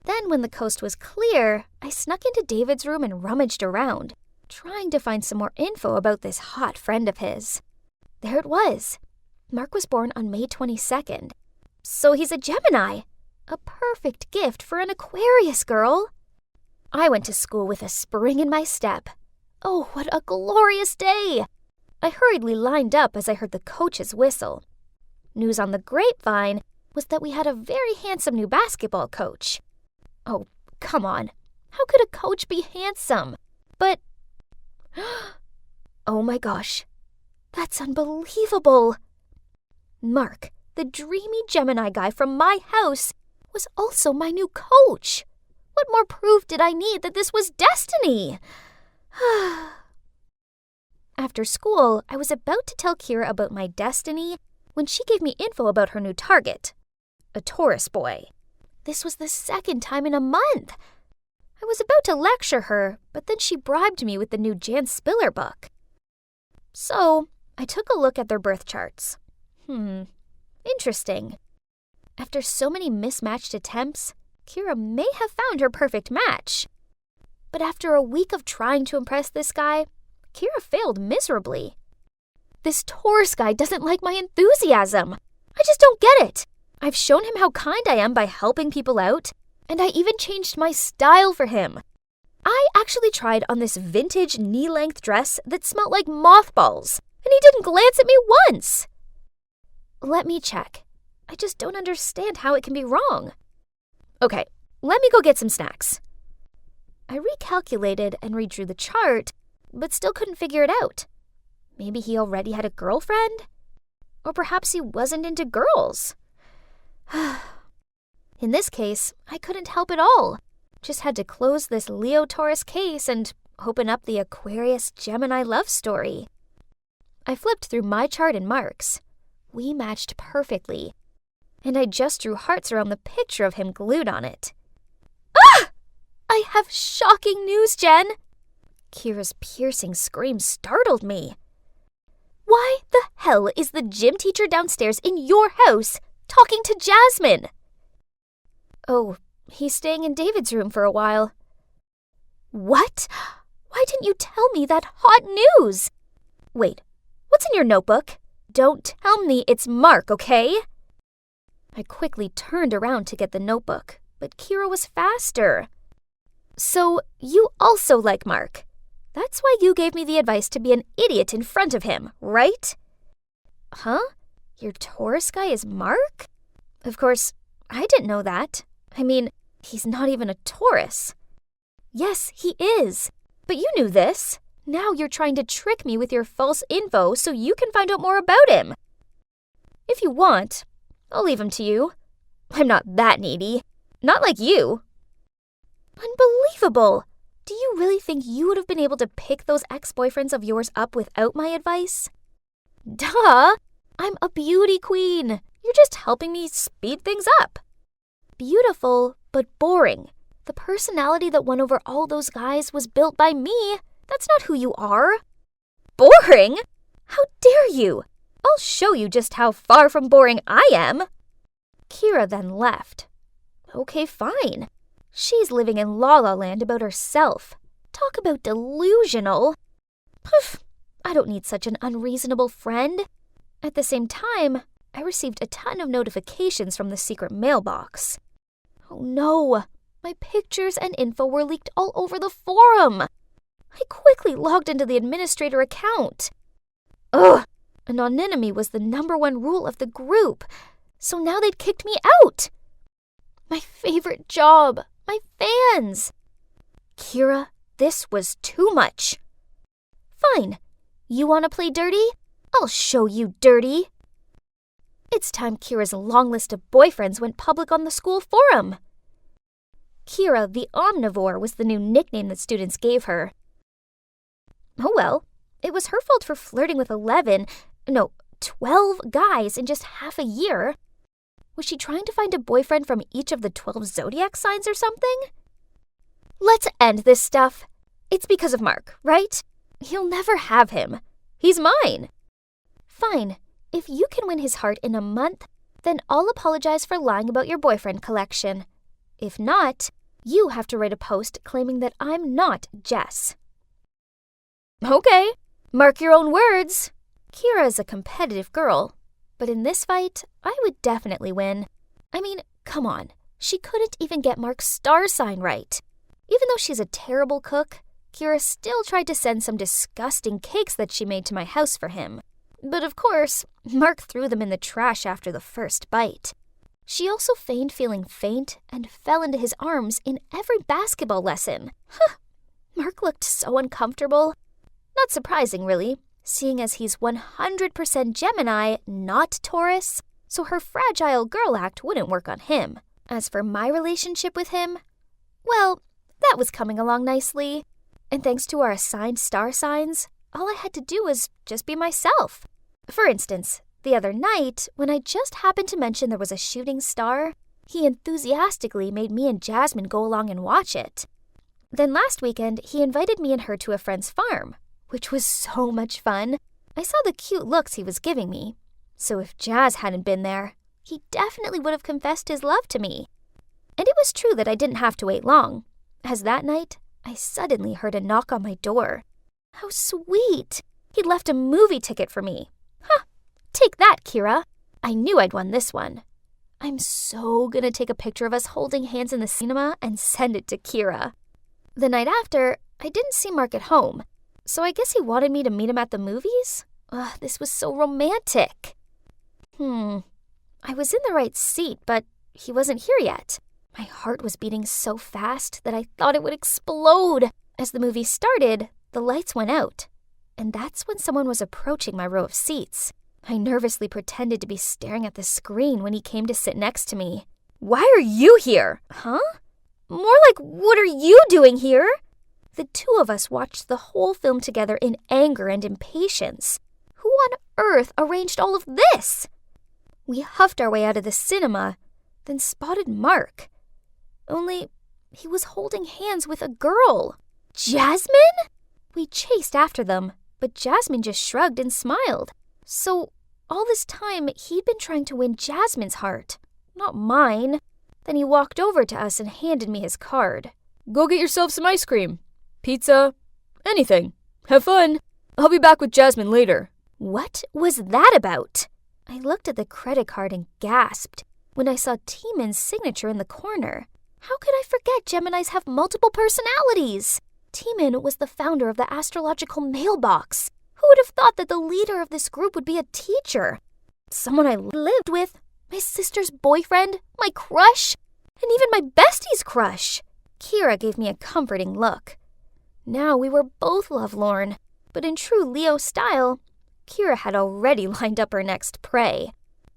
S7: Then when the coast was clear, I snuck into David's room and rummaged around, trying to find some more info about this hot friend of his. There it was. Mark was born on May 22nd, so he's a Gemini. A perfect gift for an Aquarius girl. I went to school with a spring in my step. Oh, what a glorious day! I hurriedly lined up as I heard the coach's whistle. News on the grapevine was that we had a very handsome new basketball coach. Oh, come on. How could a coach be handsome? But... oh my gosh. That's unbelievable. Mark, the dreamy Gemini guy from my house, was also my new coach. What more proof did I need that this was destiny? After school, I was about to tell Kira about my destiny when she gave me info about her new target, a Taurus boy. This was the second time in a month. I was about to lecture her, but then she bribed me with the new Jan Spiller book. So, I took a look at their birth charts. Interesting. After so many mismatched attempts, Kira may have found her perfect match. But after a week of trying to impress this guy, Kira failed miserably. This Taurus guy doesn't like my enthusiasm. I just don't get it. I've shown him how kind I am by helping people out, and I even changed my style for him. I actually tried on this vintage knee-length dress that smelled like mothballs, and he didn't glance at me once. Let me check. I just don't understand how it can be wrong. Okay, let me go get some snacks. I recalculated and redrew the chart, but still couldn't figure it out. Maybe he already had a girlfriend? Or perhaps he wasn't into girls. In this case, I couldn't help at all. Just had to close this Leo-Taurus case and open up the Aquarius-Gemini love story. I flipped through my chart and Mark's. We matched perfectly, and I just drew hearts around the picture of him glued on it. Ah! I have shocking news, Jen! Kira's piercing scream startled me. Why the hell is the gym teacher downstairs in your house talking to Jasmine? Oh, he's staying in David's room for a while. What? Why didn't you tell me that hot news? Wait, what's in your notebook? Don't tell me it's Mark, okay? I quickly turned around to get the notebook, but Kira was faster. So, you also like Mark. That's why you gave me the advice to be an idiot in front of him, right? Huh? Your Taurus guy is Mark? Of course, I didn't know that. I mean, he's not even a Taurus. Yes, he is. But you knew this. Now you're trying to trick me with your false info so you can find out more about him. If you want, I'll leave him to you. I'm not that needy. Not like you. Unbelievable! Do you really think you would have been able to pick those ex-boyfriends of yours up without my advice? Duh! I'm a beauty queen. You're just helping me speed things up. Beautiful, but boring. The personality that won over all those guys was built by me. That's not who you are. Boring? How dare you? I'll show you just how far from boring I am. Kira then left. Okay, fine. She's living in La La Land about herself. Talk about delusional. Poof, I don't need such an unreasonable friend. At the same time, I received a ton of notifications from the secret mailbox. Oh no, my pictures and info were leaked all over the forum. I quickly logged into the administrator account. Ugh, anonymity was the #1 rule of the group, so now they'd kicked me out. My favorite job, my fans. Kira, this was too much. Fine, you want to play dirty? I'll show you dirty. It's time Kira's long list of boyfriends went public on the school forum. Kira the Omnivore was the new nickname that students gave her. Oh well, it was her fault for flirting with 12 guys in just half a year. Was she trying to find a boyfriend from each of the 12 zodiac signs or something? Let's end this stuff. It's because of Mark, right? You'll never have him. He's mine. Fine. If you can win his heart in a month, then I'll apologize for lying about your boyfriend collection. If not, you have to write a post claiming that I'm not Jess. Okay, mark your own words. Kira is a competitive girl, but in this fight, I would definitely win. I mean, come on, she couldn't even get Mark's star sign right. Even though she's a terrible cook, Kira still tried to send some disgusting cakes that she made to my house for him. But of course, Mark threw them in the trash after the first bite. She also feigned feeling faint and fell into his arms in every basketball lesson. Mark looked so uncomfortable. Not surprising, really, seeing as he's 100% Gemini, not Taurus, so her fragile girl act wouldn't work on him. As for my relationship with him, well, that was coming along nicely. And thanks to our assigned star signs, all I had to do was just be myself. For instance, the other night, when I just happened to mention there was a shooting star, he enthusiastically made me and Jasmine go along and watch it. Then last weekend, he invited me and her to a friend's farm, which was so much fun. I saw the cute looks he was giving me. So if Jazz hadn't been there, he definitely would have confessed his love to me. And it was true that I didn't have to wait long, as that night, I suddenly heard a knock on my door. How sweet! He'd left a movie ticket for me. Take that, Kira. I knew I'd won this one. I'm so gonna take a picture of us holding hands in the cinema and send it to Kira. The night after, I didn't see Mark at home, so I guess he wanted me to meet him at the movies? This was so romantic. I was in the right seat, but he wasn't here yet. My heart was beating so fast that I thought it would explode. As the movie started, the lights went out, and that's when someone was approaching my row of seats. I nervously pretended to be staring at the screen when he came to sit next to me. Why are you here? Huh? More like, what are you doing here? The two of us watched the whole film together in anger and impatience. Who on earth arranged all of this? We huffed our way out of the cinema, then spotted Mark. Only, he was holding hands with a girl. Jasmine? We chased after them, but Jasmine just shrugged and smiled. So, all this time, he'd been trying to win Jasmine's heart, not mine. Then he walked over to us and handed me his card.
S6: Go get yourself some ice cream, pizza, anything. Have fun. I'll be back with Jasmine later.
S7: What was that about? I looked at the credit card and gasped when I saw Timon's signature in the corner. How could I forget Geminis have multiple personalities? Timon was the founder of the astrological mailbox. Who would have thought that the leader of this group would be a teacher? Someone I lived with, my sister's boyfriend, my crush, and even my bestie's crush. Kira gave me a comforting look. Now we were both lovelorn, but in true Leo style, Kira had already lined up her next prey.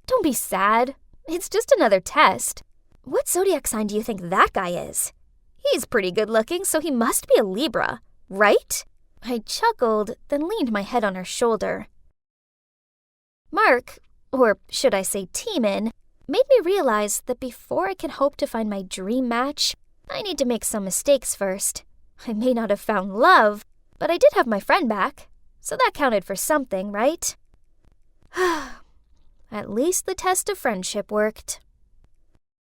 S7: Don't be sad. It's just another test. What zodiac sign do you think that guy is? He's pretty good looking, so he must be a Libra, right? I chuckled, then leaned my head on her shoulder. Mark, or should I say Timon, made me realize that before I can hope to find my dream match, I need to make some mistakes first. I may not have found love, but I did have my friend back, so that counted for something, right? At least the test of friendship worked.